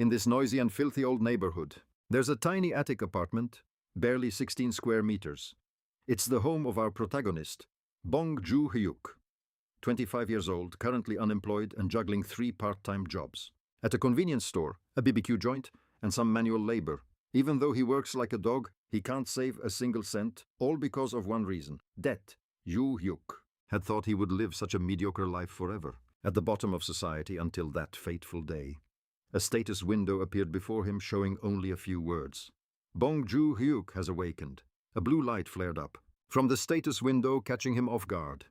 in this noisy and filthy old neighborhood. There's a tiny attic apartment, barely 16 square meters. It's the home of our protagonist, Bong Joo-hyuk, 25 years old, currently unemployed and juggling 3 part-time jobs. At a convenience store, a BBQ joint, and some manual labor. Even though he works like a dog, he can't save a single cent, all because of one reason: debt. Joo-hyuk had thought he would live such a mediocre life forever, at the bottom of society until that fateful day. A status window appeared before him, showing only a few words. Bong Joo-hyuk has awakened. A blue light flared up from the status window, catching him off guard.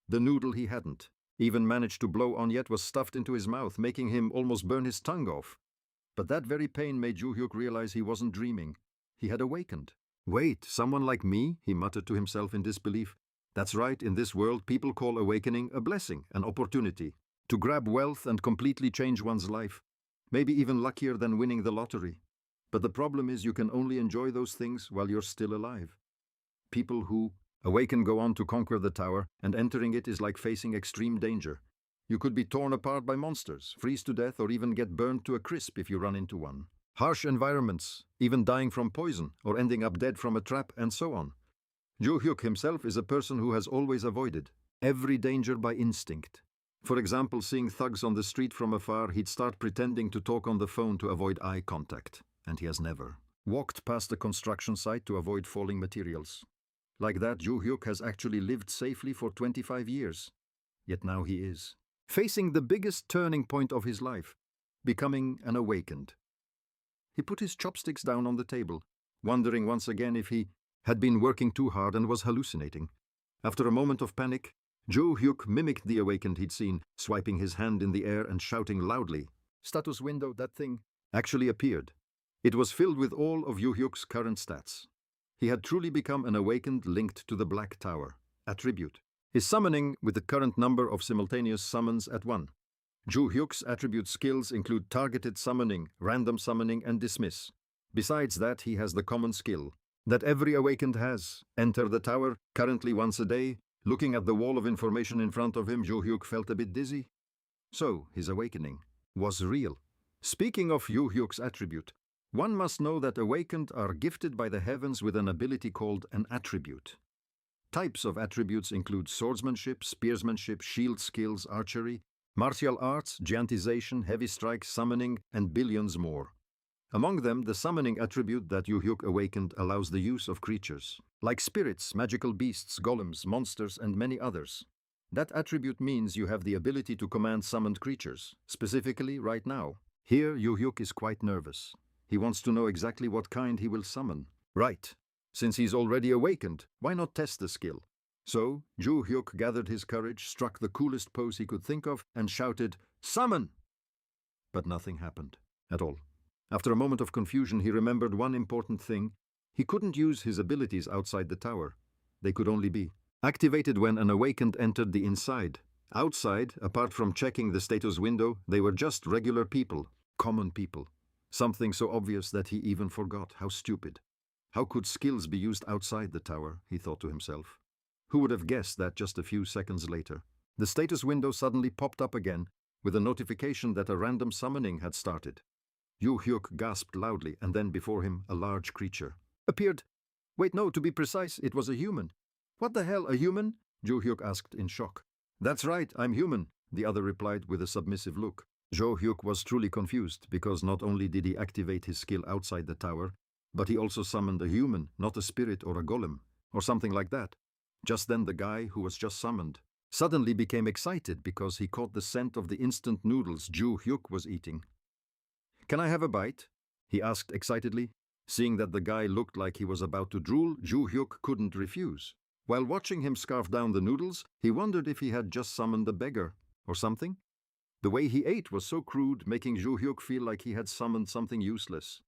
The noodle he hadn't even managed to blow on yet was stuffed into his mouth, making him almost burn his tongue off. But that very pain made Joo-hyuk realize he wasn't dreaming. He had awakened. Wait, someone like me? He muttered to himself in disbelief. That's right, in this world people call awakening a blessing, an opportunity, to grab wealth and completely change one's life. Maybe even luckier than winning the lottery. But the problem is you can only enjoy those things while you're still alive. People who awaken go on to conquer the tower, and entering it is like facing extreme danger. You could be torn apart by monsters, freeze to death, or even get burned to a crisp if you run into one. Harsh environments, even dying from poison, or ending up dead from a trap, and so on. Joo-hyuk himself is a person who has always avoided every danger by instinct. For example, seeing thugs on the street from afar, he'd start pretending to talk on the phone to avoid eye contact. And he has never walked past a construction site to avoid falling materials. Like that, Joo-hyuk has actually lived safely for 25 years. Yet now he is facing the biggest turning point of his life, becoming an awakened. He put his chopsticks down on the table, wondering once again if he had been working too hard and was hallucinating. After a moment of panic, Joo-hyuk mimicked the awakened he'd seen, swiping his hand in the air and shouting loudly. Status window, that thing, actually appeared. It was filled with all of Joo-hyuk's current stats. He had truly become an awakened linked to the Black Tower. Attribute: his summoning with the current number of simultaneous summons at 1. Joo-hyuk's attribute skills include targeted summoning, random summoning, and dismiss. Besides that, he has the common skill that every awakened has: enter the tower, currently once a day. Looking at the wall of information in front of him, Joo-hyuk felt a bit dizzy. So, his awakening was real. Speaking of Joo-hyuk's attribute, one must know that awakened are gifted by the heavens with an ability called an attribute. Types of attributes include swordsmanship, spearsmanship, shield skills, archery, martial arts, giantization, heavy strike, summoning, and billions more. Among them, the summoning attribute that Joo-hyuk awakened allows the use of creatures, like spirits, magical beasts, golems, monsters, and many others. That attribute means you have the ability to command summoned creatures, specifically right now. Here, Joo-hyuk is quite nervous. He wants to know exactly what kind he will summon. Right. Since he's already awakened, why not test the skill? So, Joo-hyuk gathered his courage, struck the coolest pose he could think of, and shouted, "Summon!" But nothing happened at all. After a moment of confusion, he remembered one important thing. He couldn't use his abilities outside the tower. They could only be activated when an awakened entered the inside. Outside, apart from checking the status window, they were just regular people, common people. Something so obvious that he even forgot. How stupid. How could skills be used outside the tower, he thought to himself. Who would have guessed that just a few seconds later? The status window suddenly popped up again, with a notification that a random summoning had started. Joo-hyuk gasped loudly, and then before him, a large creature appeared. Wait, no, to be precise, it was a human. What the hell, a human? Joo-hyuk asked in shock. That's right, I'm human, the other replied with a submissive look. Joo-hyuk was truly confused, because not only did he activate his skill outside the tower, but he also summoned a human, not a spirit or a golem, or something like that. Just then the guy who was just summoned suddenly became excited because he caught the scent of the instant noodles Joo-hyuk was eating. Can I have a bite? He asked excitedly. Seeing that the guy looked like he was about to drool, Joo-hyuk couldn't refuse. While watching him scarf down the noodles, he wondered if he had just summoned a beggar, or something. The way he ate was so crude, making Joo-hyuk feel like he had summoned something useless.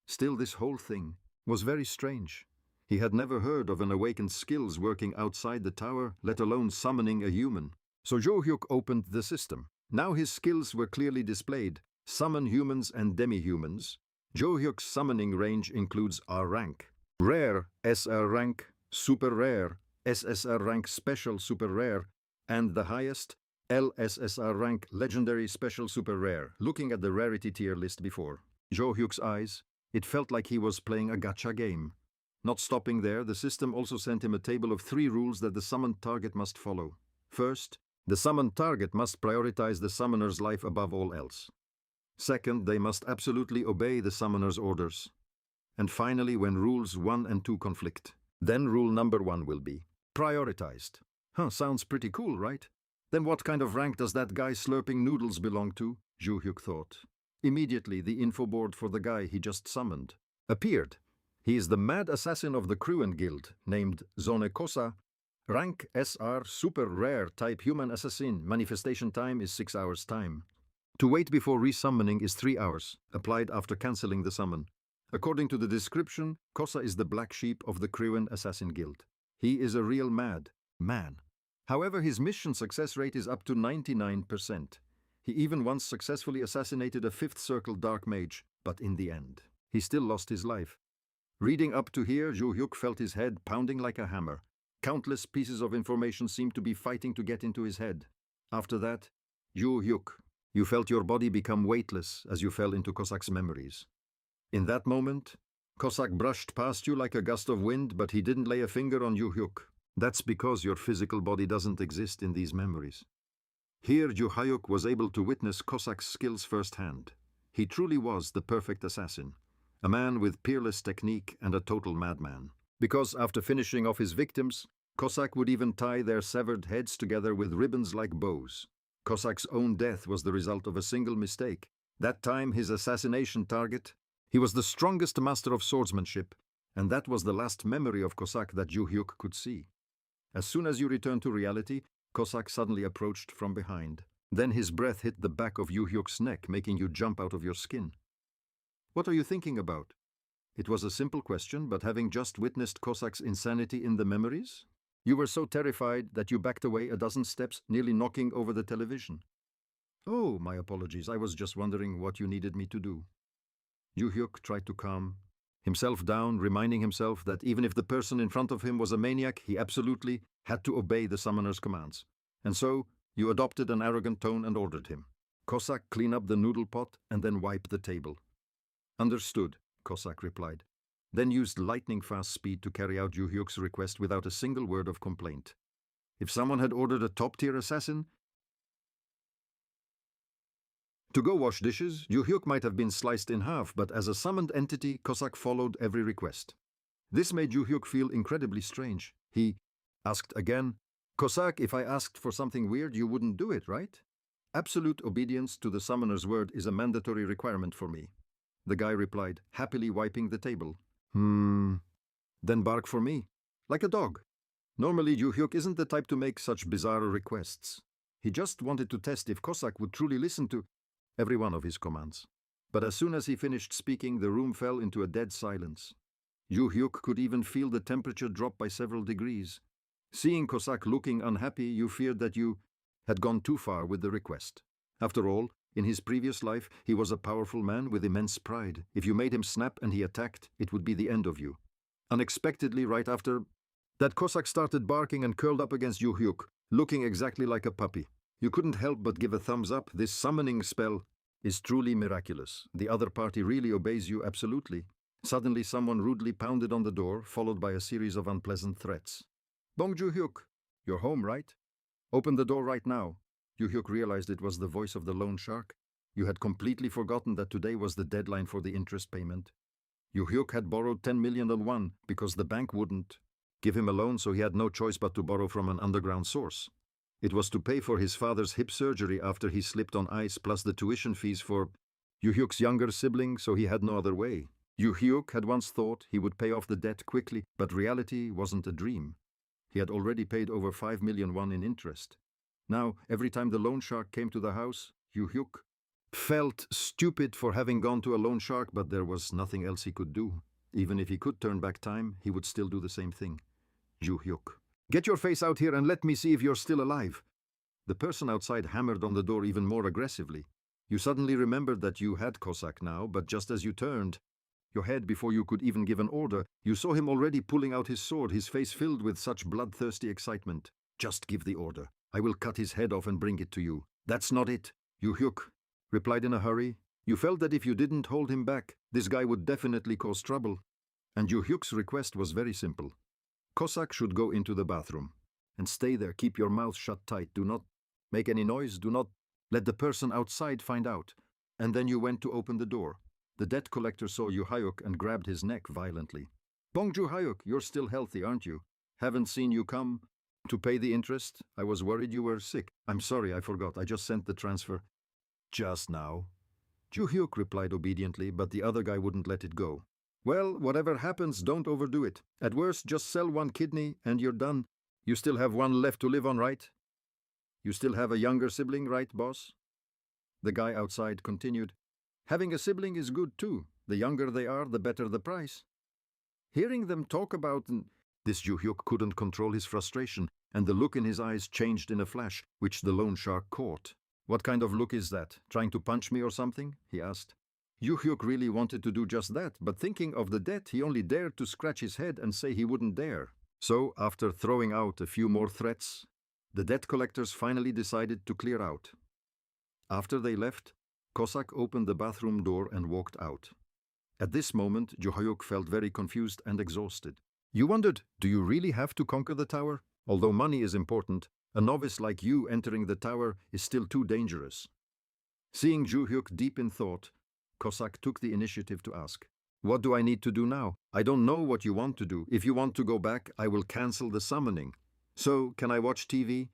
Still, this whole thing was very strange. He had never heard of an awakened skills working outside the tower, let alone summoning a human. So Joo-hyuk opened the system. Now his skills were clearly displayed: summon humans and demi-humans. Joo-hyuk's summoning range includes R rank, rare SR rank, super rare, SSR rank, special super rare, and the highest LSSR rank legendary special super rare. Looking at the rarity tier list before Jo Hyuk's eyes, it felt like he was playing a gacha game. Not stopping there, the system also sent him a table of 3 rules that the summoned target must follow. First, the summoned target must prioritize the summoner's life above all else. Second, they must absolutely obey the summoner's orders. And finally, when rules 1 and 2 conflict, then rule number 1 will be prioritized. Sounds pretty cool, right? Then what kind of rank does that guy slurping noodles belong to? Jo Hyuk thought. Immediately, the info board for the guy he just summoned appeared. He is the mad assassin of the Kruen Guild, named Zone Kosa. Rank SR super rare type human assassin. Manifestation time is 6 hours time. To wait before resummoning is 3 hours, applied after cancelling the summon. According to the description, Kosa is the black sheep of the Kruen Assassin Guild. He is a real mad man. However, his mission success rate is up to 99%. He even once successfully assassinated a 5th Circle Dark Mage, but in the end, he still lost his life. Reading up to here, Jo Hyuk felt his head pounding like a hammer. Countless pieces of information seemed to be fighting to get into his head. After that, Jo Hyuk, you felt your body become weightless as you fell into Cossack's memories. In that moment, Cossack brushed past you like a gust of wind, but he didn't lay a finger on Jo Hyuk. That's because your physical body doesn't exist in these memories. Here, Jo Hyuk was able to witness Cossack's skills firsthand. He truly was the perfect assassin, a man with peerless technique and a total madman. Because after finishing off his victims, Cossack would even tie their severed heads together with ribbons like bows. Cossack's own death was the result of a single mistake. That time, his assassination target, he was the strongest master of swordsmanship, and that was the last memory of Cossack that Jo Hyuk could see. As soon as you returned to reality, Cossack suddenly approached from behind. Then his breath hit the back of Jo Hyuk's neck, making you jump out of your skin. What are you thinking about? It was a simple question, but having just witnessed Cossack's insanity in the memories, you were so terrified that you backed away a dozen steps, nearly knocking over the television. Oh, my apologies, I was just wondering what you needed me to do. Jo Hyuk tried to calm himself down, reminding himself that even if the person in front of him was a maniac, he absolutely had to obey the summoner's commands. And so, you adopted an arrogant tone and ordered him. Cossack, clean up the noodle pot and then wipe the table. Understood, Cossack replied, then used lightning-fast speed to carry out Jo Hyuk's request without a single word of complaint. If someone had ordered a top-tier assassin to go wash dishes, Jo Hyuk might have been sliced in half, but as a summoned entity, Cossack followed every request. This made Jo Hyuk feel incredibly strange. He asked again, Cossack, if I asked for something weird, you wouldn't do it, right? Absolute obedience to the summoner's word is a mandatory requirement for me. The guy replied, happily wiping the table. Then bark for me, like a dog. Normally, Jo Hyuk isn't the type to make such bizarre requests. He just wanted to test if Cossack would truly listen to every one of his commands. But as soon as he finished speaking, the room fell into a dead silence. Jo Hyuk could even feel the temperature drop by several degrees. Seeing Cossack looking unhappy, you feared that you had gone too far with the request. After all, in his previous life, he was a powerful man with immense pride. If you made him snap and he attacked, it would be the end of you. Unexpectedly, right after that, Cossack started barking and curled up against Jo Hyuk, looking exactly like a puppy. You couldn't help but give a thumbs up. This summoning spell is truly miraculous. The other party really obeys you absolutely. Suddenly, someone rudely pounded on the door, followed by a series of unpleasant threats. Bong Jo Hyuk, you're home, right? Open the door right now. Jo Hyuk realized it was the voice of the loan shark. You had completely forgotten that today was the deadline for the interest payment. Jo Hyuk had borrowed 10 million won because the bank wouldn't give him a loan, so he had no choice but to borrow from an underground source. It was to pay for his father's hip surgery after he slipped on ice, plus the tuition fees for Jo Hyuk's younger sibling, so he had no other way. Jo Hyuk had once thought he would pay off the debt quickly, but reality wasn't a dream. He had already paid over 5 million won in interest. Now, every time the loan shark came to the house, Jo Hyuk felt stupid for having gone to a loan shark, but there was nothing else he could do. Even if he could turn back time, he would still do the same thing. Jo Hyuk, get your face out here and let me see if you're still alive. The person outside hammered on the door even more aggressively. You suddenly remembered that you had Cossack now, but just as you turned your head before you could even give an order, you saw him already pulling out his sword, his face filled with such bloodthirsty excitement. Just give the order. I will cut his head off and bring it to you. That's not it, Yu Hyuk replied in a hurry. You felt that if you didn't hold him back, this guy would definitely cause trouble. And Yu Hyuk's request was very simple. Cossack should go into the bathroom. And stay there, keep your mouth shut tight, do not make any noise, do not let the person outside find out. And then you went to open the door. The debt collector saw Yu Hyuk and grabbed his neck violently. Bongju Hyuk, you're still healthy, aren't you? Haven't seen you come to pay the interest. I was worried you were sick. I'm sorry, I forgot. I just sent the transfer just now. Yu Hyuk replied obediently, but the other guy wouldn't let it go. Well, whatever happens, don't overdo it. At worst, just sell one kidney and you're done. You still have one left to live on, right? You still have a younger sibling, right, boss? The guy outside continued. Having a sibling is good too. The younger they are, the better the price. Hearing them talk about this, Yu Hyuk couldn't control his frustration, and the look in his eyes changed in a flash, which the loan shark caught. What kind of look is that? Trying to punch me or something? He asked. Yu Hyuk really wanted to do just that, but thinking of the debt, he only dared to scratch his head and say he wouldn't dare. So, after throwing out a few more threats, the debt collectors finally decided to clear out. After they left, Cossack opened the bathroom door and walked out. At this moment, Yu Hyuk felt very confused and exhausted. You wondered, do you really have to conquer the tower? Although money is important, a novice like you entering the tower is still too dangerous. Seeing Yu Hyuk deep in thought, Cossack took the initiative to ask, What do I need to do now? I don't know what you want to do. If you want to go back, I will cancel the summoning. So, can I watch TV?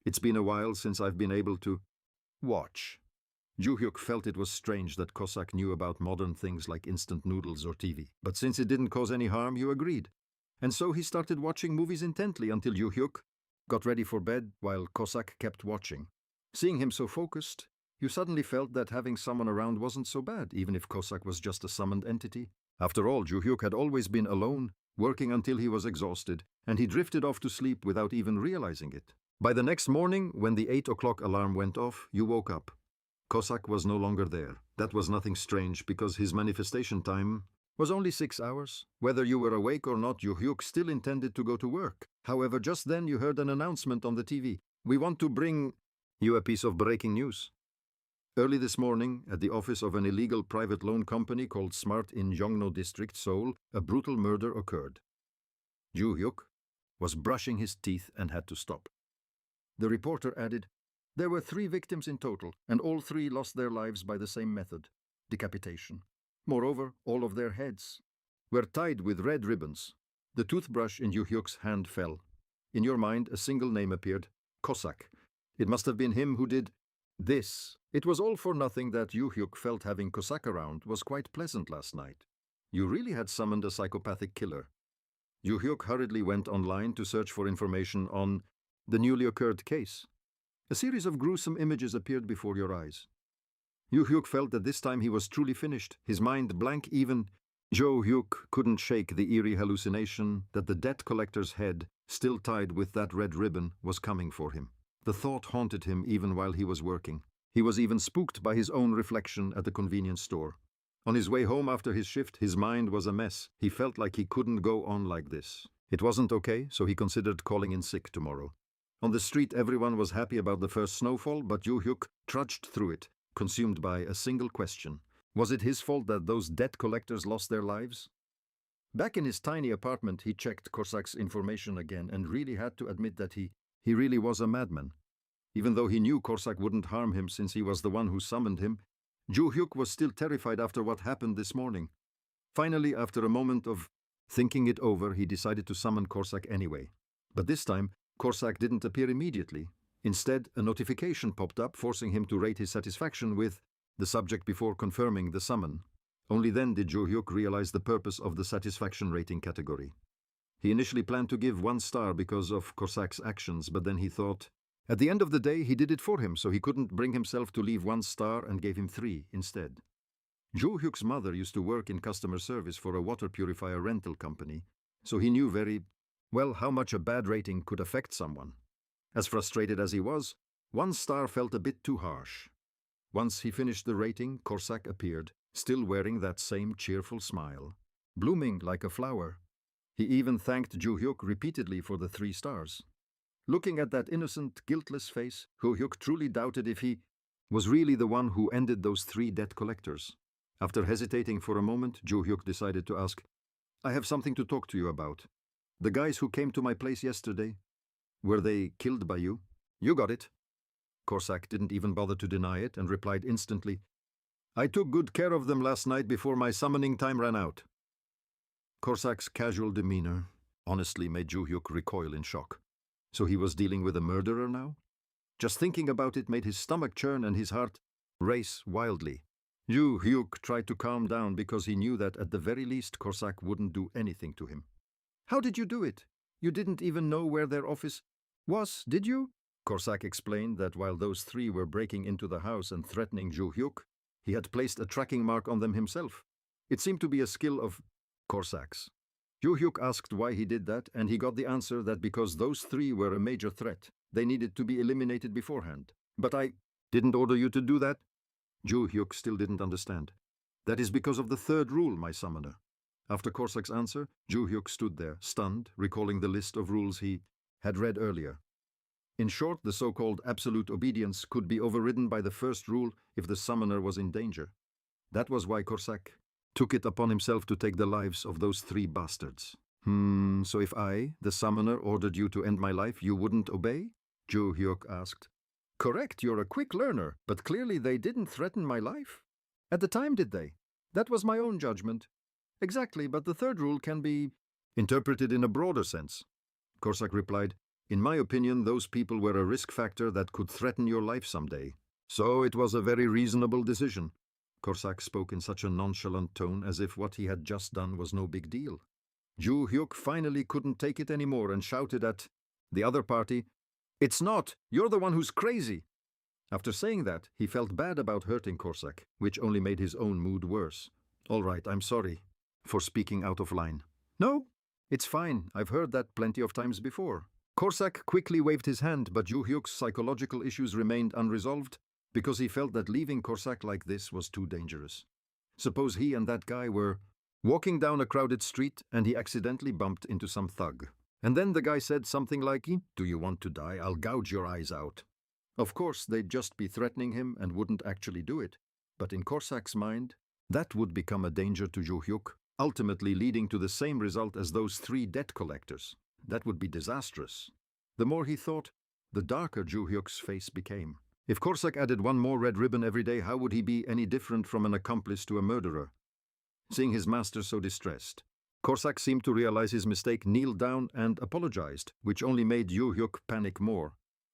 It's been a while since I've been able to watch. Yu Hyuk felt it was strange that Cossack knew about modern things like instant noodles or TV, but since it didn't cause any harm, you agreed. And so he started watching movies intently until Yu Hyuk got ready for bed while Cossack kept watching. Seeing him so focused, you suddenly felt that having someone around wasn't so bad, even if Cossack was just a summoned entity. After all, Yu Hyuk had always been alone, working until he was exhausted, and he drifted off to sleep without even realizing it. By the next morning, when the 8 o'clock alarm went off, you woke up. Cossack was no longer there. That was nothing strange, because his manifestation time was only 6 hours. Whether you were awake or not, Yu Hyuk still intended to go to work. However, just then you heard an announcement on the TV. We want to bring you a piece of breaking news. Early this morning, at the office of an illegal private loan company called Smart in Yongno District, Seoul, a brutal murder occurred. Yu Hyuk was brushing his teeth and had to stop. The reporter added, There were 3 victims in total, and all 3 lost their lives by the same method, decapitation. Moreover, all of their heads were tied with red ribbons. The toothbrush in Yu Hyuk's hand fell. In your mind, a single name appeared, Cossack. It must have been him who did this. It was all for nothing that Yu Hyuk felt having Cossack around was quite pleasant last night. You really had summoned a psychopathic killer. Yu Hyuk hurriedly went online to search for information on the newly occurred case. A series of gruesome images appeared before your eyes. Yu Hyuk felt that this time he was truly finished, his mind blank. Even Yu Hyuk couldn't shake the eerie hallucination that the debt collector's head, still tied with that red ribbon, was coming for him. The thought haunted him even while he was working. He was even spooked by his own reflection at the convenience store. On his way home after his shift, his mind was a mess. He felt like he couldn't go on like this. It wasn't okay, so he considered calling in sick tomorrow. On the street, everyone was happy about the first snowfall, but Yu Hyuk trudged through it, consumed by a single question. Was it his fault that those debt collectors lost their lives? Back in his tiny apartment, he checked Cossack's information again and really had to admit that he really was a madman. Even though he knew Cossack wouldn't harm him since he was the one who summoned him, Yu Hyuk was still terrified after what happened this morning. Finally, after a moment of thinking it over, he decided to summon Cossack anyway. But this time, Cossack didn't appear immediately. Instead, a notification popped up forcing him to rate his satisfaction with the subject before confirming the summon. Only then did Yu Hyuk realize the purpose of the satisfaction rating category. He initially planned to give 1 star because of Cossack's actions, but then he thought, at the end of the day, he did it for him, so he couldn't bring himself to leave 1 star and gave him 3 instead. Yu Hyuk's mother used to work in customer service for a water purifier rental company, so he knew very well how much a bad rating could affect someone. As frustrated as he was, 1 star felt a bit too harsh. Once he finished the rating, Cossack appeared, still wearing that same cheerful smile, blooming like a flower. He even thanked Yu Hyuk repeatedly for the 3 stars. Looking at that innocent, guiltless face, Hyuk truly doubted if he was really the one who ended those 3 debt collectors. After hesitating for a moment, Hyuk decided to ask, I have something to talk to you about. The guys who came to my place yesterday, were they killed by you? You got it. Corsac didn't even bother to deny it and replied instantly, I took good care of them last night before my summoning time ran out. Corsac's casual demeanor honestly made Hyuk recoil in shock. So he was dealing with a murderer now? Just thinking about it made his stomach churn and his heart race wildly. Hyuk tried to calm down because he knew that at the very least Corsac wouldn't do anything to him. How did you do it? You didn't even know where their office was, did you? Corsac explained that while those 3 were breaking into the house and threatening Hyuk, he had placed a tracking mark on them himself. It seemed to be a skill of Corsac's. Hyuk asked why he did that, and he got the answer that because those 3 were a major threat, they needed to be eliminated beforehand. But I didn't order you to do that? Hyuk still didn't understand. That is because of the 3rd rule, my summoner. After Corsac's answer, Hyuk stood there, stunned, recalling the list of rules he had read earlier. In short, the so-called absolute obedience could be overridden by the 1st rule if the summoner was in danger. That was why Corsac took it upon himself to take the lives of those 3 bastards. So if I, the summoner, ordered you to end my life, you wouldn't obey? Hyuk asked. Correct, you're a quick learner, but clearly they didn't threaten my life. At the time, did they? That was my own judgment. Exactly, but the 3rd rule can be interpreted in a broader sense. Corsac replied, in my opinion, those people were a risk factor that could threaten your life someday. So it was a very reasonable decision. Corsac spoke in such a nonchalant tone as if what he had just done was no big deal. Hyuk finally couldn't take it anymore and shouted at the other party, It's not! You're the one who's crazy! After saying that, he felt bad about hurting Corsac, which only made his own mood worse. All right, I'm sorry for speaking out of line. No, it's fine. I've heard that plenty of times before. Corsac quickly waved his hand, but Hyuk's psychological issues remained unresolved because he felt that leaving Corsac like this was too dangerous. Suppose he and that guy were walking down a crowded street and he accidentally bumped into some thug. And then the guy said something like, Do you want to die? I'll gouge your eyes out. Of course, they'd just be threatening him and wouldn't actually do it. But in Corsac's mind, that would become a danger to Hyuk, ultimately leading to the same result as those 3 debt collectors. That would be disastrous. The more he thought, the darker Hyuk's face became. If Corsac added 1 more red ribbon every day, how would he be any different from an accomplice to a murderer? Seeing his master so distressed, Corsac seemed to realize his mistake, kneeled down and apologized, which only made Hyuk panic more.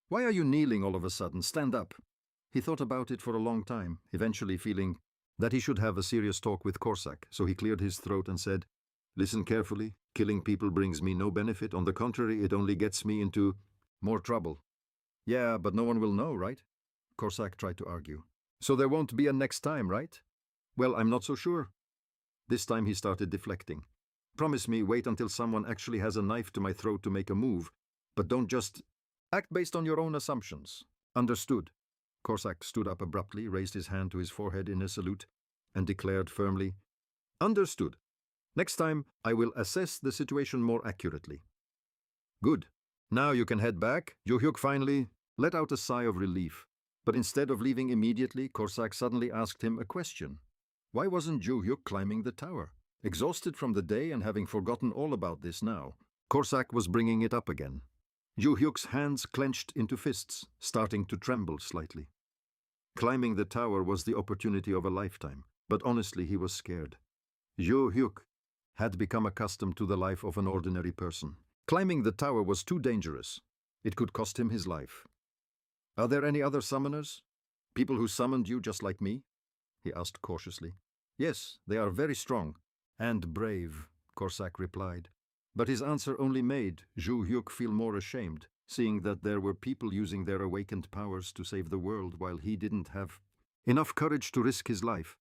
Why are you kneeling all of a sudden? Stand up. He thought about it for a long time, eventually feeling that he should have a serious talk with Corsac, so he cleared his throat and said, Listen carefully. Killing people brings me no benefit. On the contrary, it only gets me into more trouble. Yeah, but no one will know, right? Corsac tried to argue. So there won't be a next time, right? Well, I'm not so sure. This time he started deflecting. Promise me, wait until someone actually has a knife to my throat to make a move, but don't just act based on your own assumptions. Understood. Corsac stood up abruptly, raised his hand to his forehead in a salute, and declared firmly, Understood. Next time, I will assess the situation more accurately. Good. Now you can head back. Hyuk finally let out a sigh of relief. But instead of leaving immediately, Corsac suddenly asked him a question. Why wasn't Hyuk climbing the tower? Exhausted from the day and having forgotten all about this now, Corsac was bringing it up again. Hyuk's hands clenched into fists, starting to tremble slightly. Climbing the tower was the opportunity of a lifetime, but honestly he was scared. Hyuk had become accustomed to the life of an ordinary person. Climbing the tower was too dangerous. It could cost him his life. Are there any other summoners? People who summoned you just like me? He asked cautiously. Yes, they are very strong. And brave, Corsac replied. But his answer only made Hyuk feel more ashamed, seeing that there were people using their awakened powers to save the world while he didn't have enough courage to risk his life.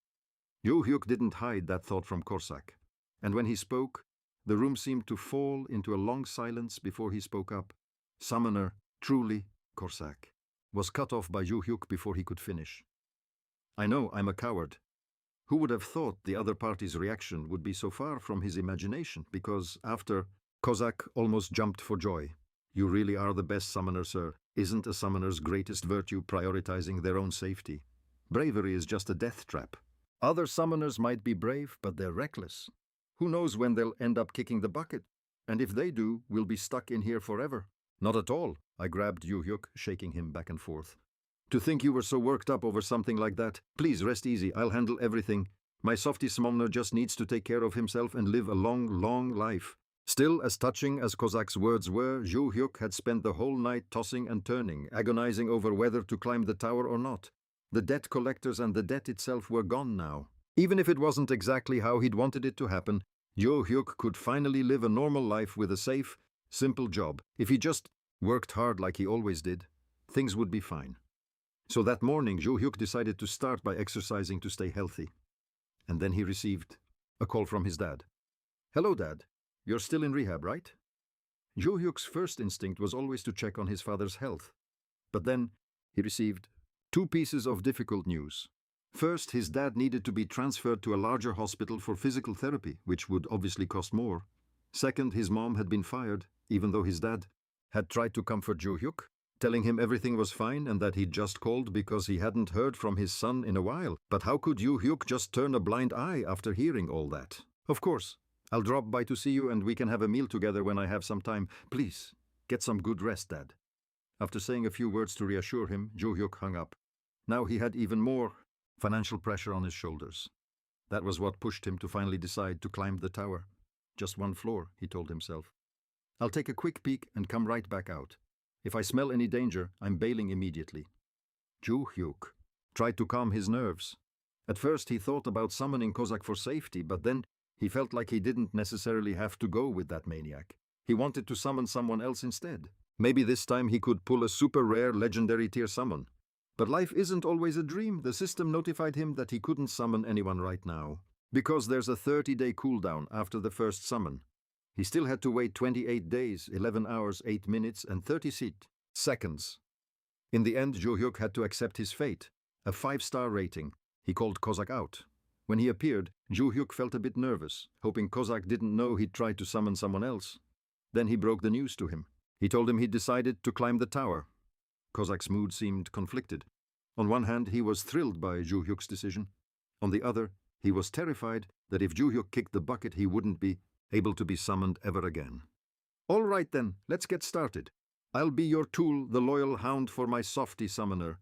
Hyuk didn't hide that thought from Corsac, and when he spoke, the room seemed to fall into a long silence before he spoke up. Summoner, truly, Corsac was cut off by Hyuk before he could finish. I know I'm a coward. Who would have thought the other party's reaction would be so far from his imagination, because after, Corsac almost jumped for joy. You really are the best summoner, sir. Isn't a summoner's greatest virtue prioritizing their own safety? Bravery is just a death trap. Other summoners might be brave, but they're reckless. Who knows when they'll end up kicking the bucket? And if they do, we'll be stuck in here forever. Not at all, I grabbed Yu-hyuk, shaking him back and forth. To think you were so worked up over something like that. Please rest easy, I'll handle everything. My softy summoner just needs to take care of himself and live a long, long life. Still, as touching as Kozak's words were, Yu-hyuk had spent the whole night tossing and turning, agonizing over whether to climb the tower or not. The debt collectors and the debt itself were gone now. Even if it wasn't exactly how he'd wanted it to happen, Yu-hyuk could finally live a normal life with a safe, simple job. If he just worked hard like he always did, things would be fine. So that morning, Yu-hyuk decided to start by exercising to stay healthy. And then he received a call from his dad. "Hello, Dad. You're still in rehab, right?" Yu-hyuk's first instinct was always to check on his father's health. But then he received two pieces of difficult news. First, his dad needed to be transferred to a larger hospital for physical therapy, which would obviously cost more. Second, his mom had been fired, even though his dad had tried to comfort Yu-hyuk, telling him everything was fine and that he'd just called because he hadn't heard from his son in a while. But how could Yu-hyuk just turn a blind eye after hearing all that? "Of course, I'll drop by to see you and we can have a meal together when I have some time. Please, get some good rest, Dad." After saying a few words to reassure him, Yu-hyuk hung up. Now he had even more financial pressure on his shoulders. That was what pushed him to finally decide to climb the tower. Just one floor, he told himself. "I'll take a quick peek and come right back out. If I smell any danger, I'm bailing immediately." Yu-hyuk tried to calm his nerves. At first he thought about summoning Kozak for safety, but then he felt like he didn't necessarily have to go with that maniac. He wanted to summon someone else instead. Maybe this time he could pull a super rare legendary tier summon. But life isn't always a dream. The system notified him that he couldn't summon anyone right now, because there's a 30-day cooldown after the first summon. He still had to wait 28 days, 11 hours, 8 minutes, and 30 seconds. In the end, Yu-hyuk had to accept his fate, a 5-star rating. He called Kozak out. When he appeared, Yu-hyuk felt a bit nervous, hoping Kozak didn't know he'd tried to summon someone else. Then he broke the news to him. He told him he'd decided to climb the tower. Kozak's mood seemed conflicted. On one hand, he was thrilled by Yu-hyuk's decision. On the other, he was terrified that if Yu-hyuk kicked the bucket, he wouldn't be able to be summoned ever again. "All right then, let's get started. I'll be your tool, the loyal hound for my softy summoner."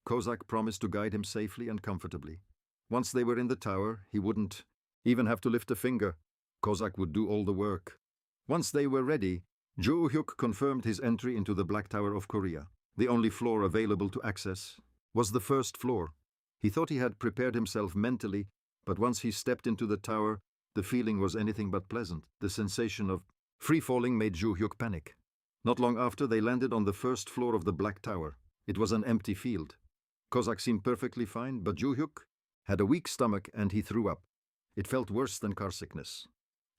Kozak promised to guide him safely and comfortably. Once they were in the tower, he wouldn't even have to lift a finger. Kozak would do all the work. Once they were ready, Yu-hyuk confirmed his entry into the Black Tower of Korea. The only floor available to access was the first floor. He thought he had prepared himself mentally, but once he stepped into the tower, the feeling was anything but pleasant. The sensation of free-falling made Yu-hyuk panic. Not long after, they landed on the first floor of the Black Tower. It was an empty field. Kozak seemed perfectly fine, but Yu-hyuk had a weak stomach and he threw up. It felt worse than car sickness.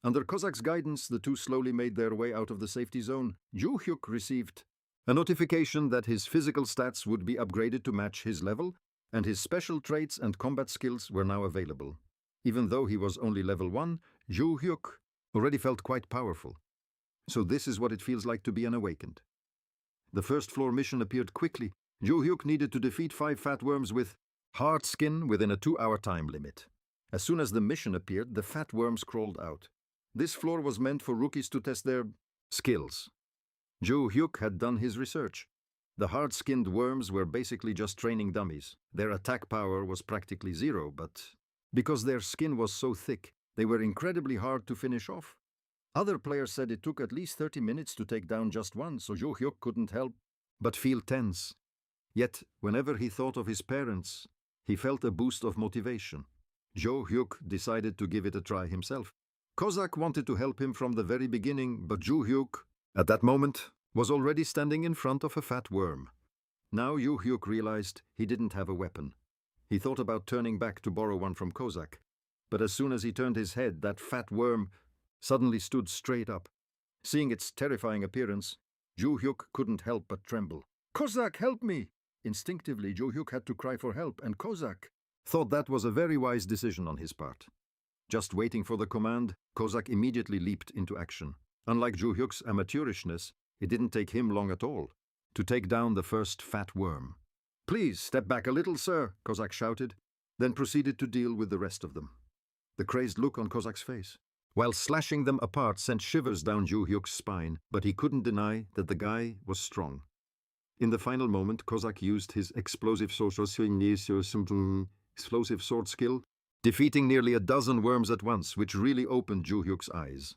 Under Kozak's guidance, the two slowly made their way out of the safety zone. Yu-hyuk received a notification that his physical stats would be upgraded to match his level, and his special traits and combat skills were now available. Even though he was only level 1, Yu-hyuk already felt quite powerful. So this is what it feels like to be an awakened. The first floor mission appeared quickly. Yu-hyuk needed to defeat 5 fat worms with hard skin within a 2-hour time limit. As soon as the mission appeared, the fat worms crawled out. This floor was meant for rookies to test their skills. Yu-hyuk had done his research. The hard-skinned worms were basically just training dummies. Their attack power was practically 0, but because their skin was so thick, they were incredibly hard to finish off. Other players said it took at least 30 minutes to take down just one, so Yu-hyuk couldn't help but feel tense. Yet, whenever he thought of his parents, he felt a boost of motivation. Yu-hyuk decided to give it a try himself. Kozak wanted to help him from the very beginning, but Yu-hyuk, at that moment, was already standing in front of a fat worm. Now Yu-hyuk realized he didn't have a weapon. He thought about turning back to borrow one from Kozak, but as soon as he turned his head, that fat worm suddenly stood straight up. Seeing its terrifying appearance, Yu-hyuk couldn't help but tremble. "Kozak, help me!" Instinctively, Yu-hyuk had to cry for help, and Kozak thought that was a very wise decision on his part. Just waiting for the command, Kozak immediately leaped into action. Unlike Yu-hyuk's amateurishness, It didn't take him long at all to take down the first fat worm. "Please step back a little, sir," Kozak shouted, then proceeded to deal with the rest of them. The crazed look on Kozak's face, while slashing them apart, sent shivers down Ju Hyuk's spine, but he couldn't deny that the guy was strong. In the final moment, Kozak used his explosive sword skill, defeating nearly a dozen worms at once, which really opened Ju Hyuk's eyes.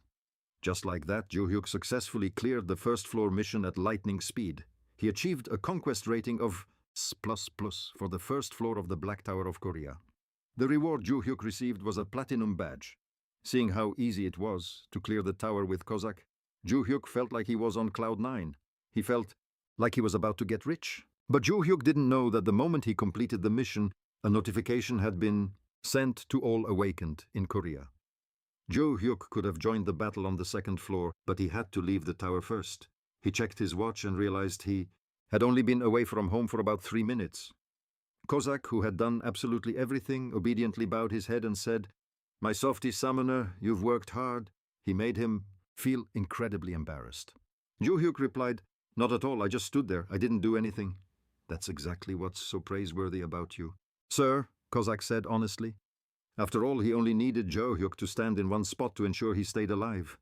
Just like that, Ju Hyuk successfully cleared the first floor mission at lightning speed. He achieved a conquest rating of S++ for the first floor of the Black Tower of Korea. The reward Ju Hyuk received was a platinum badge. Seeing how easy it was to clear the tower with Kozak, Ju Hyuk felt like he was on cloud 9. He felt like he was about to get rich. But Ju Hyuk didn't know that the moment he completed the mission, a notification had been sent to all awakened in Korea. Ju Hyuk could have joined the battle on the second floor, but he had to leave the tower first. He checked his watch and realized he had only been away from home for about 3 minutes. Kozak, who had done absolutely everything, obediently bowed his head and said, "My softy summoner, you've worked hard." He made him feel incredibly embarrassed. Ju Hyuk replied, "Not at all, I just stood there. I didn't do anything." "That's exactly what's so praiseworthy about you." "Sir," Kozak said honestly. After all, he only needed Ju Hyuk to stand in one spot to ensure he stayed alive.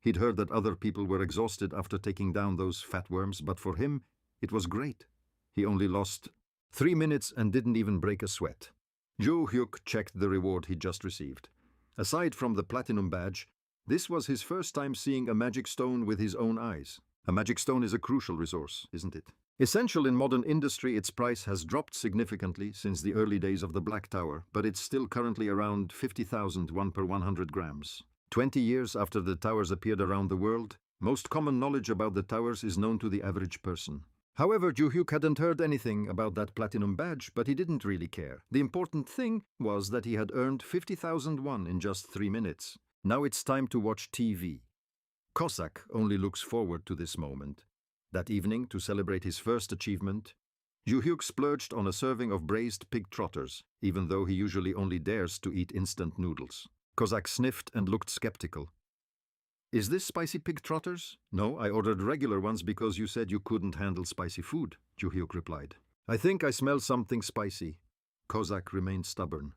He'd heard that other people were exhausted after taking down those fat worms, but for him, it was great. He only lost 3 minutes and didn't even break a sweat. Ju Hyuk checked the reward he'd just received. Aside from the platinum badge, this was his first time seeing a magic stone with his own eyes. A magic stone is a crucial resource, isn't it? Essential in modern industry, its price has dropped significantly since the early days of the Black Tower, but it's still currently around 50,000 won per 100 grams. 20 years after the towers appeared around the world, most common knowledge about the towers is known to the average person. However, Ju Hyuk hadn't heard anything about that platinum badge, but he didn't really care. The important thing was that he had earned 50,000 won in just 3 minutes. Now it's time to watch TV. Kozak only looks forward to this moment. That evening, to celebrate his first achievement, Ju Hyuk splurged on a serving of braised pig trotters, even though he usually only dares to eat instant noodles. Kozak sniffed and looked skeptical. "Is this spicy pig trotters?" "No, I ordered regular ones because you said you couldn't handle spicy food," Ju Hyuk replied. "I think I smell something spicy." Kozak remained stubborn.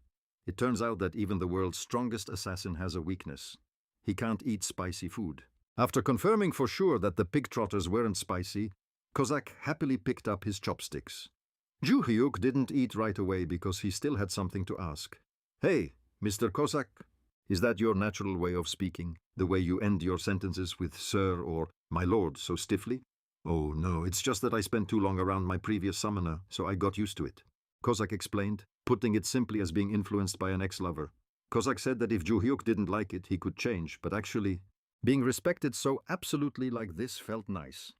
It turns out that even the world's strongest assassin has a weakness. He can't eat spicy food. After confirming for sure that the pig trotters weren't spicy, Kozak happily picked up his chopsticks. Ju Hyuk didn't eat right away because he still had something to ask. "Hey, Mr. Kozak, is that your natural way of speaking? The way you end your sentences with sir or my lord so stiffly?" "Oh no, it's just that I spent too long around my previous summoner, so I got used to it," Kozak explained, putting it simply as being influenced by an ex-lover. Kozak said that if Ju Hyuk didn't like it, he could change, but actually, being respected so absolutely like this felt nice.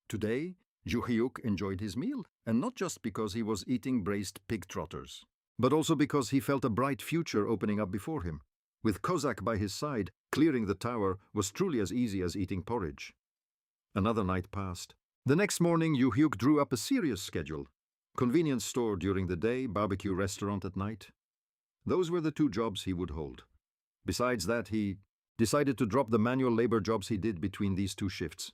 Today, Ju Hyuk enjoyed his meal, and not just because he was eating braised pig trotters, but also because he felt a bright future opening up before him. With Kozak by his side, clearing the tower was truly as easy as eating porridge. Another night passed. The next morning, Ju Hyuk drew up a serious schedule. Convenience store during the day, barbecue restaurant at night. Those were the 2 jobs he would hold. Besides that, he decided to drop the manual labor jobs he did between these 2 shifts.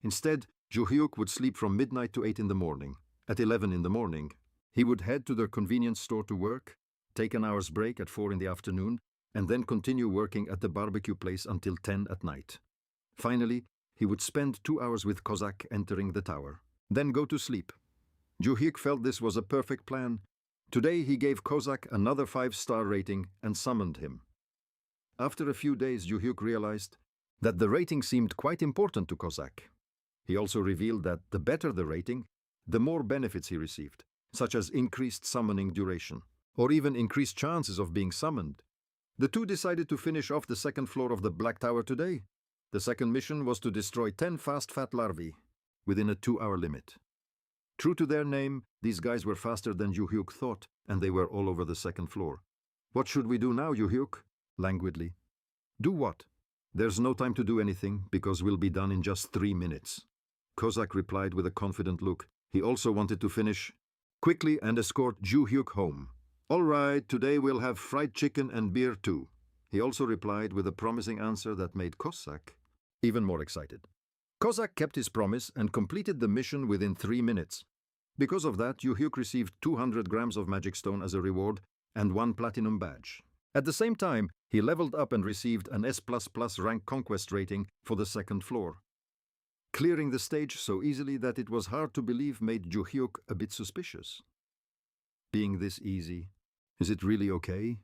Instead, Ju Hyuk would sleep from midnight to 8 in the morning. At 11 in the morning, he would head to the convenience store to work, take an hour's break at 4 in the afternoon, and then continue working at the barbecue place until 10 at night. Finally, he would spend 2 hours with Kozak entering the tower, then go to sleep. Ju Hyuk felt this was a perfect plan. Today he gave Kozak another 5-star rating and summoned him. After a few days, Ju Hyuk realized that the rating seemed quite important to Kozak. He also revealed that the better the rating, the more benefits he received, such as increased summoning duration, or even increased chances of being summoned. The 2 decided to finish off the second floor of the Black Tower today. The second mission was to destroy 10 fast fat larvae within a 2-hour limit. True to their name, these guys were faster than Ju Hyuk thought, and they were all over the second floor. "What should we do now, Ju Hyuk?" Languidly. "Do what?" "There's no time to do anything, because we'll be done in just 3 minutes." Kozak replied with a confident look. He also wanted to finish quickly and escort Ju Hyuk home. "All right, today we'll have fried chicken and beer too." He also replied with a promising answer that made Kozak even more excited. Kozak kept his promise and completed the mission within 3 minutes. Because of that, Yuhyuk received 200 grams of magic stone as a reward and 1 platinum badge. At the same time, he leveled up and received an S++ rank conquest rating for the 2nd floor. Clearing the stage so easily that it was hard to believe made Yuhyuk a bit suspicious. Being this easy, is it really okay?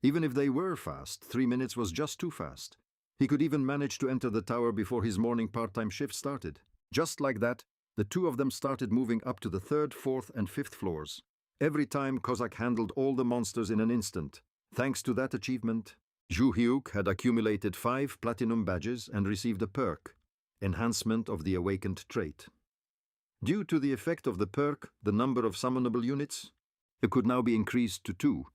Even if they were fast, 3 minutes was just too fast. He could even manage to enter the tower before his morning part-time shift started. Just like that, the two of them started moving up to the 3rd, 4th, and 5th floors. Every time, Kozak handled all the monsters in an instant. Thanks to that achievement, Yuhyuk had accumulated 5 platinum badges and received a perk, Enhancement of the Awakened trait. Due to the effect of the perk, the number of summonable units could now be increased to 2.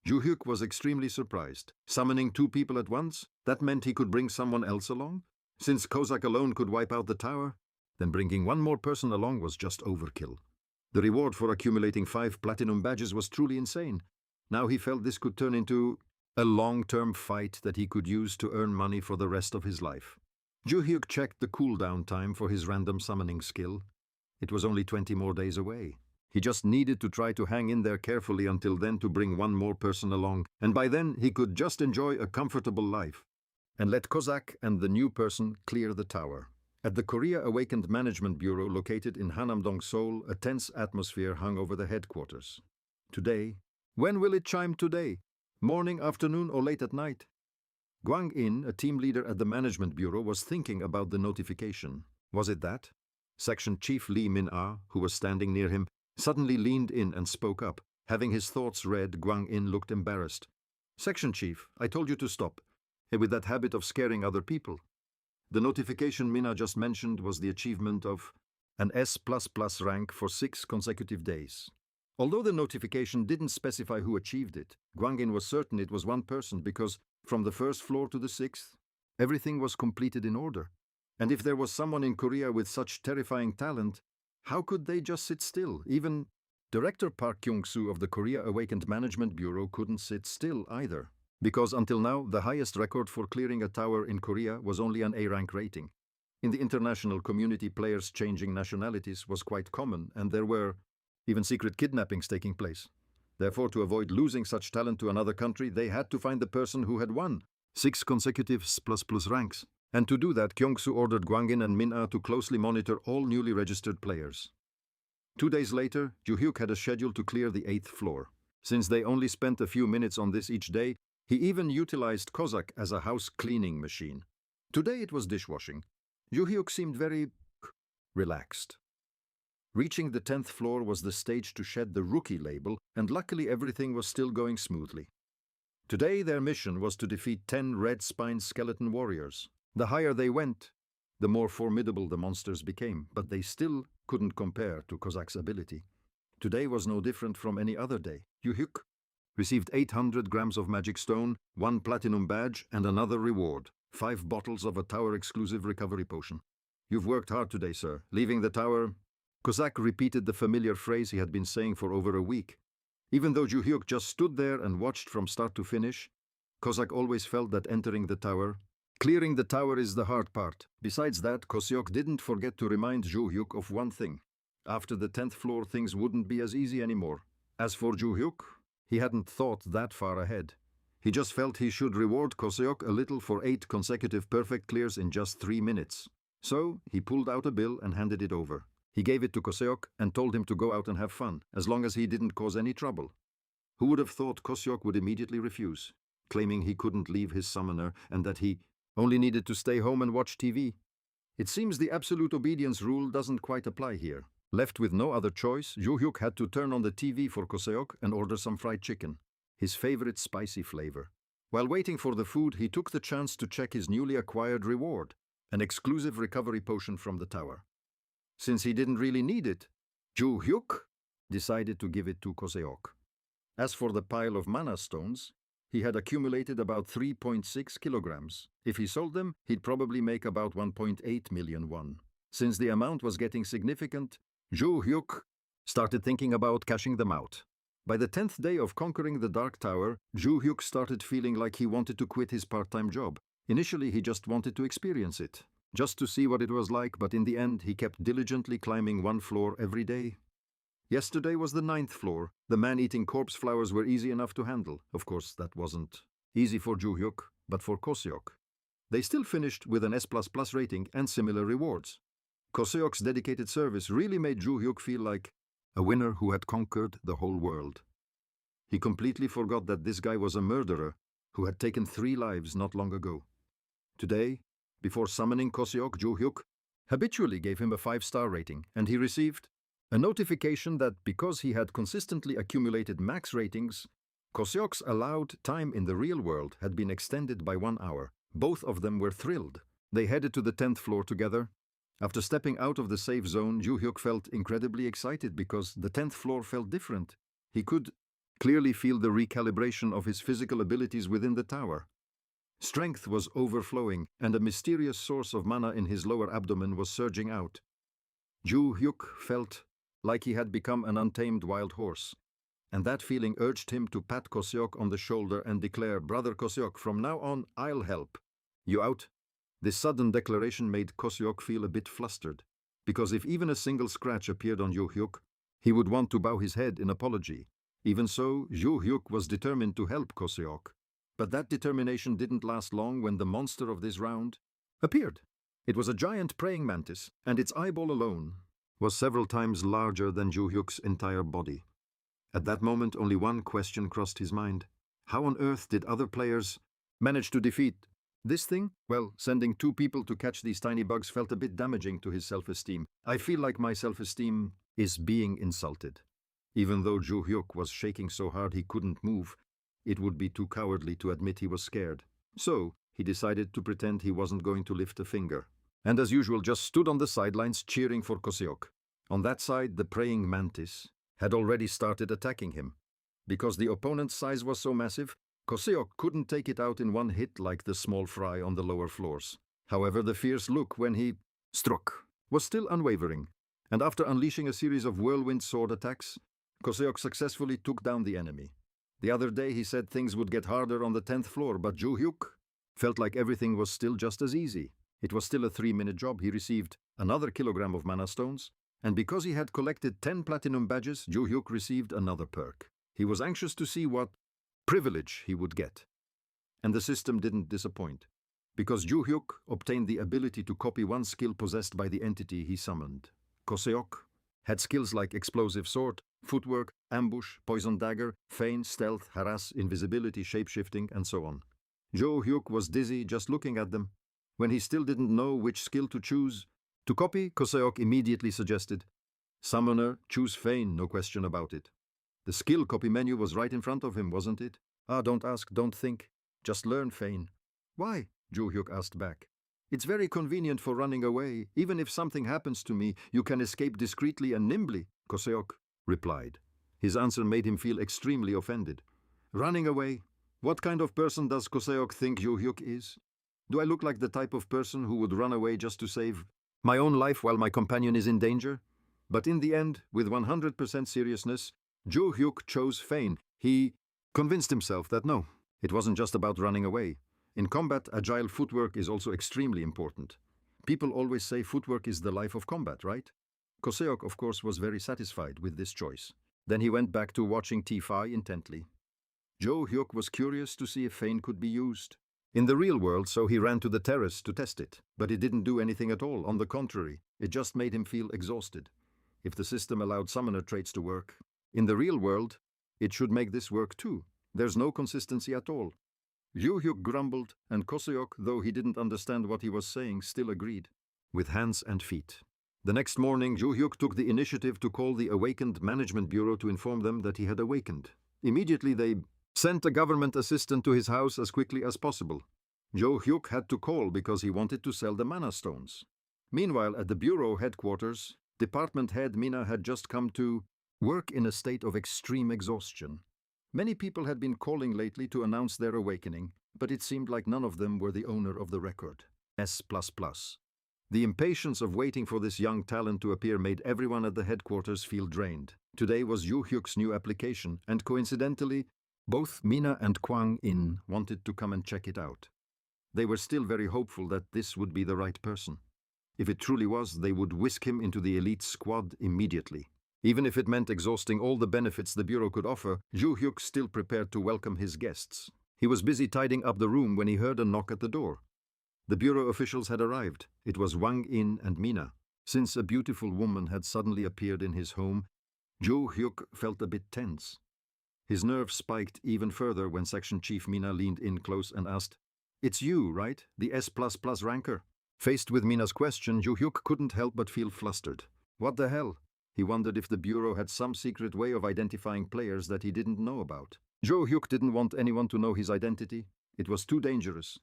Yuhyuk was extremely surprised. Summoning 2 people at once, that meant he could bring someone else along? Since Kozak alone could wipe out the tower, then bringing 1 more person along was just overkill. The reward for accumulating 5 platinum badges was truly insane. Now he felt this could turn into a long-term fight that he could use to earn money for the rest of his life. Yuhyuk checked the cooldown time for his random summoning skill. It was only 20 more days away. He just needed to try to hang in there carefully until then to bring 1 more person along, and by then he could just enjoy a comfortable life and let Kozak and the new person clear the tower. At the Korea Awakened Management Bureau located in Hanamdong, Seoul, a tense atmosphere hung over the headquarters. Today? When will it chime today? Morning, afternoon, or late at night? Gwang In, a team leader at the Management Bureau, was thinking about the notification. Was it that? Section Chief Lee Min-ah, who was standing near him, suddenly leaned in and spoke up. Having his thoughts read, Gwang In looked embarrassed. Section Chief, I told you to stop. With that habit of scaring other people. The notification Mina just mentioned was the achievement of an S++ rank for 6 consecutive days. Although the notification didn't specify who achieved it, Gwang In was certain it was 1 person because from the 1st floor to the 6th, everything was completed in order. And if there was someone in Korea with such terrifying talent, how could they just sit still? Even Director Park Kyung-soo of the Korea Awakened Management Bureau couldn't sit still either. Because until now, the highest record for clearing a tower in Korea was only an A-rank rating. In the international community, players changing nationalities was quite common, and there were even secret kidnappings taking place. Therefore, to avoid losing such talent to another country, they had to find the person who had won 6 consecutive S++ ranks. And to do that, Kyung-soo ordered Gwang In and Min-ah to closely monitor all newly registered players. 2 days later, Yuhyuk had a schedule to clear the 8th floor. Since they only spent a few minutes on this each day, he even utilized Kozak as a house cleaning machine. Today it was dishwashing. Yuhyuk seemed very relaxed. Reaching the 10th floor was the stage to shed the rookie label, and luckily everything was still going smoothly. Today their mission was to defeat 10 red-spined skeleton warriors. The higher they went, the more formidable the monsters became, but they still couldn't compare to Kozak's ability. Today was no different from any other day. Yuhyuk received 800 grams of magic stone, 1 platinum badge, and another reward, 5 bottles of a tower-exclusive recovery potion. You've worked hard today, sir. Leaving the tower... Kozak repeated the familiar phrase he had been saying for over a week. Even though Yuhyuk just stood there and watched from start to finish, Kozak always felt that entering the tower... Clearing the tower is the hard part. Besides that, Koseok didn't forget to remind Yuhyuk of one thing. After the 10th floor, things wouldn't be as easy anymore. As for Yuhyuk, he hadn't thought that far ahead. He just felt he should reward Koseok a little for 8 consecutive perfect clears in just 3 minutes. So, he pulled out a bill and handed it over. He gave it to Koseok and told him to go out and have fun, as long as he didn't cause any trouble. Who would have thought Koseok would immediately refuse, claiming he couldn't leave his summoner and that he only needed to stay home and watch TV? It seems the absolute obedience rule doesn't quite apply here. Left with no other choice, Yuhyuk had to turn on the TV for Koseok and order some fried chicken, his favorite spicy flavor. While waiting for the food, he took the chance to check his newly acquired reward, an exclusive recovery potion from the tower. Since he didn't really need it, Yuhyuk decided to give it to Koseok. As for the pile of mana stones, he had accumulated about 3.6 kilograms. If he sold them, he'd probably make about 1.8 million won. Since the amount was getting significant, Yuhyuk started thinking about cashing them out. By the 10th day of conquering the Dark Tower, Yuhyuk started feeling like he wanted to quit his part-time job. Initially, he just wanted to experience it. just to see what it was like, but in the end he kept diligently climbing one floor every day. Yesterday was the 9th floor. The man-eating corpse flowers were easy enough to handle. Of course, that wasn't easy for Ju-hyuk, but for Koseok. They still finished with an S++ rating and similar rewards. Koseok's dedicated service really made Ju-hyuk feel like a winner who had conquered the whole world. He completely forgot that this guy was a murderer who had taken 3 lives not long ago. Today, before summoning Koseok, Ju-hyuk habitually gave him a 5-star rating, and he received a notification that because he had consistently accumulated max ratings, Koseok's allowed time in the real world had been extended by 1 hour. Both of them were thrilled. They headed to the 10th floor together. After stepping out of the safe zone, Ju-hyuk felt incredibly excited because the 10th floor felt different. He could clearly feel the recalibration of his physical abilities within the tower. Strength was overflowing, and a mysterious source of mana in his lower abdomen was surging out. Ju-hyuk felt like he had become an untamed wild horse, and that feeling urged him to pat Koseok on the shoulder and declare, "Brother Koseok, from now on, I'll help. You out?" This sudden declaration made Koseok feel a bit flustered, because if even a single scratch appeared on Ju-hyuk, he would want to bow his head in apology. Even so, Ju-hyuk was determined to help Koseok. But that determination didn't last long when the monster of this round appeared. It was a giant praying mantis, and its eyeball alone was several times larger than Ju-hyuk's entire body. At that moment, only one question crossed his mind. How on earth did other players manage to defeat this thing? Well, sending 2 people to catch these tiny bugs felt a bit damaging to his self-esteem. I feel like my self-esteem is being insulted. Even though Ju-hyuk was shaking so hard he couldn't move, it would be too cowardly to admit he was scared. So, he decided to pretend he wasn't going to lift a finger. And as usual, just stood on the sidelines cheering for Koseok. On that side, the praying mantis had already started attacking him. Because the opponent's size was so massive, Koseok couldn't take it out in one hit like the small fry on the lower floors. However, the fierce look when he struck was still unwavering, and after unleashing a series of whirlwind sword attacks, Koseok successfully took down the enemy. The other day he said things would get harder on the 10th floor, but Ju-hyuk felt like everything was still just as easy. It was still a 3-minute job. He received another kilogram of mana stones, and because he had collected 10 platinum badges, Ju-hyuk received another perk. He was anxious to see what privilege he would get. And the system didn't disappoint, because Ju-hyuk obtained the ability to copy one skill possessed by the entity he summoned. Koseok had skills like explosive sword, footwork, ambush, poison dagger, feign, stealth, harass, invisibility, shapeshifting, and so on. Ju-hyuk was dizzy just looking at them. When he still didn't know which skill to choose to copy, Koseok immediately suggested, "Summoner, choose feign, no question about it." The skill copy menu was right in front of him, wasn't it? Don't ask, don't think. Just learn feign. Why? Ju-hyuk asked back. It's very convenient for running away. Even if something happens to me, you can escape discreetly and nimbly, Koseok replied. His answer made him feel extremely offended. Running away? What kind of person does Koseok think Ju-hyuk is? Do I look like the type of person who would run away just to save my own life while my companion is in danger? But in the end, with 100% seriousness, Ju-hyuk chose feign. He convinced himself that no, it wasn't just about running away. In combat, agile footwork is also extremely important. People always say footwork is the life of combat, right? Koseok, of course, was very satisfied with this choice. Then he went back to watching T-Fi intently. Ju-hyuk was curious to see if feign could be used in the real world, so he ran to the terrace to test it. But it didn't do anything at all. On the contrary, it just made him feel exhausted. If the system allowed summoner traits to work in the real world, it should make this work too. There's no consistency at all. Ju-hyuk grumbled, and Koseok, though he didn't understand what he was saying, still agreed. With hands and feet. The next morning, Ju-hyuk took the initiative to call the Awakened Management Bureau to inform them that he had awakened. Immediately they sent a government assistant to his house as quickly as possible. Ju-hyuk had to call because he wanted to sell the mana stones. Meanwhile, at the bureau headquarters, department head Mina had just come to work in a state of extreme exhaustion. Many people had been calling lately to announce their awakening, but it seemed like none of them were the owner of the record. S++. The impatience of waiting for this young talent to appear made everyone at the headquarters feel drained. Today was Ju-hyuk's new application, and coincidentally, both Mina and Kwang In wanted to come and check it out. they were still very hopeful that this would be the right person. If it truly was, they would whisk him into the elite squad immediately. Even if it meant exhausting all the benefits the Bureau could offer, Ju Hyuk still prepared to welcome his guests. He was busy tidying up the room when he heard a knock at the door. The Bureau officials had arrived. It was Wang In and Mina. Since a beautiful woman had suddenly appeared in his home, Ju Hyuk felt a bit tense. His nerves spiked even further when Section Chief Mina leaned in close and asked, "It's you, right? The S++ ranker?" Faced with Mina's question, Ju Hyuk couldn't help but feel flustered. What the hell? He wondered if the Bureau had some secret way of identifying players that he didn't know about. Ju Hyuk didn't want anyone to know his identity. It was too dangerous.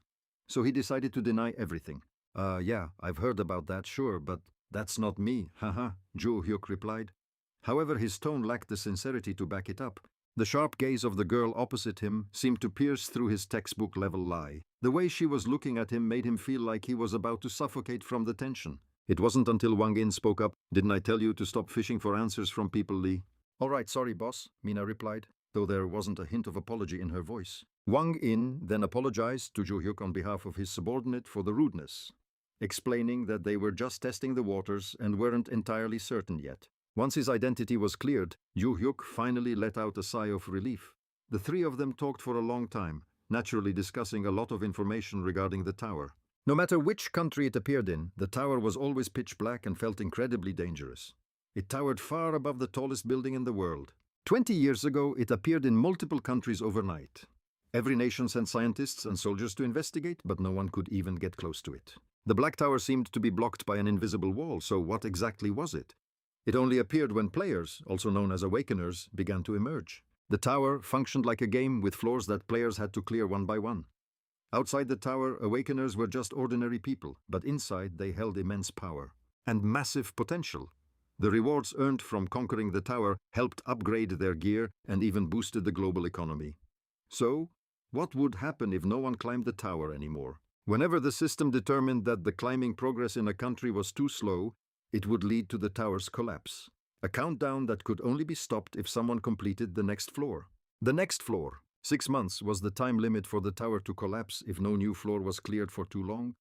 So he decided to deny everything. Yeah, I've heard about that, sure, but that's not me, haha, Ju Hyuk replied. However, his tone lacked the sincerity to back it up. The sharp gaze of the girl opposite him seemed to pierce through his textbook-level lie. The way she was looking at him made him feel like he was about to suffocate from the tension. It wasn't until Wang In spoke up, "Didn't I tell you to stop fishing for answers from people, Lee?" "All right, sorry, boss," Mina replied, though there wasn't a hint of apology in her voice. Wang In then apologized to Ju Hyuk on behalf of his subordinate for the rudeness, explaining that they were just testing the waters and weren't entirely certain yet. Once his identity was cleared, Ju Hyuk finally let out a sigh of relief. The three of them talked for a long time, naturally discussing a lot of information regarding the tower. No matter which country it appeared in, the tower was always pitch black and felt incredibly dangerous. It towered far above the tallest building in the world. 20 years ago, it appeared in multiple countries overnight. Every nation sent scientists and soldiers to investigate, but no one could even get close to it. The Black Tower seemed to be blocked by an invisible wall, so what exactly was it? It only appeared when players, also known as Awakeners, began to emerge. The tower functioned like a game with floors that players had to clear one by one. Outside the tower, Awakeners were just ordinary people, but inside they held immense power and massive potential. The rewards earned from conquering the tower helped upgrade their gear and even boosted the global economy. So, what would happen if no one climbed the tower anymore? Whenever the system determined that the climbing progress in a country was too slow, it would lead to the tower's collapse. A countdown that could only be stopped if someone completed the next floor. The next floor. 6 months was the time limit for the tower to collapse if no new floor was cleared for too long.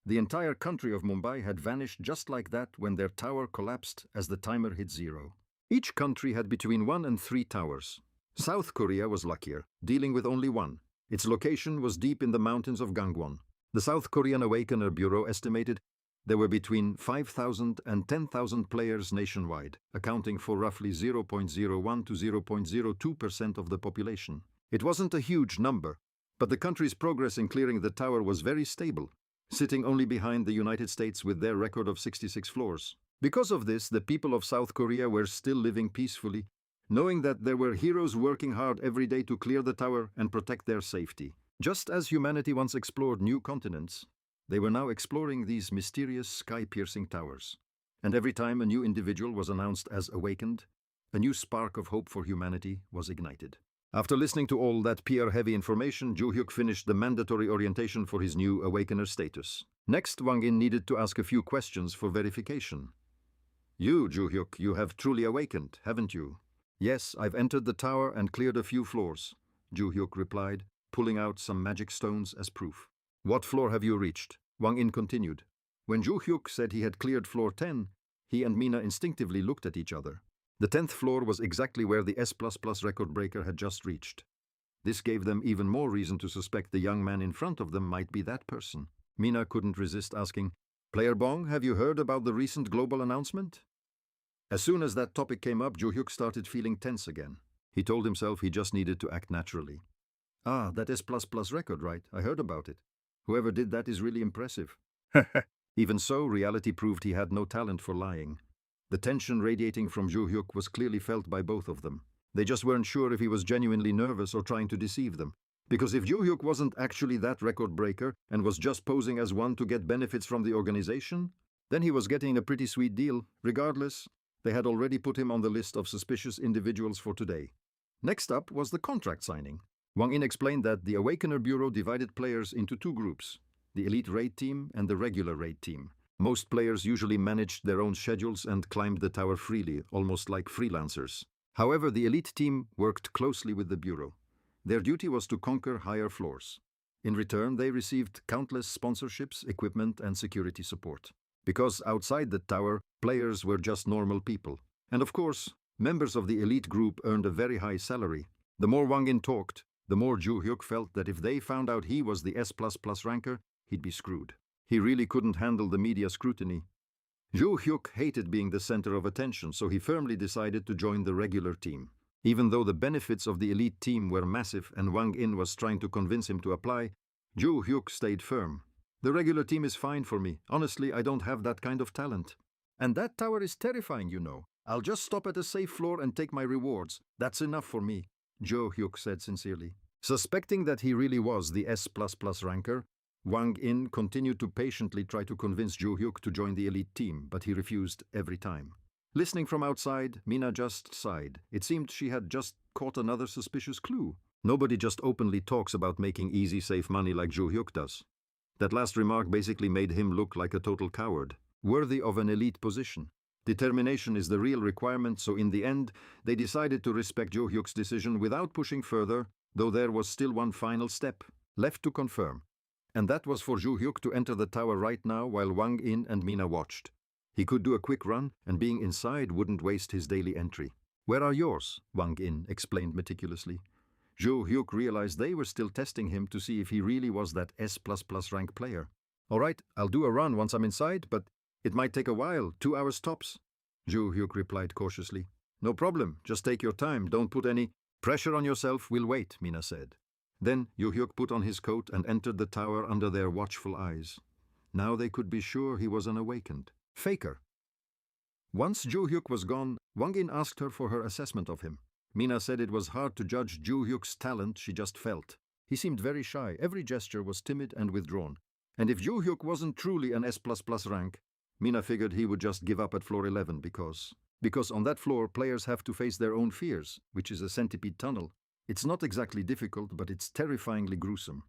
The entire country of Mumbai had vanished just like that when their tower collapsed as the timer hit 0. Each country had between 1 and 3 towers. South Korea was luckier, dealing with only one. Its location was deep in the mountains of Gangwon. The South Korean Awakener Bureau estimated there were between 5,000 and 10,000 players nationwide, accounting for roughly 0.01 to 0.02% of the population. It wasn't a huge number, but the country's progress in clearing the tower was very stable, sitting only behind the United States with their record of 66 floors. Because of this, the people of South Korea were still living peacefully, knowing that there were heroes working hard every day to clear the tower and protect their safety. Just as humanity once explored new continents, they were now exploring these mysterious sky-piercing towers. And every time a new individual was announced as awakened, a new spark of hope for humanity was ignited. After listening to all that PR-heavy information, Ju Hyuk finished the mandatory orientation for his new Awakener status. Next, Wang In needed to ask a few questions for verification. "You, Ju Hyuk, you have truly awakened, haven't you?" "Yes, I've entered the tower and cleared a few floors," Ju Hyuk replied, pulling out some magic stones as proof. "What floor have you reached?" Wang In continued. When Ju Hyuk said he had cleared floor 10, he and Mina instinctively looked at each other. The 10th floor was exactly where the S++ record breaker had just reached. This gave them even more reason to suspect the young man in front of them might be that person. Mina couldn't resist asking, "Player Bong, have you heard about the recent global announcement?" As soon as that topic came up, Ju Hyuk started feeling tense again. He told himself he just needed to act naturally. "Ah, that S++ record, right? I heard about it. Whoever did that is really impressive." Even so, reality proved he had no talent for lying. The tension radiating from Ju Hyuk was clearly felt by both of them. They just weren't sure if he was genuinely nervous or trying to deceive them. Because if Ju Hyuk wasn't actually that record breaker and was just posing as one to get benefits from the organization, then he was getting a pretty sweet deal. Regardless, they had already put him on the list of suspicious individuals for today. Next up was the contract signing. Wang In explained that the Awakener Bureau divided players into 2 groups, the elite raid team and the regular raid team. Most players usually managed their own schedules and climbed the tower freely, almost like freelancers. However, the elite team worked closely with the Bureau. Their duty was to conquer higher floors. In return, they received countless sponsorships, equipment, and security support. Because outside the tower, players were just normal people. And of course, members of the elite group earned a very high salary. The more Wang In talked, the more Ju Hyuk felt that if they found out he was the S++ ranker, he'd be screwed. He really couldn't handle the media scrutiny. Ju Hyuk hated being the center of attention, so he firmly decided to join the regular team. Even though the benefits of the elite team were massive and Wang In was trying to convince him to apply, Ju Hyuk stayed firm. The regular team is fine for me. Honestly, I don't have that kind of talent. And that tower is terrifying, you know. I'll just stop at a safe floor and take my rewards. That's enough for me, Ju Hyuk said sincerely. Suspecting that he really was the S++ ranker, Wang In continued to patiently try to convince Ju Hyuk to join the elite team, but he refused every time. Listening from outside, Mina just sighed. It seemed she had just caught another suspicious clue. Nobody just openly talks about making easy, safe money like Ju Hyuk does. That last remark basically made him look like a total coward, worthy of an elite position. Determination is the real requirement, so in the end, they decided to respect Ju Hyuk's decision without pushing further, though there was still one final step left to confirm. And that was for Ju Hyuk to enter the tower right now while Wang In and Mina watched. He could do a quick run, and being inside wouldn't waste his daily entry. "Where are yours?" Wang In explained meticulously. Ju Hyuk realized they were still testing him to see if he really was that S++ rank player. "All right, I'll do a run once I'm inside, but it might take a while, 2 hours tops," Ju Hyuk replied cautiously. "No problem, just take your time, don't put any pressure on yourself, we'll wait," Mina said. Then Ju Hyuk put on his coat and entered the tower under their watchful eyes. Now they could be sure he was an awakened faker. Once Ju Hyuk was gone, Wang In asked her for her assessment of him. Mina said it was hard to judge Ju Hyuk's talent, she just felt. He seemed very shy, every gesture was timid and withdrawn. And if Ju Hyuk wasn't truly an S++ rank, Mina figured he would just give up at floor 11 because on that floor players have to face their own fears, which is a centipede tunnel. It's not exactly difficult, but it's terrifyingly gruesome.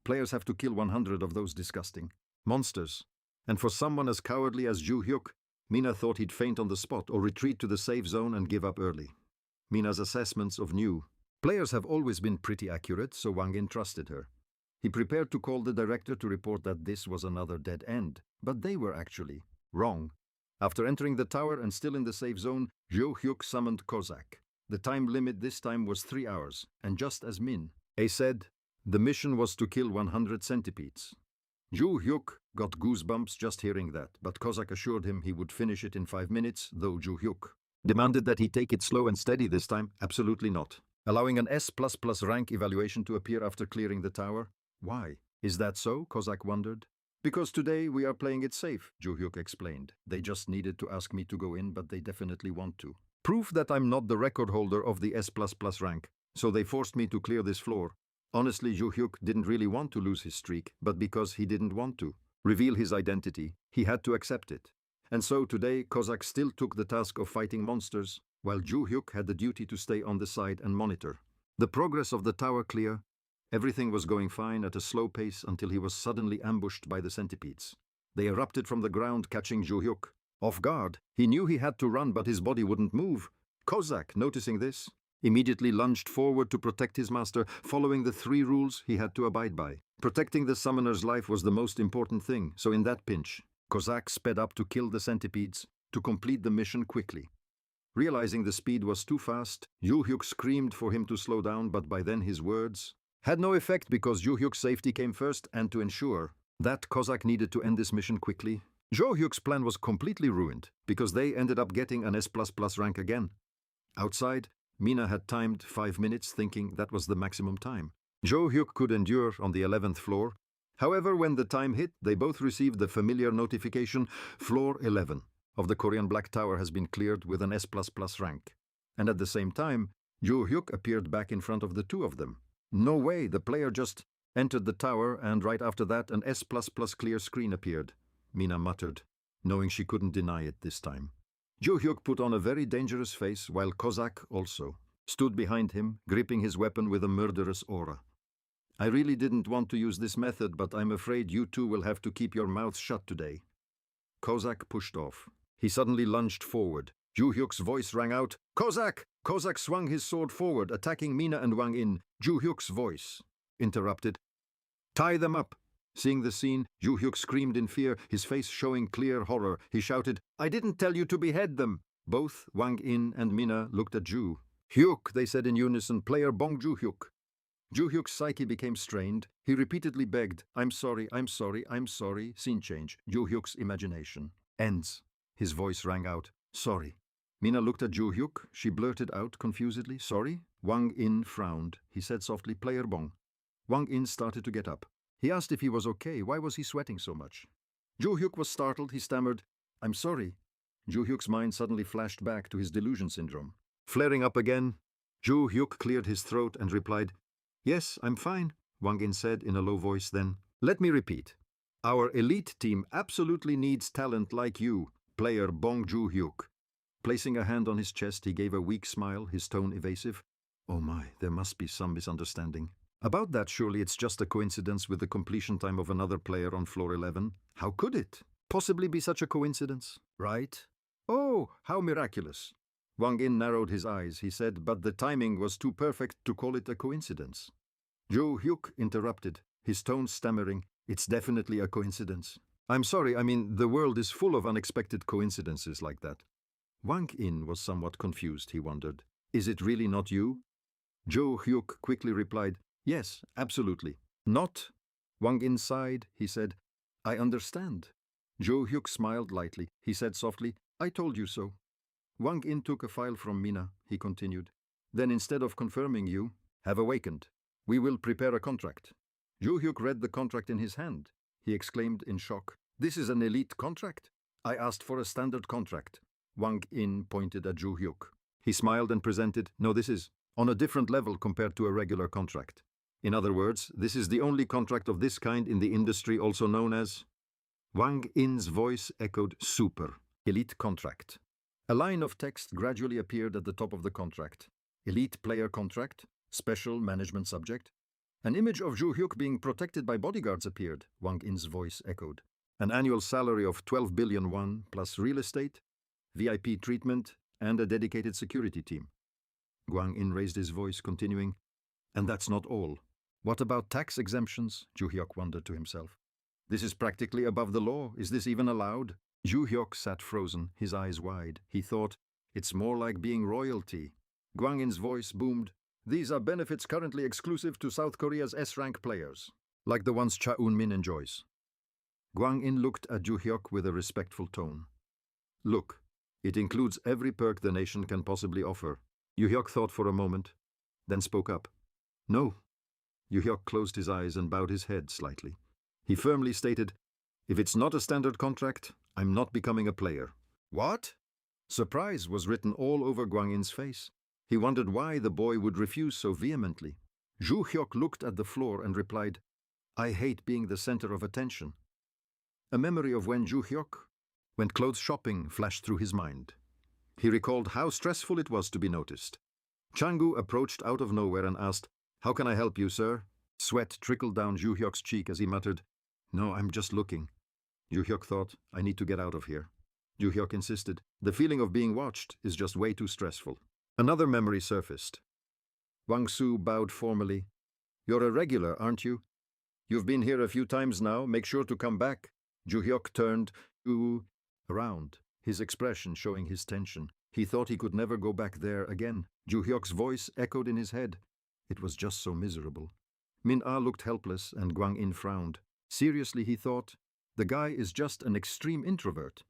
Players have to kill 100 of those disgusting monsters. And for someone as cowardly as Ju Hyuk, Mina thought he'd faint on the spot or retreat to the safe zone and give up early. Mina's assessments of new players have always been pretty accurate, so Wang In trusted her. He prepared to call the director to report that this was another dead end, but they were actually wrong. After entering the tower and still in the safe zone, Ju Hyuk summoned Kozak. The time limit this time was 3 hours, and just as Min-A said, the mission was to kill 100 centipedes. Ju Hyuk got goosebumps just hearing that, but Kozak assured him he would finish it in 5 minutes, though Ju Hyuk demanded that he take it slow and steady this time. Absolutely not. Allowing an S++ rank evaluation to appear after clearing the tower? Why? Is that so? Kozak wondered. Because today we are playing it safe, Ju Hyuk explained. They just needed to ask me to go in, but they definitely want to. Proof that I'm not the record holder of the S++ rank, so they forced me to clear this floor. Honestly, Ju Hyuk didn't really want to lose his streak, but because he didn't want to reveal his identity, he had to accept it. And so today, Kozak still took the task of fighting monsters, while Ju Hyuk had the duty to stay on the side and monitor the progress of the tower clear. Everything was going fine at a slow pace until he was suddenly ambushed by the centipedes. They erupted from the ground, catching Ju Hyuk off guard. He knew he had to run, but his body wouldn't move. Kozak, noticing this, immediately lunged forward to protect his master, following the 3 rules he had to abide by. Protecting the summoner's life was the most important thing, so in that pinch, Kozak sped up to kill the centipedes, to complete the mission quickly. Realizing the speed was too fast, Ju Hyuk screamed for him to slow down, but by then his words had no effect because Ju Hyuk's safety came first, and to ensure that Kozak needed to end this mission quickly, Ju Hyuk's plan was completely ruined because they ended up getting an S++ rank again. Outside, Mina had timed 5 minutes, thinking that was the maximum time Ju Hyuk could endure on the 11th floor. However, when the time hit, they both received the familiar notification, floor 11 of the Korean Black Tower has been cleared with an S++ rank. And at the same time, Ju Hyuk appeared back in front of the 2 of them. No way, the player just entered the tower, and right after that an S++ clear screen appeared, Mina muttered, knowing she couldn't deny it this time. Ju Hyuk put on a very dangerous face, while Kozak also stood behind him, gripping his weapon with a murderous aura. "I really didn't want to use this method, but I'm afraid you two will have to keep your mouths shut today." Kozak pushed off. He suddenly lunged forward. Ju Hyuk's voice rang out, "Kozak!" Kozak swung his sword forward, attacking Mina and Wang In. Ju Hyuk's voice interrupted, Tie them up! Seeing the scene, Ju Hyuk screamed in fear, his face showing clear horror. He shouted, I didn't tell you to behead them! Both Wang In and Mina looked at Ju. Hyuk, they said in unison, player Bong Ju Hyuk. Ju Hyuk's psyche became strained. He repeatedly begged, I'm sorry, I'm sorry, I'm sorry. Scene change. Ju Hyuk's imagination ends. His voice rang out, sorry. Mina looked at Ju Hyuk. She blurted out confusedly, sorry? Wang In frowned. He said softly, player Bong. Wang In started to get up. He asked if he was okay. Why was he sweating so much? Ju Hyuk was startled. He stammered, I'm sorry. Ju Hyuk's mind suddenly flashed back to his delusion syndrome. Flaring up again, Ju Hyuk cleared his throat and replied, Yes, I'm fine, Wang In said in a low voice then. Let me repeat. Our elite team absolutely needs talent like you, player Bong Ju Hyuk. Placing a hand on his chest, he gave a weak smile, his tone evasive. Oh my, there must be some misunderstanding. About that, surely it's just a coincidence with the completion time of another player on floor 11. How could it possibly be such a coincidence, right? Oh, how miraculous. Wang In narrowed his eyes. He said, but the timing was too perfect to call it a coincidence. Ju Hyuk interrupted, his tone stammering, it's definitely a coincidence. I'm sorry, I mean, the world is full of unexpected coincidences like that. Wang In was somewhat confused, he wondered. Is it really not you? Ju Hyuk quickly replied, Yes, absolutely. Not. Wang In sighed. He said, I understand. Ju Hyuk smiled lightly. He said softly, I told you so. Wang In took a file from Mina. He continued, Then instead of confirming you have awakened, we will prepare a contract. Ju Hyuk read the contract in his hand. He exclaimed in shock, This is an elite contract? I asked for a standard contract. Wang In pointed at Ju Hyuk. He smiled and presented, No, this is on a different level compared to a regular contract. In other words, this is the only contract of this kind in the industry, also known as... Wang In's voice echoed, Super. Elite contract. A line of text gradually appeared at the top of the contract. Elite player contract. Special management subject. An image of Ju Hyuk being protected by bodyguards appeared, Wang In's voice echoed. An annual salary of 12 billion won plus real estate, VIP treatment, and a dedicated security team. Wang In raised his voice, continuing, And that's not all. What about tax exemptions? Ju Hyuk wondered to himself. This is practically above the law. Is this even allowed? Ju Hyuk sat frozen, his eyes wide. He thought, it's more like being royalty. Wang In's voice boomed. These are benefits currently exclusive to South Korea's S-rank players, like the ones Cha Eun-min enjoys. Wang In looked at Ju Hyuk with a respectful tone. Look, it includes every perk the nation can possibly offer. Ju Hyuk thought for a moment, then spoke up. No. Ju Hyuk closed his eyes and bowed his head slightly. He firmly stated, If it's not a standard contract, I'm not becoming a player. What? Surprise was written all over Wang In's face. He wondered why the boy would refuse so vehemently. Ju Hyuk looked at the floor and replied, I hate being the center of attention. A memory of when Ju Hyuk went clothes shopping flashed through his mind. He recalled how stressful it was to be noticed. Changu approached out of nowhere and asked, How can I help you, sir? Sweat trickled down Ju Hyuk's cheek as he muttered, No, I'm just looking. Ju Hyuk thought, I need to get out of here. Ju Hyuk insisted, The feeling of being watched is just way too stressful. Another memory surfaced. Wang Su bowed formally. You're a regular, aren't you? You've been here a few times now. Make sure to come back. Ju Hyuk turned around, his expression showing his tension. He thought he could never go back there again. Ju Hyuk's voice echoed in his head. It was just so miserable. Min-ah looked helpless and Wang In frowned. Seriously, he thought, the guy is just an extreme introvert.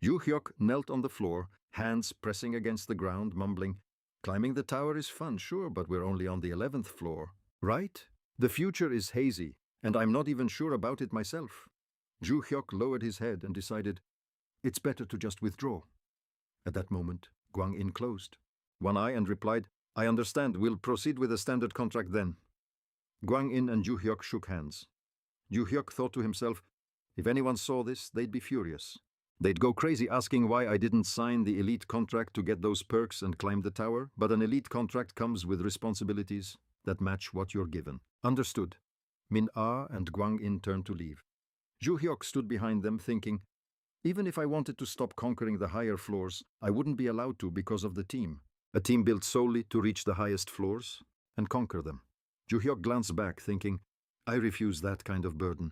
Ju Hyuk knelt on the floor, hands pressing against the ground, mumbling, Climbing the tower is fun, sure, but we're only on the 11th floor. Right? The future is hazy, and I'm not even sure about it myself. Ju Hyuk lowered his head and decided, It's better to just withdraw. At that moment, Wang In closed one eye and replied, I understand, we'll proceed with a standard contract then. Wang In and Ju Hyuk shook hands. Ju Hyuk thought to himself, if anyone saw this, they'd be furious. They'd go crazy asking why I didn't sign the elite contract to get those perks and climb the tower, but an elite contract comes with responsibilities that match what you're given. Understood. Min-ah and Wang In turned to leave. Ju Hyuk stood behind them thinking, even if I wanted to stop conquering the higher floors, I wouldn't be allowed to because of the team. A team built solely to reach the highest floors and conquer them. Ju Hyuk glanced back thinking, I refuse that kind of burden.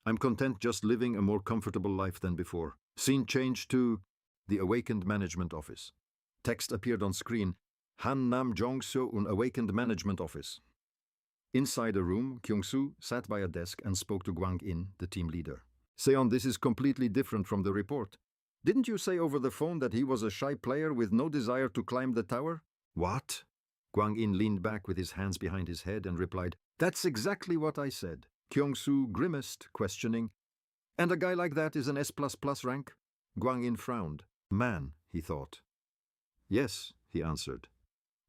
I'm content just living a more comfortable life than before. Scene changed to the Awakened Management Office. Text appeared on screen. Han Nam Jong-seo un Awakened Management Office. Inside a room, Kyung-soo sat by a desk and spoke to Gwang-in, the team leader. Seon, this is completely different from the report. Didn't you say over the phone that he was a shy player with no desire to climb the tower? What? Gwang-in leaned back with his hands behind his head and replied, That's exactly what I said. Kyung-soo grimaced, questioning, And a guy like that is an S++ rank? Gwang-in frowned. Man, he thought. Yes, he answered.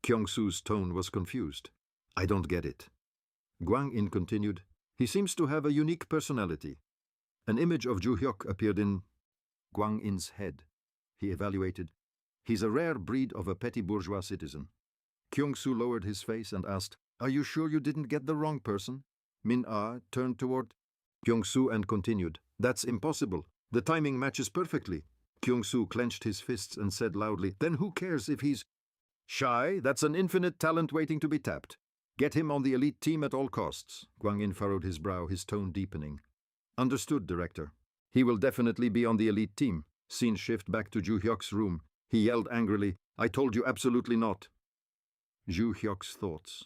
Kyung-soo's tone was confused. I don't get it. Gwang-in continued, He seems to have a unique personality. An image of Ju-hyuk appeared in Gwang-in's head. He evaluated. He's a rare breed of a petty bourgeois citizen. Kyung-soo lowered his face and asked, Are you sure you didn't get the wrong person? Min-ah turned toward Kyung-soo and continued, That's impossible. The timing matches perfectly. Kyung-soo clenched his fists and said loudly, Then who cares if he's shy? That's an infinite talent waiting to be tapped. Get him on the elite team at all costs. Gwang-in furrowed his brow, his tone deepening. Understood, Director. He will definitely be on the elite team. Scene shift back to Ju-hyuk's room. He yelled angrily, I told you absolutely not. Ju-hyuk's thoughts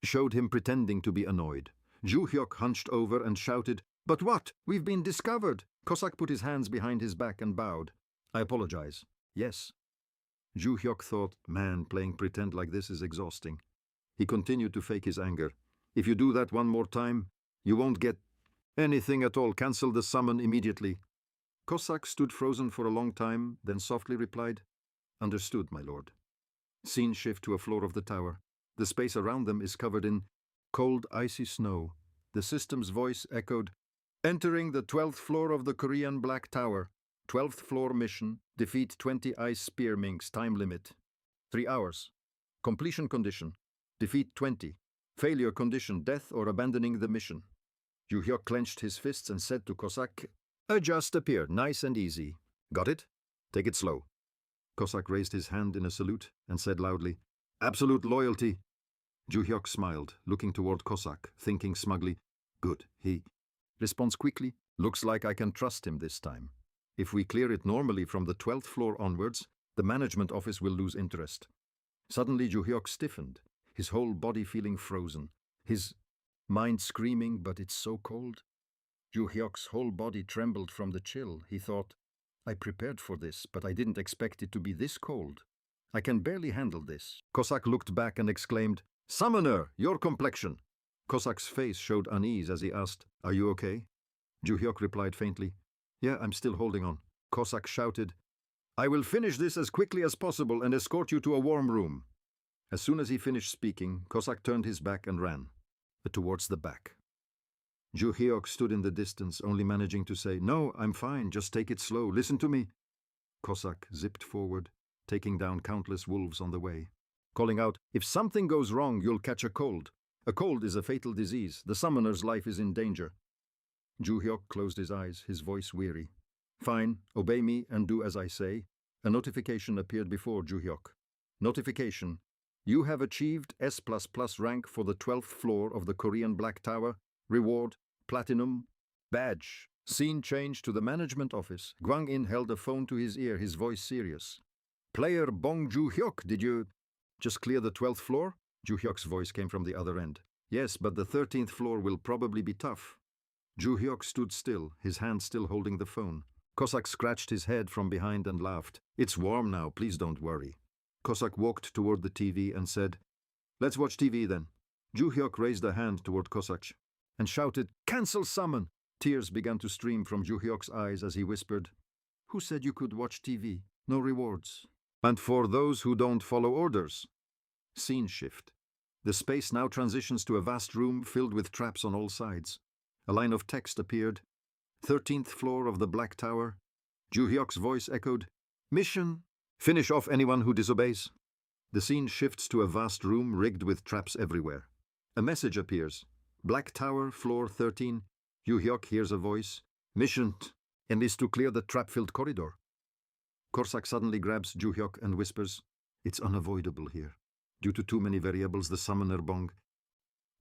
showed him pretending to be annoyed. Ju-hyuk hunched over and shouted, But what? We've been discovered. Cossack put his hands behind his back and bowed. I apologize. Yes. Ju-hyuk thought, Man, playing pretend like this is exhausting. He continued to fake his anger. If you do that one more time, you won't get anything at all. Cancel the summon immediately. Cossack stood frozen for a long time, then softly replied, Understood, my lord. Scene shift to a floor of the tower. The space around them is covered in cold, icy snow. The system's voice echoed, Entering the 12th floor of the Korean Black Tower. 12th floor mission. Defeat 20 ice spear minks. Time limit. 3 hours. Completion condition. Defeat 20. Failure condition. Death or abandoning the mission. Ju-hyuk clenched his fists and said to Cossack, Just appear. Nice and easy. Got it? Take it slow. Cossack raised his hand in a salute and said loudly, Absolute loyalty. Ju-hyuk smiled, looking toward Cossack, thinking smugly, Good, he responds quickly. Looks like I can trust him this time. If we clear it normally from the 12th floor onwards, the management office will lose interest. Suddenly Ju-hyuk stiffened, his whole body feeling frozen, his mind screaming, but it's so cold. Ju-hyuk's whole body trembled from the chill. He thought, I prepared for this, but I didn't expect it to be this cold. I can barely handle this. Cossack looked back and exclaimed, Summoner, your complexion. Cossack's face showed unease as he asked, Are you okay? Ju-hyuk replied faintly, Yeah, I'm still holding on. Cossack shouted, I will finish this as quickly as possible and escort you to a warm room. As soon as he finished speaking, Cossack turned his back and ran, towards the back. Ju-hyuk stood in the distance, only managing to say, No, I'm fine, just take it slow, listen to me. Cossack zipped forward, taking down countless wolves on the way, calling out, If something goes wrong, you'll catch a cold. A cold is a fatal disease. The summoner's life is in danger. Ju-hyuk closed his eyes, his voice weary. Fine, obey me and do as I say. A notification appeared before Ju-hyuk. Notification. You have achieved S++ rank for the 12th floor of the Korean Black Tower. Reward, Platinum, Badge. Scene changed to the management office. Gwang-in held a phone to his ear, his voice serious. Player Bong Ju-hyuk, did you just clear the 12th floor? Ju-hyuk's voice came from the other end. Yes, but the 13th floor will probably be tough. Ju-hyuk stood still, his hand still holding the phone. Cossack scratched his head from behind and laughed. It's warm now, please don't worry. Cossack walked toward the TV and said, Let's watch TV then. Ju-hyuk raised a hand toward Cossack and shouted, Cancel summon! Tears began to stream from Ju-hyuk's eyes as he whispered, Who said you could watch TV? No rewards. And for those who don't follow orders. Scene shift. The space now transitions to a vast room filled with traps on all sides. A line of text appeared. 13th floor of the Black Tower. Ju-hyuk's voice echoed, Mission. Finish off anyone who disobeys. The scene shifts to a vast room rigged with traps everywhere. A message appears. Black Tower, floor 13. Ju-hyuk hears a voice. Mission. And is to clear the trap-filled corridor. Cossack suddenly grabs Ju-hyuk and whispers, It's unavoidable here. Due to too many variables, the summoner Bong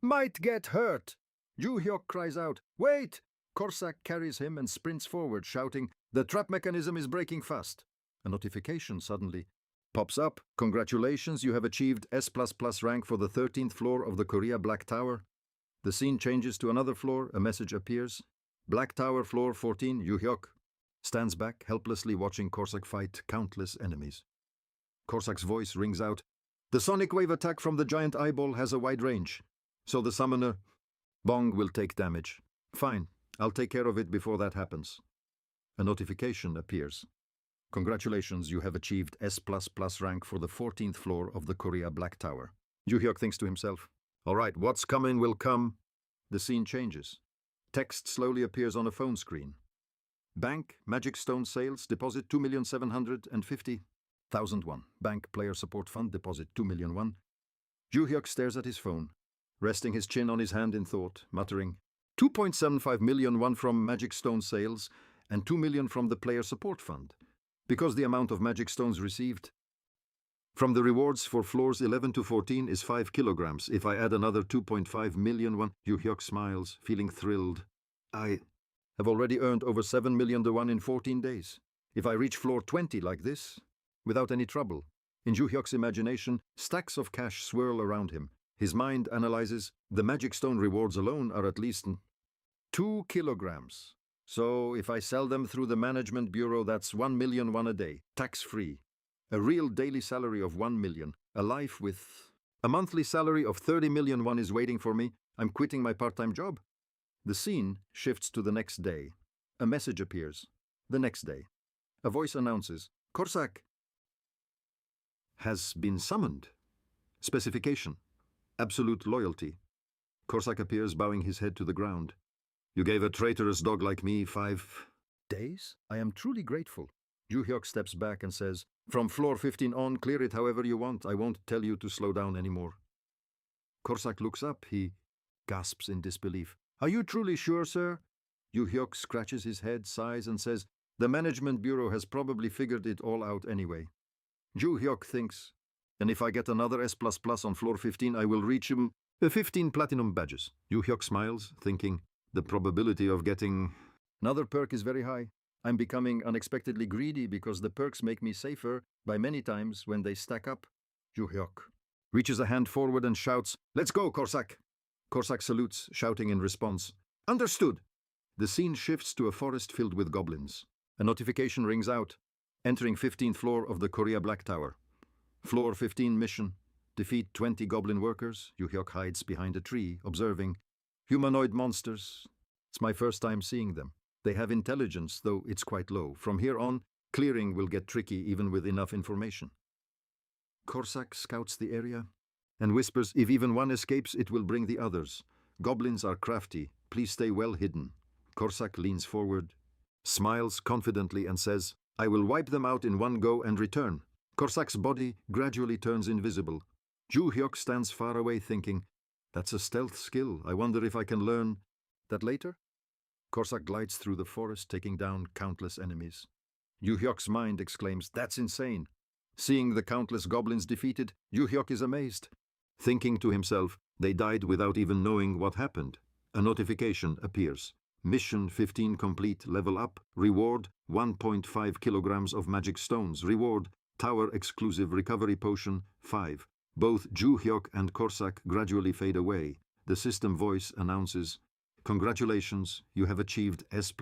might get hurt. Ju Hyuk cries out, "Wait!" Corsac carries him and sprints forward, shouting, "The trap mechanism is breaking fast." A notification suddenly pops up. "Congratulations, you have achieved S++ rank for the 13th floor of the Korea Black Tower." The scene changes to another floor. A message appears. "Black Tower, floor 14, Ju Hyuk." Stands back, helplessly watching Corsac fight countless enemies. Corsac's voice rings out, "The sonic wave attack from the giant eyeball has a wide range, so the summoner, Bong, will take damage. Fine, I'll take care of it before that happens." A notification appears. "Congratulations, you have achieved S++ rank for the 14th floor of the Korea Black Tower." Ju Hyuk thinks to himself, "All right, what's coming will come." The scene changes. Text slowly appears on a phone screen. "Bank, Magic Stone sales, deposit 2,750,000 won. Bank Player Support Fund, deposit 2 million won." Ju Hyuk stares at his phone, resting his chin on his hand in thought, muttering, 2.75 million won from Magic Stone sales and 2 million from the Player Support Fund, because the amount of Magic Stones received from the rewards for floors 11 to 14 is 5 kilograms. If I add another 2.5 million won, Ju Hyuk smiles, feeling thrilled. I have already earned over 7 million won in 14 days. If I reach floor 20 like this, without any trouble. In Ju Hyuk's imagination, stacks of cash swirl around him. His mind analyzes, the Magic Stone rewards alone are at least 2 kilograms. So if I sell them through the Management Bureau, that's 1 million won a day, tax-free. A real daily salary of 1 million. A life with a monthly salary of 30 million won is waiting for me. I'm quitting my part-time job. The scene shifts to the next day. A message appears. The next day. A voice announces, "Corsac has been summoned. Specification: absolute loyalty." Corsac appears, bowing his head to the ground. "You gave a traitorous dog like me 5 days? I am truly grateful." Ju Hyuk steps back and says, "From floor 15 on, clear it however you want. I won't tell you to slow down anymore." Corsac looks up. He gasps in disbelief. "Are you truly sure, sir?" Ju Hyuk scratches his head, sighs, and says, "The Management Bureau has probably figured it all out anyway." Ju Hyuk thinks, "And if I get another S++ on floor 15, I will reach 15 platinum badges." Ju Hyuk smiles, thinking, the probability of getting another perk is very high. I'm becoming unexpectedly greedy because the perks make me safer by many times when they stack up. Ju Hyuk reaches a hand forward and shouts, "Let's go, Corsac!" Corsac salutes, shouting in response, "Understood!" The scene shifts to a forest filled with goblins. A notification rings out. Entering 15th floor of the Korea Black Tower. Floor 15 mission. Defeat 20 goblin workers. Ju Hyuk hides behind a tree, observing. Humanoid monsters. It's my first time seeing them. They have intelligence, though it's quite low. From here on, clearing will get tricky even with enough information. Corsac scouts the area and whispers, "If even one escapes, it will bring the others. Goblins are crafty. Please stay well hidden." Corsac leans forward, smiles confidently and says, "I will wipe them out in one go and return." Corsac's body gradually turns invisible. Ju Hyuk stands far away thinking, "That's a stealth skill. I wonder if I can learn that later?" Corsac glides through the forest, taking down countless enemies. Ju Hyuk's mind exclaims, "That's insane." Seeing the countless goblins defeated, Ju Hyuk is amazed, thinking to himself, they died without even knowing what happened. A notification appears. Mission 15 complete, level up, reward 1.5 kilograms of magic stones, reward tower exclusive recovery potion 5. Both Ju Hyuk and Corsac gradually fade away. The system voice announces, "Congratulations, you have achieved S++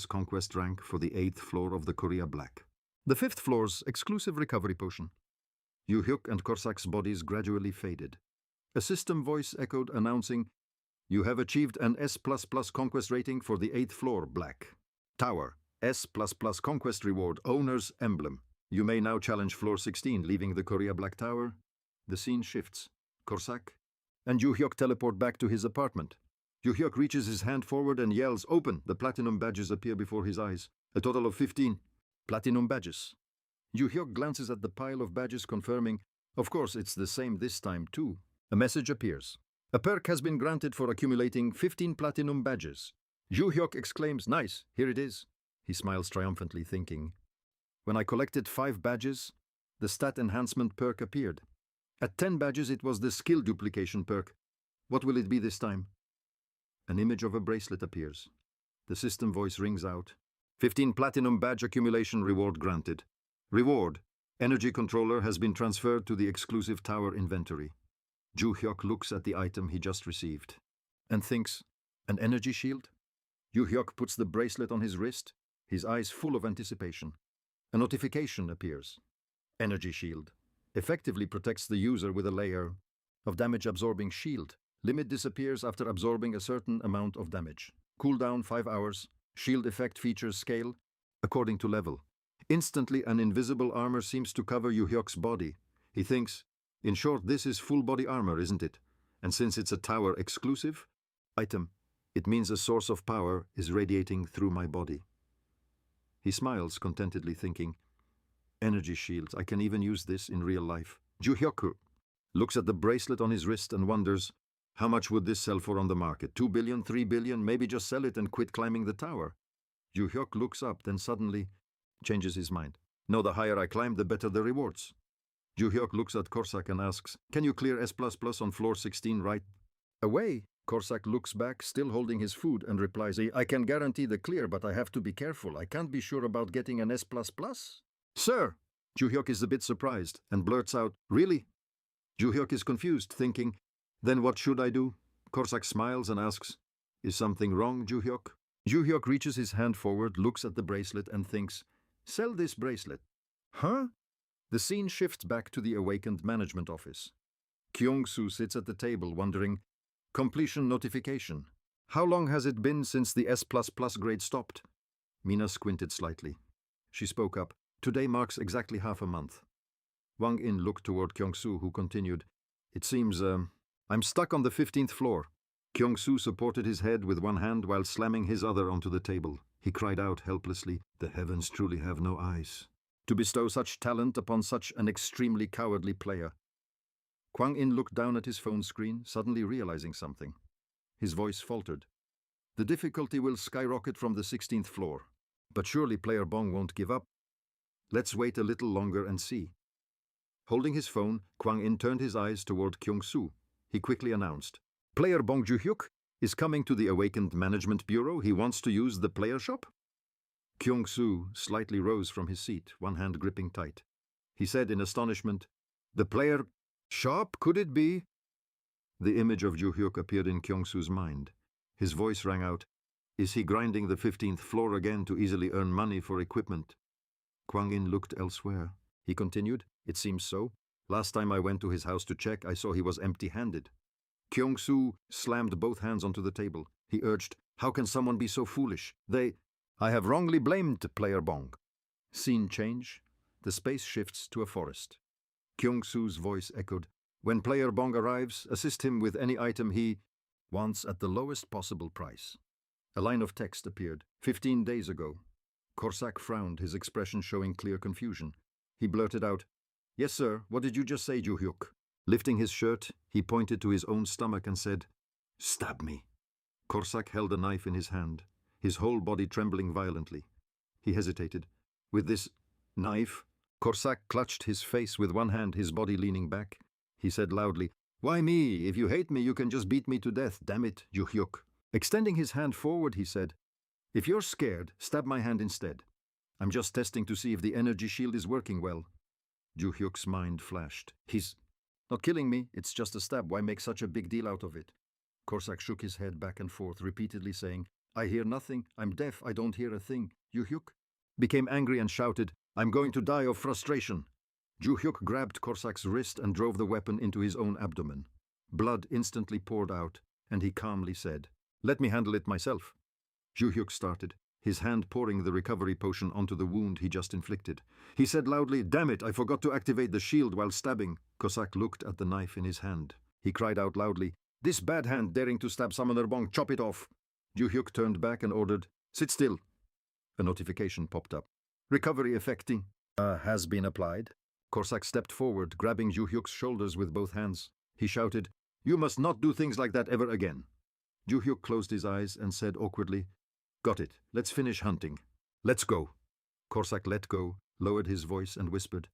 conquest rank for the 8th floor of the Korea Black. The 5th floor's exclusive recovery potion." Ju Hyuk and Corsac's bodies gradually faded. A system voice echoed, announcing, "You have achieved an S++ conquest rating for the 8th floor, Black Tower. S++ conquest reward, owner's emblem. You may now challenge floor 16, leaving the Korea Black Tower." The scene shifts. Corsac and Ju Hyuk teleport back to his apartment. Ju Hyuk reaches his hand forward and yells, "Open!" The platinum badges appear before his eyes. A total of 15 platinum badges. Ju Hyuk glances at the pile of badges, confirming, "Of course, it's the same this time too." A message appears. "A perk has been granted for accumulating 15 platinum badges." Ju Hyuk exclaims, "Nice, here it is." He smiles triumphantly, thinking, "When I collected 5 badges, the stat enhancement perk appeared. At 10 badges, it was the skill duplication perk. What will it be this time?" An image of a bracelet appears. The system voice rings out. 15 platinum badge accumulation reward granted. Reward. Energy controller has been transferred to the exclusive tower inventory. Ju Hyuk looks at the item he just received and thinks, an energy shield? Ju Hyuk puts the bracelet on his wrist, his eyes full of anticipation. A notification appears. Energy shield. Effectively protects the user with a layer of damage-absorbing shield. Limit disappears after absorbing a certain amount of damage. Cooldown 5 hours. Shield effect features scale according to level. Instantly, an invisible armor seems to cover Ju Hyuk's body. He thinks, in short, this is full body armor, isn't it? And since it's a tower exclusive item, it means a source of power is radiating through my body. He smiles contentedly, thinking, energy shields, I can even use this in real life. Ju Hyuk looks at the bracelet on his wrist and wonders, how much would this sell for on the market? 2 billion, 3 billion, maybe just sell it and quit climbing the tower. Ju Hyuk looks up, then suddenly changes his mind. No, the higher I climb, the better the rewards. Ju Hyuk looks at Korsak and asks, can you clear S++ on floor 16 right away? Korsak looks back, still holding his food, and replies, I can guarantee the clear, but I have to be careful. I can't be sure about getting an S++. Sir! Ju Hyuk is a bit surprised and blurts out, really? Ju Hyuk is confused, thinking, then what should I do? Korsak smiles and asks, is something wrong, Ju Hyuk? Ju Hyuk reaches his hand forward, looks at the bracelet and thinks, sell this bracelet. Huh? The scene shifts back to the awakened management office. Kyung-soo sits at the table wondering, completion notification. How long has it been since the S++ grade stopped? Mina squinted slightly. She spoke up, today marks exactly half a month. Wang In looked toward Kyung-soo, who continued, it seems, I'm stuck on the 15th floor. Kyung-soo supported his head with one hand while slamming his other onto the table. He cried out helplessly, the heavens truly have no eyes to bestow such talent upon such an extremely cowardly player. Kwang In looked down at his phone screen, suddenly realizing something. His voice faltered. The difficulty will skyrocket from the 16th floor. But surely player Bong won't give up. Let's wait a little longer and see. Holding his phone, Kwang In turned his eyes toward Kyung-soo. He quickly announced, player Bong Ju Hyuk is coming to the Awakened Management Bureau. He wants to use the player shop. Kyung-soo slightly rose from his seat, one hand gripping tight. He said in astonishment, the player shop, could it be? The image of Ju Hyuk appeared in Kyung-soo's mind. His voice rang out, is he grinding the 15th floor again to easily earn money for equipment? Kwang In looked elsewhere. He continued, it seems so. Last time I went to his house to check, I saw he was empty-handed. Kyung-soo slammed both hands onto the table. He urged, how can someone be so foolish? I have wrongly blamed player Bong. Scene change. The space shifts to a forest. Kyung-soo's voice echoed, when player Bong arrives, assist him with any item he wants at the lowest possible price. A line of text appeared, 15 days ago. Korsak frowned, his expression showing clear confusion. He blurted out, yes, sir, what did you just say, Ju Hyuk? Lifting his shirt, he pointed to his own stomach and said, stab me. Korsak held a knife in his hand, his whole body trembling violently. He hesitated. With this knife, Korsak clutched his face with one hand, his body leaning back. He said loudly, why me? If you hate me, you can just beat me to death, damn it, Ju Hyuk. Extending his hand forward, he said, if you're scared, stab my hand instead. I'm just testing to see if the energy shield is working well. Ju Hyuk's mind flashed. He's not killing me, it's just a stab. Why make such a big deal out of it? Korsak shook his head back and forth, repeatedly saying, I hear nothing, I'm deaf, I don't hear a thing. Ju Hyuk became angry and shouted, I'm going to die of frustration. Ju Hyuk grabbed Korsak's wrist and drove the weapon into his own abdomen. Blood instantly poured out, and he calmly said, let me handle it myself. Ju Hyuk started, his hand pouring the recovery potion onto the wound he just inflicted. He said loudly, damn it, I forgot to activate the shield while stabbing. Korsak looked at the knife in his hand. He cried out loudly, this bad hand daring to stab Summoner Bong, chop it off. Ju Hyuk turned back and ordered, sit still. A notification popped up. Recovery effecting has been applied. Korsak stepped forward, grabbing Ju Hyuk's shoulders with both hands. He shouted, you must not do things like that ever again. Ju Hyuk closed his eyes and said awkwardly, got it, let's finish hunting. Let's go. Korsak let go, lowered his voice and whispered,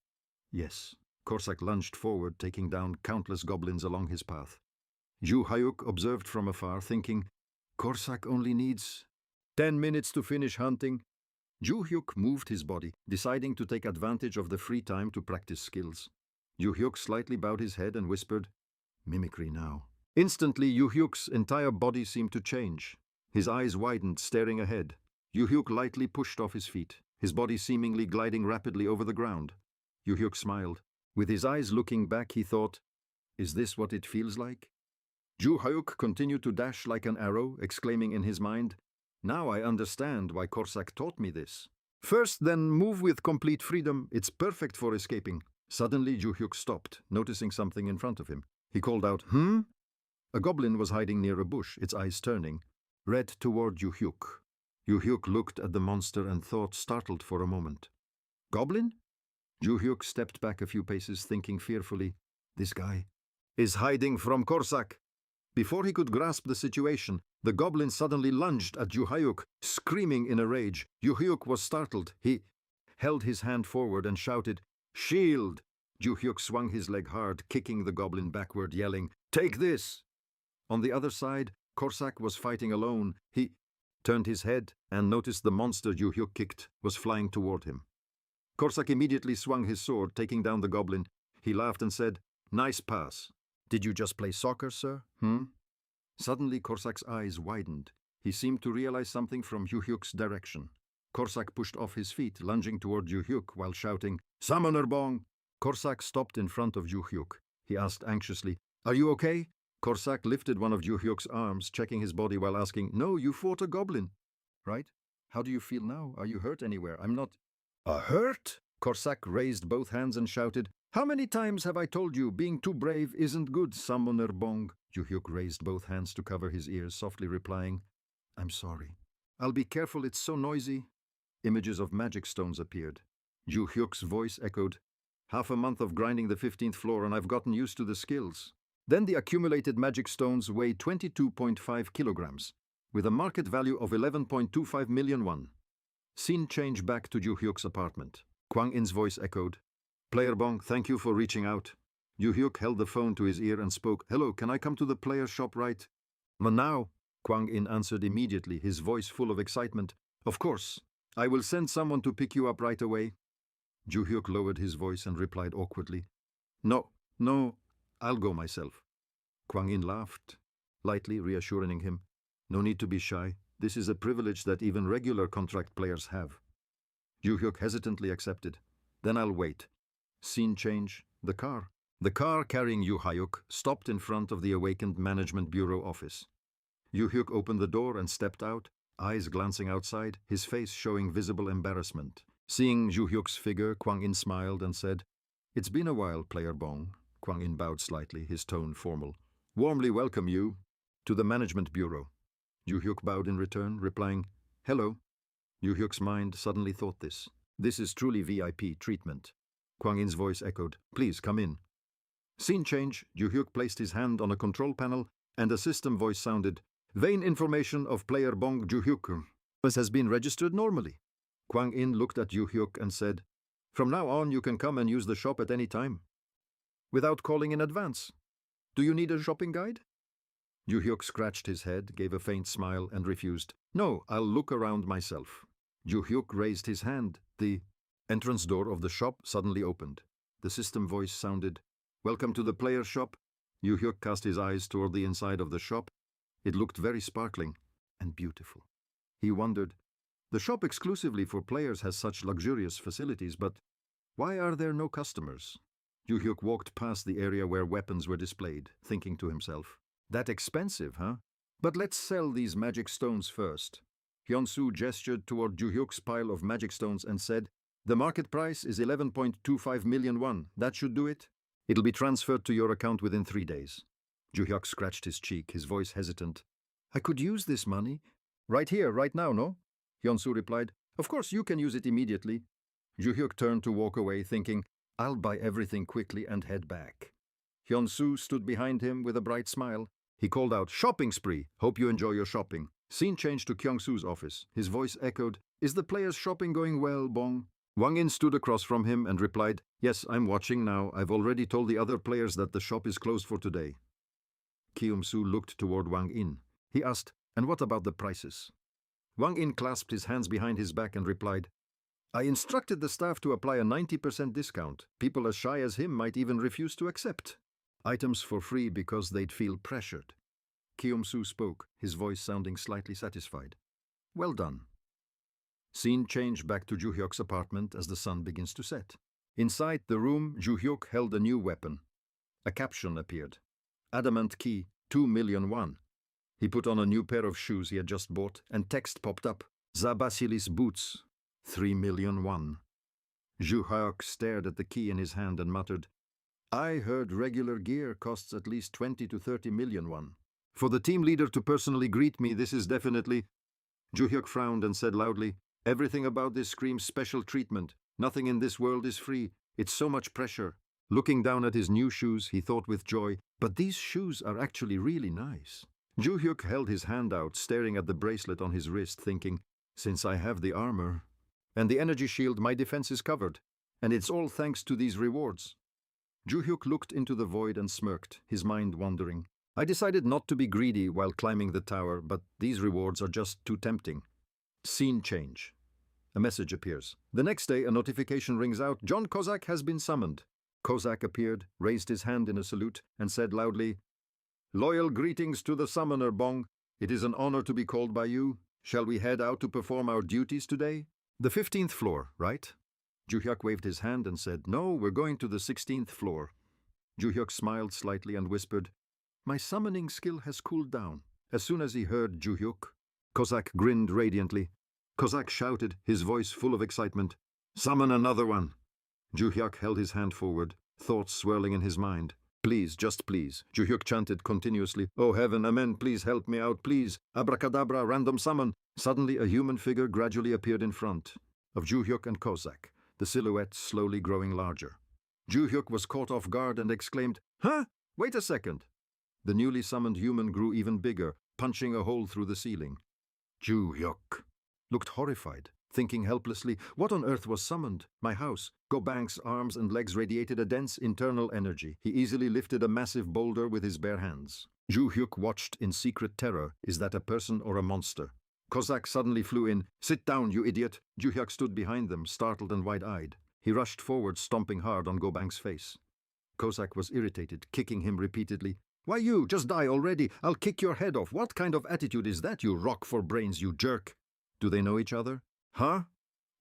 yes. Korsak lunged forward, taking down countless goblins along his path. Ju Hyuk observed from afar, thinking, Korsak only needs 10 minutes to finish hunting. Ju Hyuk moved his body, deciding to take advantage of the free time to practice skills. Ju Hyuk slightly bowed his head and whispered, "Mimicry now." Instantly, Ju Hyuk's entire body seemed to change. His eyes widened, staring ahead. Ju Hyuk lightly pushed off his feet, his body seemingly gliding rapidly over the ground. Ju Hyuk smiled. With his eyes looking back, he thought, "Is this what it feels like?" Ju Hyuk continued to dash like an arrow, exclaiming in his mind, "Now I understand why Korsak taught me this. First, then, move with complete freedom. It's perfect for escaping." Suddenly, Ju Hyuk stopped, noticing something in front of him. He called out, "Hmm?" A goblin was hiding near a bush, its eyes turning, red toward Ju Hyuk. Ju Hyuk looked at the monster and thought, startled for a moment. "Goblin?" Ju Hyuk stepped back a few paces, thinking fearfully, "This guy is hiding from Korsak." Before he could grasp the situation, the goblin suddenly lunged at Ju Hyuk, screaming in a rage. Ju Hyuk was startled. He held his hand forward and shouted, "Shield!" Ju Hyuk swung his leg hard, kicking the goblin backward, yelling, "Take this!" On the other side, Korsak was fighting alone. He turned his head and noticed the monster Ju Hyuk kicked was flying toward him. Korsak immediately swung his sword, taking down the goblin. He laughed and said, "Nice pass. Did you just play soccer, sir? Suddenly, Korsak's eyes widened. He seemed to realize something from Ju Hyuk's direction. Korsak pushed off his feet, lunging toward Ju Hyuk while shouting, "Summoner Bong!" Korsak stopped in front of Ju Hyuk. He asked anxiously, "Are you okay?" Korsak lifted one of Ju Hyuk's arms, checking his body while asking, "No, you fought a goblin, right? How do you feel now? Are you hurt anywhere? I'm not..." "Hurt?" Korsak raised both hands and shouted, "How many times have I told you being too brave isn't good, Summoner Bong?" Ju Hyuk raised both hands to cover his ears, softly replying, "I'm sorry. I'll be careful, it's so noisy." Images of magic stones appeared. Ju Hyuk's voice echoed, "Half a month of grinding the 15th floor and I've gotten used to the skills." Then the accumulated magic stones weighed 22.5 kilograms, with a market value of 11.25 million won. Scene change back to Ju Hyuk's apartment. Kwang In's voice echoed, "Player Bong, thank you for reaching out." Ju Hyuk held the phone to his ear and spoke, "Hello, can I come to the player shop right now?" Kwang In answered immediately, his voice full of excitement. "Of course. I will send someone to pick you up right away." Ju Hyuk lowered his voice and replied awkwardly, No, I'll go myself." Kwang In laughed, lightly reassuring him, "No need to be shy. This is a privilege that even regular contract players have." Ju Hyuk hesitantly accepted. "Then I'll wait." Scene change. The car carrying Ju Hyuk stopped in front of the Awakened Management Bureau office. Ju Hyuk opened the door and stepped out, eyes glancing outside, his face showing visible embarrassment. Seeing Ju Hyuk's figure, Kwang In smiled and said, "It's been a while, Player Bong." Kwang In bowed slightly, his tone formal. "Warmly welcome you to the Management Bureau." Ju Hyuk bowed in return, replying, "Hello." Ju Hyuk's mind suddenly thought this. This is truly VIP treatment. Kwang In's voice echoed, "Please come in." Scene change. Ju Hyuk placed his hand on a control panel and a system voice sounded, "Vein information of player Bong Ju Hyuk has been registered normally." Kwang In looked at Ju Hyuk and said, "From now on you can come and use the shop at any time, without calling in advance. Do you need a shopping guide?" Ju Hyuk scratched his head, gave a faint smile and refused. "No, I'll look around myself." Ju Hyuk raised his hand. The entrance door of the shop suddenly opened. The system voice sounded, "Welcome to the player shop." Ju Hyuk cast his eyes toward the inside of the shop. It looked very sparkling and beautiful. He wondered, the shop exclusively for players has such luxurious facilities, but why are there no customers? Ju Hyuk walked past the area where weapons were displayed, thinking to himself, "That expensive, huh? But let's sell these magic stones first." Hyun-soo gestured toward Ju Hyuk's pile of magic stones and said, "The market price is 11.25 million won. That should do it. It'll be transferred to your account within 3 days." Ju Hyuk scratched his cheek, his voice hesitant. "I could use this money. Right here, right now, no?" Hyun-soo replied, "Of course you can use it immediately." Ju Hyuk turned to walk away, thinking, "I'll buy everything quickly and head back." Hyun-soo stood behind him with a bright smile. He called out, "Shopping spree! Hope you enjoy your shopping." Scene changed to Kyung-soo's office. His voice echoed, "Is the players' shopping going well, Bong?" Wang In stood across from him and replied, "Yes, I'm watching now. I've already told the other players that the shop is closed for today." Kyung-soo looked toward Wang In. He asked, And what about the prices? Wang In clasped his hands behind his back and replied, I instructed the staff to apply a 90% discount. People as shy as him might even refuse to accept. Items for free because they'd feel pressured. Kyum-soo spoke, his voice sounding slightly satisfied. Well done. Scene change back to Ju-hyuk's apartment as the sun begins to set. Inside the room, Ju-hyuk held a new weapon. A caption appeared. Adamant key, 2 million won. He put on a new pair of shoes he had just bought, and text popped up. Zabasilis boots, 3 million won. Ju-hyuk stared at the key in his hand and muttered, I heard regular gear costs at least 20 to 30 million won. For the team leader to personally greet me, this is definitely... Ju-hyuk frowned and said loudly, Everything about this screams special treatment. Nothing in this world is free. It's so much pressure. Looking down at his new shoes, he thought with joy, but these shoes are actually really nice. Ju-hyuk held his hand out, staring at the bracelet on his wrist, thinking, since I have the armor and the energy shield, my defense is covered, and it's all thanks to these rewards. Ju-hyuk looked into the void and smirked, his mind wandering. I decided not to be greedy while climbing the tower, but these rewards are just too tempting. Scene change. A message appears. The next day, a notification rings out. John Kozak has been summoned. Kozak appeared, raised his hand in a salute, and said loudly, Loyal greetings to the summoner, Bong. It is an honor to be called by you. Shall we head out to perform our duties today? The 15th floor, right? Ju-hyuk waved his hand and said, No, we're going to the 16th floor. Ju-hyuk smiled slightly and whispered, My summoning skill has cooled down. As soon as he heard Ju-hyuk, Kozak grinned radiantly. Kozak shouted, his voice full of excitement, Summon another one. Ju-hyuk held his hand forward, thoughts swirling in his mind. Please, just please, Ju-hyuk chanted continuously. Oh heaven, amen, please help me out, please. Abracadabra, random summon. Suddenly a human figure gradually appeared in front of Ju-hyuk and Kozak, the silhouette slowly growing larger. Ju-hyuk was caught off guard and exclaimed, Huh? Wait a second. The newly summoned human grew even bigger, punching a hole through the ceiling. Ju-hyuk looked horrified, thinking helplessly, what on earth was summoned? My house. Go-Bang's arms and legs radiated a dense internal energy. He easily lifted a massive boulder with his bare hands. Ju-hyuk watched in secret terror. Is that a person or a monster? Kozak suddenly flew in. Sit down, you idiot. Ju-hyuk stood behind them, startled and wide-eyed. He rushed forward, stomping hard on Go-Bang's face. Kozak was irritated, kicking him repeatedly. Why you? Just die already. I'll kick your head off. What kind of attitude is that, you rock for brains, you jerk? Do they know each other? Huh?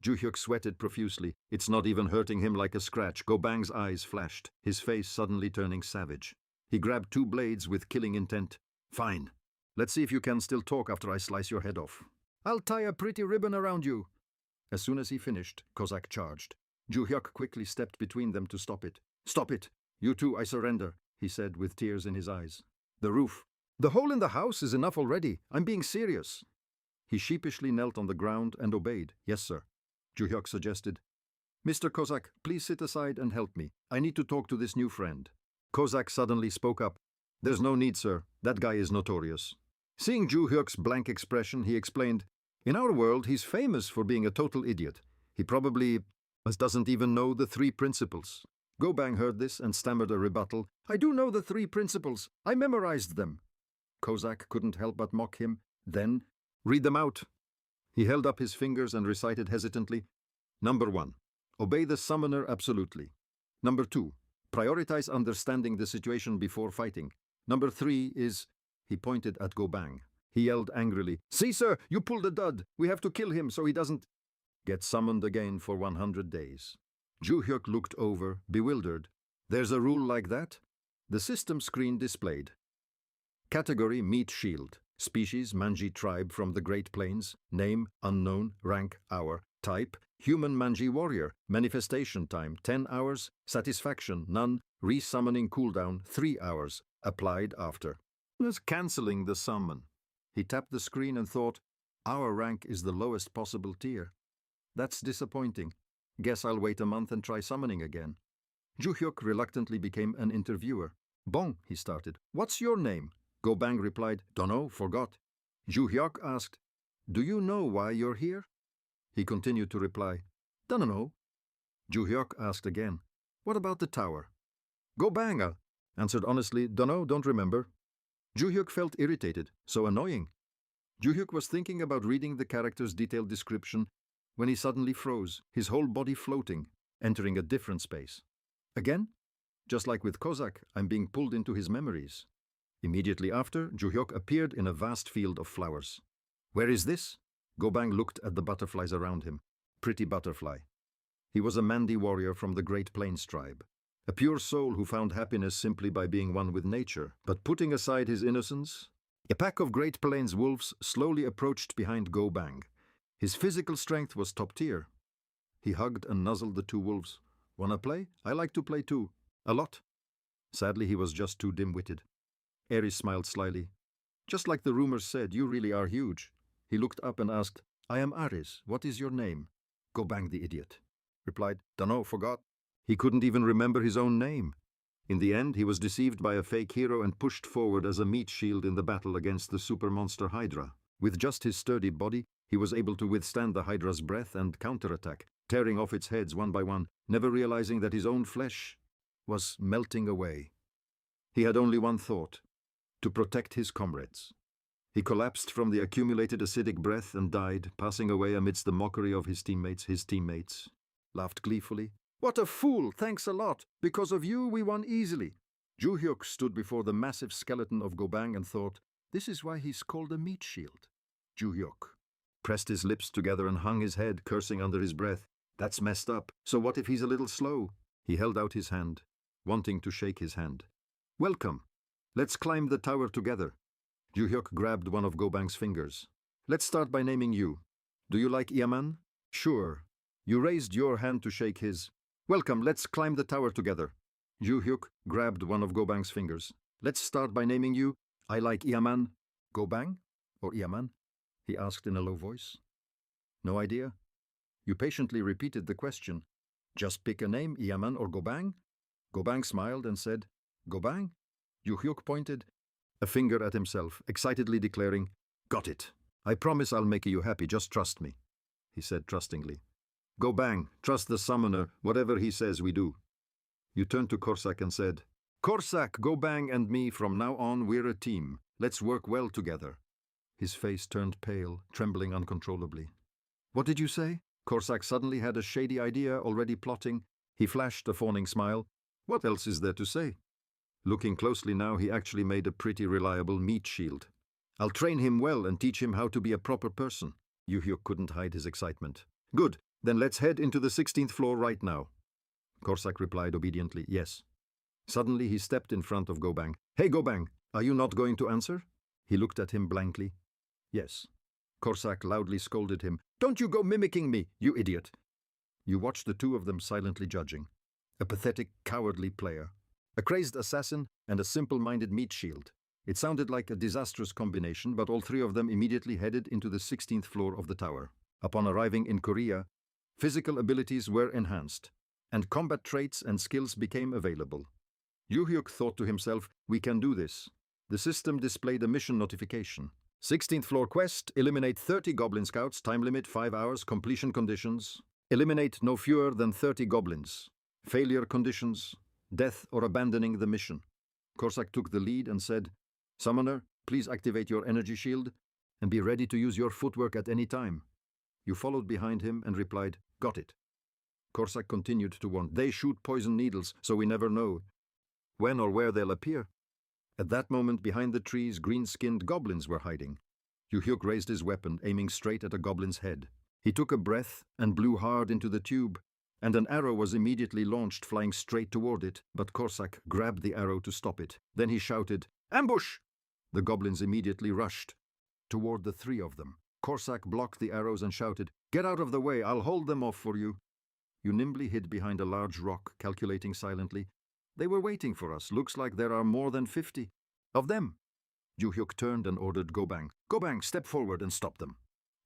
Ju-hyuk sweated profusely. It's not even hurting him like a scratch. Go-Bang's eyes flashed, his face suddenly turning savage. He grabbed 2 blades with killing intent. Fine. Let's see if you can still talk after I slice your head off. I'll tie a pretty ribbon around you. As soon as he finished, Kozak charged. Ju-hyuk quickly stepped between them to stop it. Stop it. You two, I surrender, he said with tears in his eyes. The roof. The hole in the house is enough already. I'm being serious. He sheepishly knelt on the ground and obeyed. Yes, sir. Ju-hyuk suggested. Mr. Kozak, please sit aside and help me. I need to talk to this new friend. Kozak suddenly spoke up. There's no need, sir. That guy is notorious. Seeing Ju-hyuk's blank expression, he explained, In our world, he's famous for being a total idiot. He probably doesn't even know the 3 principles. Go-Bang heard this and stammered a rebuttal. I do know the 3 principles. I memorized them. Kozak couldn't help but mock him. Then, read them out. He held up his fingers and recited hesitantly. Number 1. Obey the summoner absolutely. Number 2. Prioritize understanding the situation before fighting. Number 3 is... He pointed at Go-Bang. He yelled angrily, See, sir, you pulled a dud. We have to kill him so he doesn't... Get summoned again for 100 days. Ju-hyuk looked over, bewildered. There's a rule like that? The system screen displayed. Category Meat Shield. Species Manji tribe from the Great Plains. Name unknown. Rank hour. Type human Manji warrior. Manifestation time 10 hours. Satisfaction none. Resummoning cooldown 3 hours. Applied after. Was cancelling the summon. He tapped the screen and thought, our rank is the lowest possible tier. That's disappointing. Guess I'll wait a month and try summoning again. Ju-hyuk reluctantly became an interviewer. Bong, he started. What's your name? Go-Bang replied, Dunno, forgot. Ju-hyuk asked, Do you know why you're here? He continued to reply, Dunno. Ju-hyuk asked again, What about the tower? Go-Bang answered honestly, Dunno, don't remember. Ju-hyuk felt irritated, so annoying. Ju-hyuk was thinking about reading the character's detailed description when he suddenly froze, his whole body floating, entering a different space. Again? Just like with Kozak, I'm being pulled into his memories. Immediately after, Ju-hyuk appeared in a vast field of flowers. Where is this? Gobang looked at the butterflies around him. Pretty butterfly. He was a Mandi warrior from the Great Plains tribe. A pure soul who found happiness simply by being one with nature. But putting aside his innocence, a pack of Great Plains wolves slowly approached behind Gobang. His physical strength was top tier. He hugged and nuzzled the two wolves. Wanna play? I like to play too. A lot. Sadly, he was just too dim-witted. Ares smiled slyly. Just like the rumors said, you really are huge. He looked up and asked, I am Ares. What is your name? Gobang the idiot replied, Dunno, forgot. He couldn't even remember his own name. In the end, he was deceived by a fake hero and pushed forward as a meat shield in the battle against the super monster Hydra. With just his sturdy body, he was able to withstand the Hydra's breath and counterattack, tearing off its heads one by one, never realizing that his own flesh was melting away. He had only one thought: to protect his comrades. He collapsed from the accumulated acidic breath and died, passing away amidst the mockery of his teammates. His teammates laughed gleefully. What a fool! Thanks a lot! Because of you, we won easily. Ju-hyuk stood before the massive skeleton of Gobang and thought, this is why he's called a meat shield. Ju-hyuk pressed his lips together and hung his head, cursing under his breath. That's messed up. So what if he's a little slow? He held out his hand, wanting to shake his hand. Welcome. Let's climb the tower together. Ju-hyuk grabbed one of Gobang's fingers. Let's start by naming you. Do you like Yaman? Sure. You raised your hand to shake his. Welcome, let's climb the tower together. Ju-hyuk grabbed one of Gobang's fingers. Let's start by naming you. I like Yaman. Gobang? Or Yaman? He asked in a low voice. No idea? You patiently repeated the question. Just pick a name, Yaman or Gobang? Gobang smiled and said, Gobang? Ju-hyuk pointed a finger at himself, excitedly declaring, Got it. I promise I'll make you happy, just trust me, he said trustingly. Gobang, trust the summoner, whatever he says we do. You turned to Korsak and said, Korsak, Gobang and me, from now on we're a team. Let's work well together. His face turned pale, trembling uncontrollably. What did you say? Korsak suddenly had a shady idea, already plotting. He flashed a fawning smile. What else is there to say? Looking closely now, he actually made a pretty reliable meat shield. I'll train him well and teach him how to be a proper person. Ju-hyuk couldn't hide his excitement. Good, then let's head into the 16th floor right now. Korsak replied obediently, yes. Suddenly he stepped in front of Gobang. Hey Gobang, are you not going to answer? He looked at him blankly. Yes. Korsak loudly scolded him. Don't you go mimicking me, you idiot. You watched the two of them silently judging. A pathetic, cowardly player. A crazed assassin and a simple-minded meat shield. It sounded like a disastrous combination, but all three of them immediately headed into the 16th floor of the tower. Upon arriving in Korea, physical abilities were enhanced, and combat traits and skills became available. Ju-hyuk thought to himself, we can do this. The system displayed a mission notification. 16th floor quest, eliminate 30 goblin scouts, time limit 5 hours, completion conditions. Eliminate no fewer than 30 goblins. Failure conditions, death or abandoning the mission. Korsak took the lead and said, Summoner, please activate your energy shield and be ready to use your footwork at any time. You followed behind him and replied, Got it. Korsak continued to warn, They shoot poison needles, so we never know when or where they'll appear. At that moment, behind the trees, green-skinned goblins were hiding. Ju-hyuk raised his weapon, aiming straight at a goblin's head. He took a breath and blew hard into the tube, and an arrow was immediately launched, flying straight toward it, but Korsak grabbed the arrow to stop it. Then he shouted, Ambush! The goblins immediately rushed toward the three of them. Korsak blocked the arrows and shouted, Get out of the way, I'll hold them off for you. You nimbly hid behind a large rock, calculating silently. They were waiting for us. Looks like there are more than 50 of them. Ju-hyuk turned and ordered Gobang. Gobang, step forward and stop them.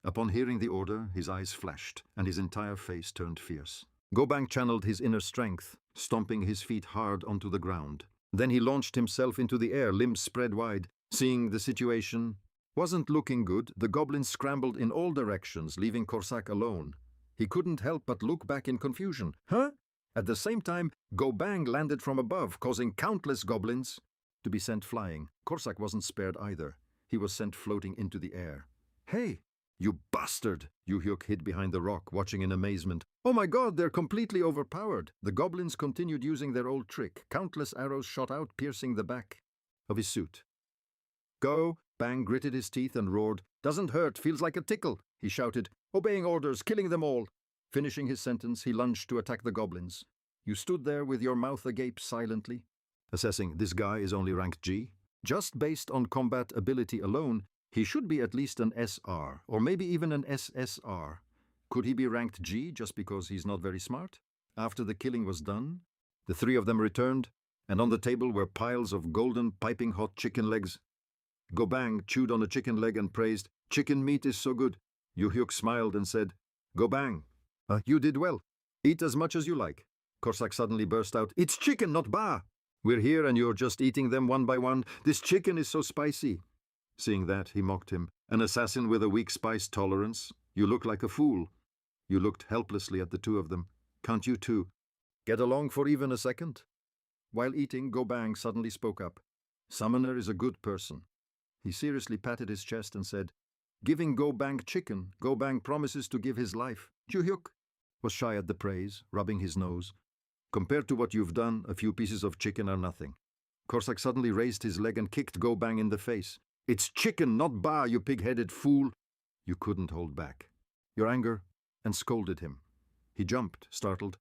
Upon hearing the order, his eyes flashed, and his entire face turned fierce. Gobang channeled his inner strength, stomping his feet hard onto the ground. Then he launched himself into the air, limbs spread wide. Seeing the situation wasn't looking good, the goblins scrambled in all directions, leaving Korsak alone. He couldn't help but look back in confusion. Huh? At the same time, Gobang landed from above, causing countless goblins to be sent flying. Korsak wasn't spared either. He was sent floating into the air. Hey, you bastard! Yu Hyuk hid behind the rock, watching in amazement. Oh my god, they're completely overpowered! The goblins continued using their old trick. Countless arrows shot out, piercing the back of his suit. Go! Bang gritted his teeth and roared. Doesn't hurt, feels like a tickle, he shouted, obeying orders, killing them all. Finishing his sentence, he lunged to attack the goblins. You stood there with your mouth agape silently, assessing this guy is only rank G. Just based on combat ability alone, he should be at least an SR, or maybe even an SSR. Could he be ranked G just because he's not very smart? After the killing was done, the three of them returned, and on the table were piles of golden, piping hot chicken legs. Go Bang chewed on a chicken leg and praised, chicken meat is so good. Yu Hyuk smiled and said, Go Bang, you did well. Eat as much as you like. Corsac suddenly burst out, it's chicken, not ba! We're here and you're just eating them one by one. This chicken is so spicy. Seeing that, he mocked him. An assassin with a weak spice tolerance? You look like a fool. You looked helplessly at the two of them. Can't you two get along for even a second? While eating, Go Bang suddenly spoke up. Summoner is a good person. He seriously patted his chest and said, giving Go Bang chicken, Go Bang promises to give his life. Yu Hyuk was shy at the praise, rubbing his nose. Compared to what you've done, a few pieces of chicken are nothing. Corsac suddenly raised his leg and kicked Go Bang in the face. It's chicken, not ba, you pig-headed fool. You couldn't hold back your anger and scolded him. He jumped, startled.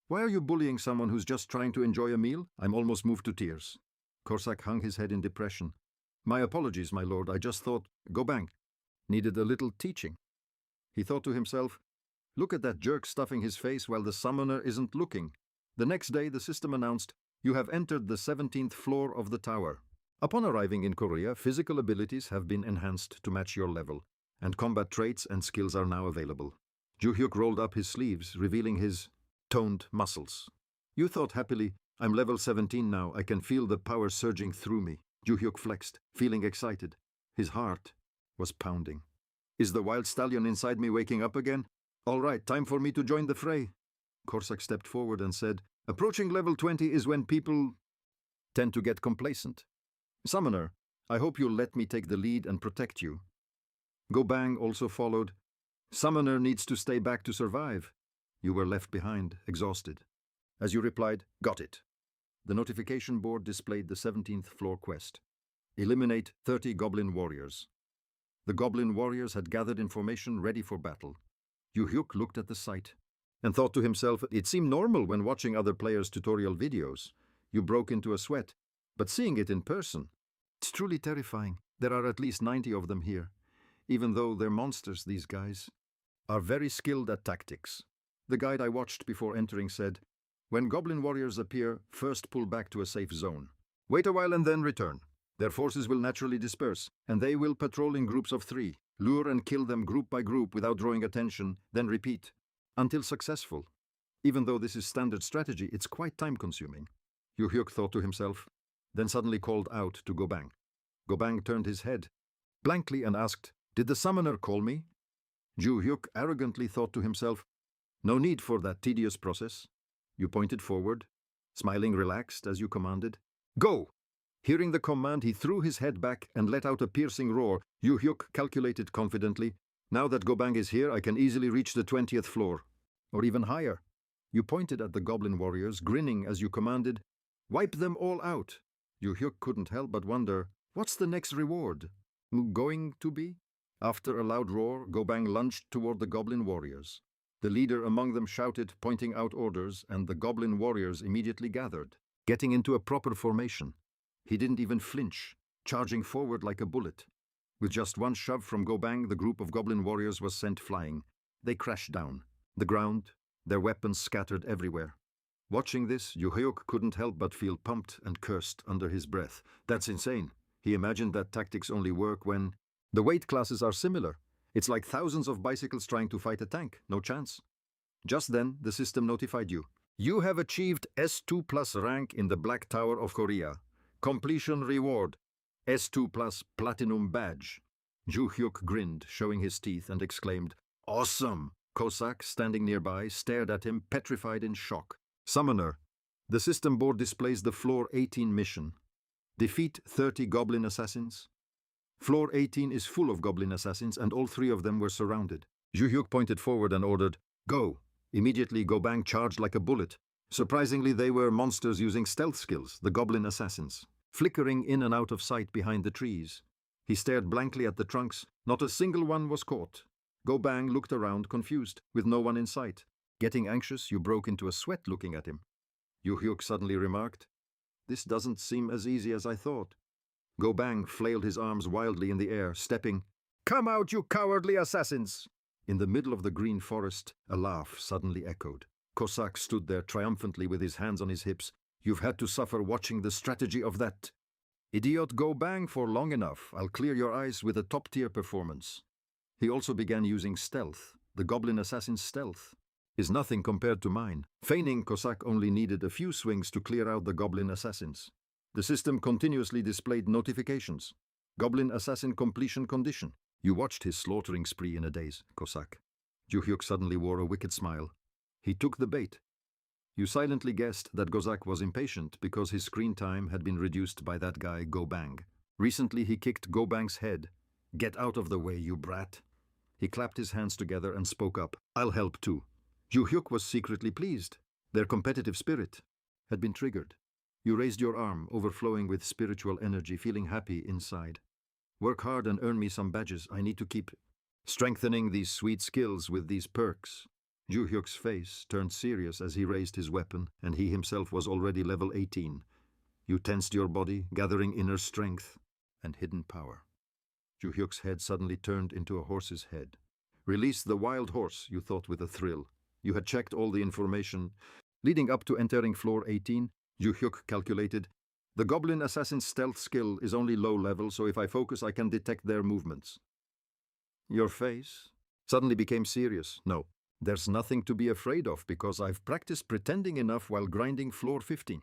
Why are you bullying someone who's just trying to enjoy a meal? I'm almost moved to tears. Corsac hung his head in depression. My apologies, my lord, I just thought Go Bang needed a little teaching. He thought to himself, look at that jerk stuffing his face while the summoner isn't looking. The next day, the system announced, you have entered the 17th floor of the tower. Upon arriving in Korea, physical abilities have been enhanced to match your level, and combat traits and skills are now available. Yu Hyuk rolled up his sleeves, revealing his toned muscles. You thought happily, I'm level 17 now, I can feel the power surging through me. Yu Hyuk flexed, feeling excited. His heart was pounding. Is the wild stallion inside me waking up again? All right, time for me to join the fray. Corsac stepped forward and said, approaching level 20 is when people tend to get complacent. Summoner, I hope you'll let me take the lead and protect you. Go Bang also followed. Summoner needs to stay back to survive. You were left behind, exhausted. As you replied, got it. The notification board displayed the 17th floor quest. Eliminate 30 goblin warriors. The goblin warriors had gathered in formation ready for battle. Yu Hyuk looked at the sight and thought to himself, it seemed normal when watching other players' tutorial videos. You broke into a sweat, but seeing it in person, it's truly terrifying. There are at least 90 of them here. Even though they're monsters, these guys are very skilled at tactics. The guide I watched before entering said, when goblin warriors appear, first pull back to a safe zone. Wait a while and then return. Their forces will naturally disperse, and they will patrol in groups of 3. Lure and kill them group by group without drawing attention, then repeat, until successful. Even though this is standard strategy, it's quite time-consuming. Yu Hyuk thought to himself, then suddenly called out to Go Bang. Go Bang turned his head blankly and asked, did the summoner call me? Yu Hyuk arrogantly thought to himself, no need for that tedious process. You pointed forward, smiling relaxed as you commanded. Go! Hearing the command, he threw his head back and let out a piercing roar. Yu Hyuk calculated confidently, now that Go Bang is here, I can easily reach the 20th floor. Or even higher. You pointed at the goblin warriors, grinning as you commanded, wipe them all out. Yu Hyuk couldn't help but wonder, what's the next reward going to be? After a loud roar, Go Bang lunged toward the goblin warriors. The leader among them shouted, pointing out orders, and the goblin warriors immediately gathered, getting into a proper formation. He didn't even flinch, charging forward like a bullet. With just one shove from Go Bang, the group of goblin warriors was sent flying. They crashed down. The ground, their weapons scattered everywhere. Watching this, Yu Hyuk couldn't help but feel pumped and cursed under his breath. That's insane. He imagined that tactics only work when the weight classes are similar. It's like thousands of bicycles trying to fight a tank. No chance. Just then, the system notified you. You have achieved S2 plus rank in the Black Tower of Korea. Completion reward. S2 plus platinum badge. Yu Hyuk grinned, showing his teeth, and exclaimed, awesome! Corsac, standing nearby, stared at him, petrified in shock. Summoner. The system board displays the Floor 18 mission. Defeat 30 goblin assassins. Floor 18 is full of goblin assassins and all three of them were surrounded. Ju Hyuk pointed forward and ordered, "Go!" Immediately Go Bang charged like a bullet. Surprisingly, they were monsters using stealth skills, the goblin assassins, flickering in and out of sight behind the trees. He stared blankly at the trunks. Not a single one was caught. Go Bang looked around, confused, with no one in sight. Getting anxious, you broke into a sweat looking at him. Ju Hyuk suddenly remarked, "This doesn't seem as easy as I thought." Go Bang flailed his arms wildly in the air, stepping, "Come out, you cowardly assassins!" In the middle of the green forest, a laugh suddenly echoed. Cossack stood there triumphantly with his hands on his hips. "You've had to suffer watching the strategy of that idiot Go Bang for long enough. I'll clear your eyes with a top-tier performance." He also began using stealth. The goblin assassin's stealth is nothing compared to mine. Feigning, Cossack only needed a few swings to clear out the goblin assassins. The system continuously displayed notifications. Goblin assassin completion condition. You watched his slaughtering spree in a daze, Cossack. Ju Hyuk suddenly wore a wicked smile. He took the bait. You silently guessed that Cossack was impatient because his screen time had been reduced by that guy Go Bang. Recently he kicked Go Bang's head. "Get out of the way, you brat." He clapped his hands together and spoke up. "I'll help too." Ju Hyuk was secretly pleased. Their competitive spirit had been triggered. You raised your arm, overflowing with spiritual energy, feeling happy inside. "Work hard and earn me some badges. I need to keep strengthening these sweet skills with these perks." Ju Hyuk's face turned serious as he raised his weapon, and he himself was already level 18. You tensed your body, gathering inner strength and hidden power. Ju Hyuk's head suddenly turned into a horse's head. "Release the wild horse," you thought with a thrill. You had checked all the information. Leading up to entering floor 18, Ju Hyuk calculated, "The goblin assassin's stealth skill is only low level, so if I focus I can detect their movements." Your face suddenly became serious. "No, there's nothing to be afraid of because I've practiced pretending enough while grinding floor 15.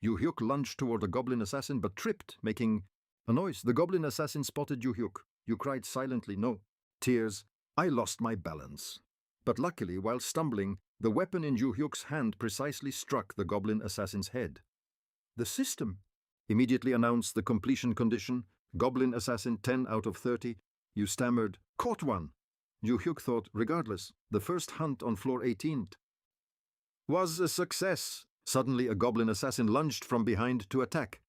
Ju Hyuk lunged toward a goblin assassin but tripped, making a noise. The goblin assassin spotted Ju Hyuk. You cried silently, "No." Tears. "I lost my balance." But luckily, while stumbling, the weapon in Ju Hyuk's hand precisely struck the goblin assassin's head. "The system immediately announced the completion condition. Goblin assassin 10 out of 30. You stammered, "Caught one." Ju Hyuk thought, regardless, the first hunt on floor 18 was a success. Suddenly a goblin assassin lunged from behind to attack.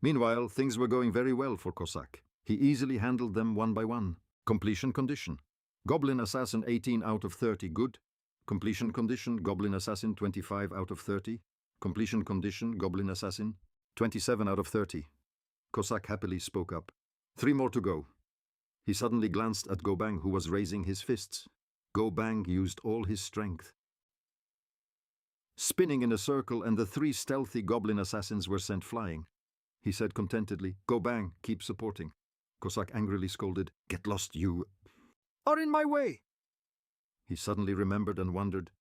Meanwhile, things were going very well for Cossack. He easily handled them one by one. Completion condition. Goblin assassin 18 out of 30, good. Completion condition, goblin assassin 25 out of 30. Completion condition, goblin assassin 27 out of 30. Cossack happily spoke up. 3 more to go. He suddenly glanced at Go Bang, who was raising his fists. Go Bang used all his strength, spinning in a circle, and the 3 stealthy goblin assassins were sent flying. He said contentedly, "Go Bang, keep supporting." Cossack angrily scolded, "Get lost, you are in my way." He suddenly remembered and wondered,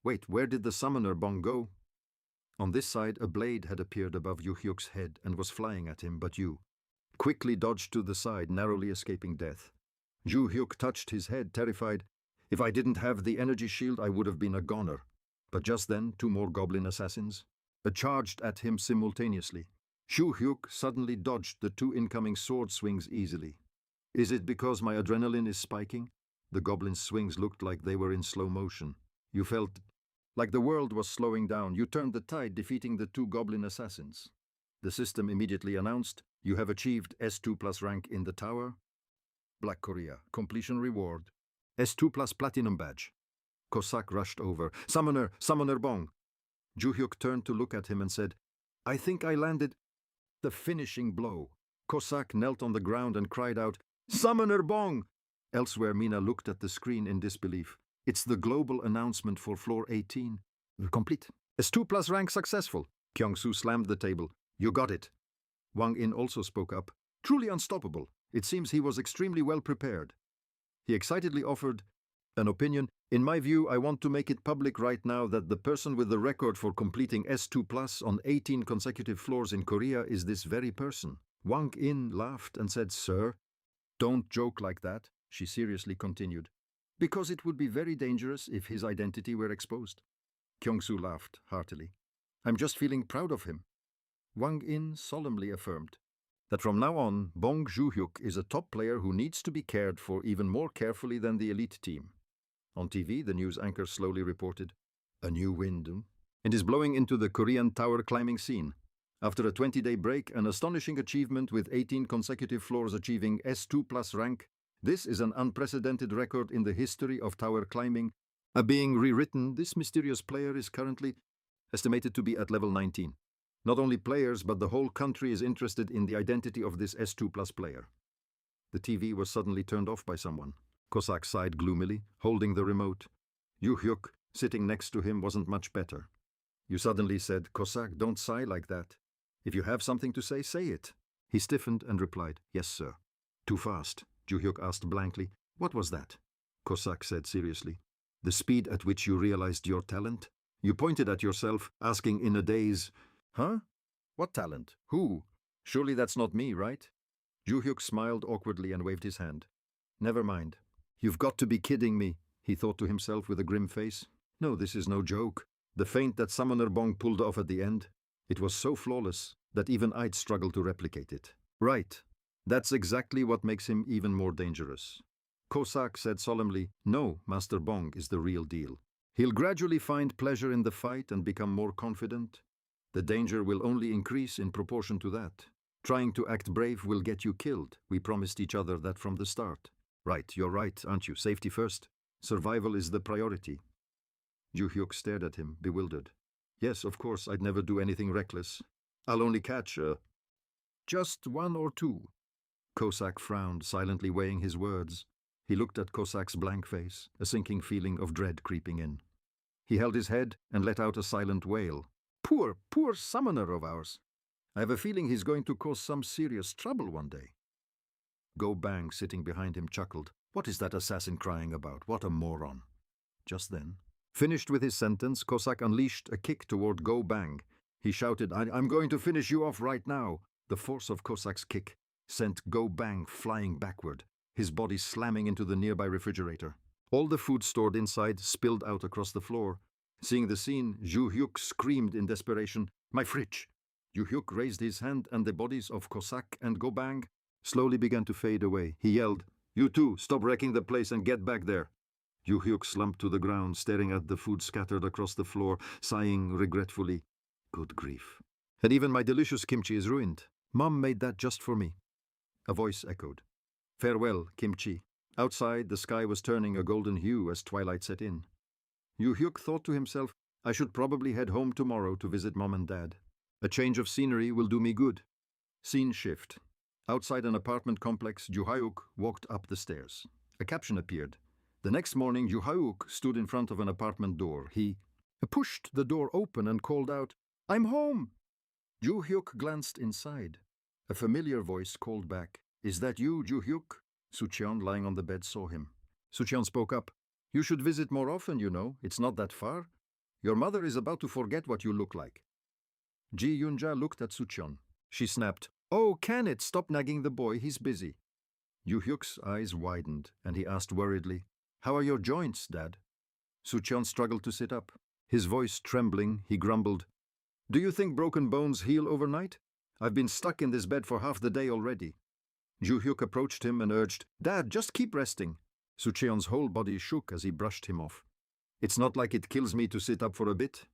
wait, where did the summoner Bong go? On this side, a blade had appeared above Ju Hyuk's head and was flying at him, but you quickly dodged to the side, narrowly escaping death. Ju Hyuk touched his head, terrified. If I didn't have the energy shield, I would have been a goner. But just then, 2 more goblin assassins charged at him simultaneously. Ju Hyuk suddenly dodged the 2 incoming sword swings easily. Is it because my adrenaline is spiking? The goblins' swings looked like they were in slow motion. You felt like the world was slowing down. You turned the tide, defeating the 2 goblin assassins. The system immediately announced, "You have achieved S2 plus rank in the tower. Black Korea, completion reward. S2 plus platinum badge." Cossack rushed over. "Summoner, Summoner Bong." Ju Hyuk turned to look at him and said, "I think I landed the finishing blow." Cossack knelt on the ground and cried out, "Summoner Bong!" Elsewhere, Mina looked at the screen in disbelief. It's the global announcement for floor 18. Complete. S2 plus rank successful. Kyung-soo slammed the table. "You got it." Wang In also spoke up. "Truly unstoppable. It seems he was extremely well prepared." He excitedly offered an opinion. "In my view, I want to make it public right now that the person with the record for completing S2 plus on 18 consecutive floors in Korea is this very person." Wang In laughed and said, "Sir, don't joke like that." She seriously continued, "because it would be very dangerous if his identity were exposed." Kyung-soo laughed heartily. "I'm just feeling proud of him." Wang In solemnly affirmed, that from now on, Bong Joo-hyuk is a top player who needs to be cared for even more carefully than the elite team. On TV, the news anchor slowly reported, "A new wind and is blowing into the Korean tower climbing scene. After a 20-day break, an astonishing achievement with 18 consecutive floors achieving S2+ rank, this is an unprecedented record in the history of tower climbing. Being rewritten, this mysterious player is currently estimated to be at level 19. Not only players, but the whole country is interested in the identity of this S2+ player." The TV was suddenly turned off by someone. Cossack sighed gloomily, holding the remote. Yoo-hyuk, sitting next to him, wasn't much better. "You suddenly said, 'Cossack, don't sigh like that. If you have something to say, say it.'" He stiffened and replied, "Yes, sir." "Too fast?" Joo-hyuk asked blankly. "What was that?" Cossack said seriously. "The speed at which you realized your talent? You pointed at yourself, asking in a daze, 'Huh? What talent? Who? Surely that's not me, right?'" Joo-hyuk smiled awkwardly and waved his hand. "Never mind. You've got to be kidding me," he thought to himself with a grim face. "No, this is no joke. The feint that Summoner Bong pulled off at the end, it was so flawless that even I'd struggle to replicate it." "Right. That's exactly what makes him even more dangerous." Cossack said solemnly, "No, Master Bong is the real deal. He'll gradually find pleasure in the fight and become more confident. The danger will only increase in proportion to that. Trying to act brave will get you killed. We promised each other that from the start." "Right, you're right, aren't you? Safety first. Survival is the priority." Joo-hyuk stared at him, bewildered. "Yes, of course, I'd never do anything reckless. I'll only catch just one or two." Cossack frowned, silently weighing his words. He looked at Cossack's blank face, a sinking feeling of dread creeping in. He held his head and let out a silent wail. "Poor, poor summoner of ours. I have a feeling he's going to cause some serious trouble one day." Go Bang, sitting behind him, chuckled. "What is that assassin crying about? What a moron." Just then, finished with his sentence, Cossack unleashed a kick toward Go Bang. He shouted, I'm going to finish you off right now." The force of Cossack's kick sent Go Bang flying backward, his body slamming into the nearby refrigerator. All the food stored inside spilled out across the floor. Seeing the scene, Joo-hyuk screamed in desperation, "My fridge!" Joo-hyuk raised his hand and the bodies of Cossack and Go Bang slowly began to fade away. He yelled, "You two, stop wrecking the place and get back there." Yoo-hyuk slumped to the ground, staring at the food scattered across the floor, sighing regretfully, "Good grief. And even my delicious kimchi is ruined. Mom made that just for me." A voice echoed, "Farewell, kimchi." Outside, the sky was turning a golden hue as twilight set in. Yoo-hyuk thought to himself, "I should probably head home tomorrow to visit Mom and Dad. A change of scenery will do me good." Scene shift. Outside an apartment complex, Joo-hyuk walked up the stairs. A caption appeared. The next morning, Joo-hyuk stood in front of an apartment door. He pushed the door open and called out, "I'm home!" Joo-hyuk glanced inside. A familiar voice called back, "Is that you, Joo-hyuk?" Sucheon, lying on the bed, saw him. Sucheon spoke up, "You should visit more often, you know. It's not that far. Your mother is about to forget what you look like." Ji Yunja looked at Sucheon. She snapped, "Oh, can it? Stop nagging the boy. He's busy." Yoo-hyuk's eyes widened, and he asked worriedly, "How are your joints, Dad?" Sucheon struggled to sit up. His voice trembling, he grumbled, "Do you think broken bones heal overnight? I've been stuck in this bed for half the day already." Joo-hyuk approached him and urged, "Dad, just keep resting." Sucheon's whole body shook as he brushed him off. "It's not like it kills me to sit up for a bit."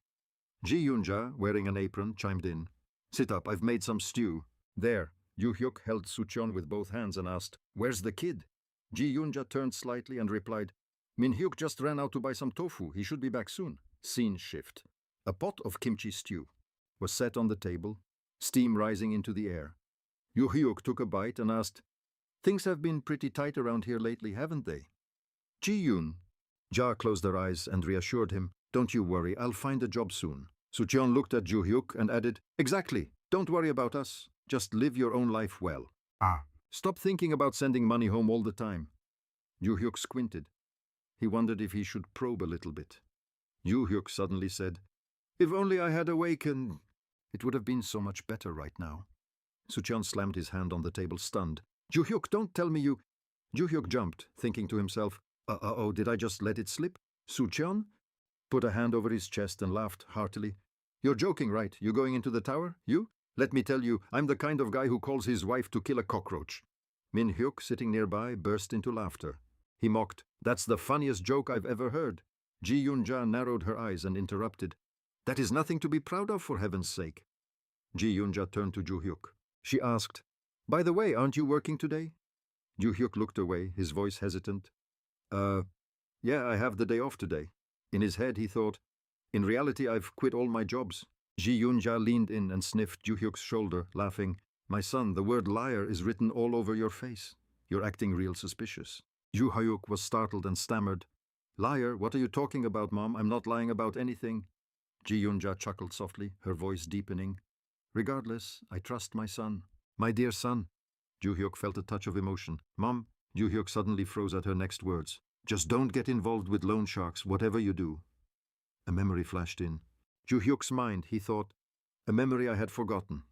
Ji Yunja, wearing an apron, chimed in, "Sit up, I've made some stew." "There." Yoo-hyuk held Sucheon with both hands and asked, "Where's the kid?" Ji Yunja turned slightly and replied, "Min-hyuk just ran out to buy some tofu. He should be back soon." Scene shift. A pot of kimchi stew was set on the table, steam rising into the air. Yoo-hyuk took a bite and asked, "Things have been pretty tight around here lately, haven't they?" "Ji-yun." Ja closed her eyes and reassured him, "Don't you worry, I'll find a job soon." Sucheon looked at Joo-hyuk and added, "Exactly. Don't worry about us. Just live your own life well. Stop thinking about sending money home all the time." Joo-hyuk squinted. He wondered if he should probe a little bit. Yoo-hyuk suddenly said, "If only I had awakened. It would have been so much better right now." Sucheon slammed his hand on the table, stunned. "Joo-hyuk, don't tell me you—" Joo-hyuk jumped, thinking to himself, "Uh-oh, did I just let it slip?" Sucheon put a hand over his chest and laughed heartily. "You're joking, right? You going into the tower? You?" Let me tell you, I'm the kind of guy who calls his wife to kill a cockroach. Min Hyuk, sitting nearby, burst into laughter. He mocked, "That's the funniest joke I've ever heard." Ji Yunja narrowed her eyes and interrupted. "That is nothing to be proud of, for heaven's sake." Ji Yunja turned to Ju Hyuk. She asked, "By the way, aren't you working today?" Ju Hyuk looked away, his voice hesitant. Yeah, I have the day off today." In his head, he thought, "In reality, I've quit all my jobs." Ji Yunja leaned in and sniffed Ju Hyuk's shoulder, laughing. "My son, the word liar is written all over your face. You're acting real suspicious." Ju Hyuk was startled and stammered. "Liar? What are you talking about, Mom? I'm not lying about anything." Ji Yunja chuckled softly, her voice deepening. "Regardless, I trust my son. My dear son." Ju Hyuk felt a touch of emotion. "Mom," Ju Hyuk suddenly froze at her next words. "Just don't get involved with loan sharks, whatever you do." A memory flashed in. Ju Hyuk's mind, he thought. A memory I had forgotten.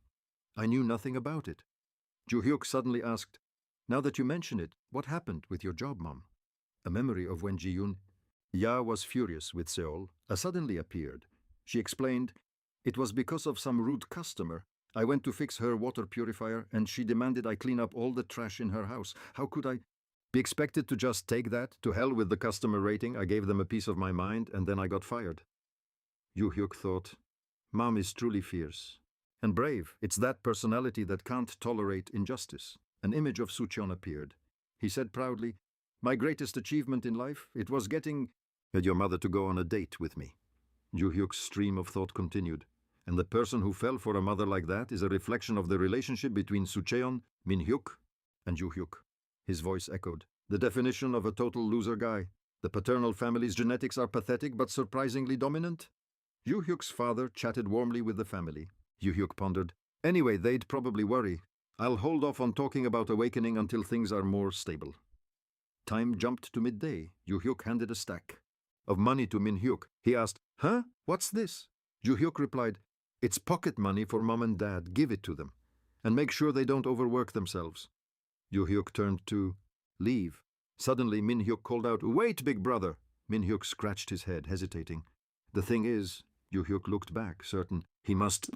I knew nothing about it. Ju Hyuk suddenly asked, "Now that you mention it, what happened with your job, Mom?" A memory of when Ji Yun Ya was furious with Seol suddenly appeared. She explained, "It was because of some rude customer. I went to fix her water purifier and she demanded I clean up all the trash in her house. How could I be expected to just take that? To hell with the customer rating. I gave them a piece of my mind and then I got fired." Yu Hyuk thought, "Mom is truly fierce and brave. It's that personality that can't tolerate injustice." An image of Sucheon appeared. He said proudly, "My greatest achievement in life, it was getting your mother to go on a date with me." Yu Hyuk's stream of thought continued. "And the person who fell for a mother like that is a reflection of the relationship between Sucheon, Min Hyuk, and Yu Hyuk." His voice echoed. "The definition of a total loser guy. The paternal family's genetics are pathetic but surprisingly dominant." Yu Hyuk's father chatted warmly with the family. Yu Hyuk pondered, "Anyway, they'd probably worry. I'll hold off on talking about awakening until things are more stable." Time jumped to midday. Yu Hyuk handed a stack of money to Min Hyuk. He asked, "Huh? What's this?" Yu Hyuk replied, "It's pocket money for Mom and Dad. Give it to them. And make sure they don't overwork themselves." Yu Hyuk turned to leave. Suddenly, Min Hyuk called out, "Wait, big brother!" Min Hyuk scratched his head, hesitating. "The thing is," Yu Hyuk looked back, certain he must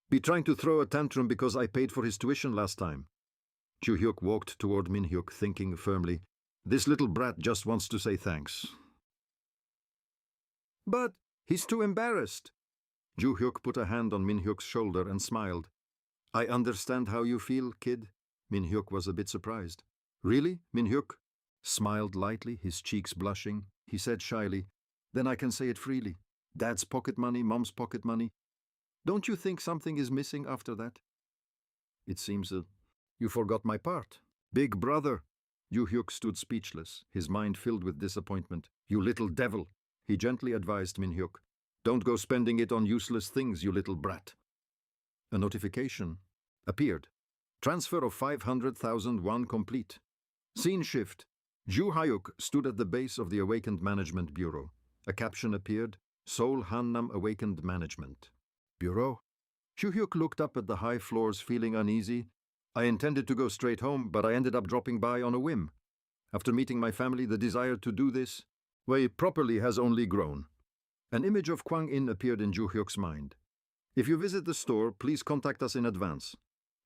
be trying to throw a tantrum because I paid for his tuition last time. Yu Hyuk walked toward Min Hyuk, thinking firmly, "This little brat just wants to say thanks." "But he's too embarrassed." Ju Hyuk put a hand on Min Hyuk's shoulder and smiled. "I understand how you feel, kid." Min Hyuk was a bit surprised. "Really?" Min Hyuk smiled lightly, his cheeks blushing. He said shyly, "Then I can say it freely. Dad's pocket money, Mom's pocket money. Don't you think something is missing after that?" "It seems you forgot my part." "Big brother." Yu Hyuk stood speechless, his mind filled with disappointment. "You little devil," he gently advised Min Hyuk. "Don't go spending it on useless things, you little brat." A notification appeared. Transfer of 500,000 won complete. Scene shift. Ju Hyuk stood at the base of the Awakened Management Bureau. A caption appeared, "Seoul Hannam Awakened Management Bureau." Ju Hyuk looked up at the high floors, feeling uneasy. "I intended to go straight home, but I ended up dropping by on a whim. After meeting my family, the desire to do this way properly has only grown." An image of Kwang In appeared in Ju Hyuk's mind. "If you visit the store, please contact us in advance."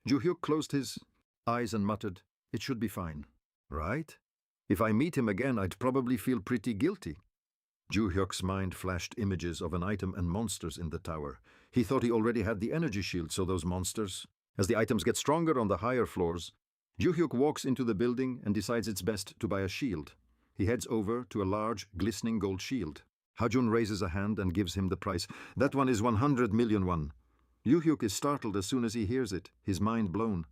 Ju Hyuk closed his eyes and muttered, "It should be fine." "Right? If I meet him again, I'd probably feel pretty guilty." Ju Hyuk's mind flashed images of an item and monsters in the tower. He thought he already had the energy shield, so those monsters. As the items get stronger on the higher floors, Ju Hyuk walks into the building and decides it's best to buy a shield. He heads over to a large, glistening gold shield. Hajun raises a hand and gives him the price. "That one is 100 million won." Yu Hyuk is startled as soon as he hears it, his mind blown.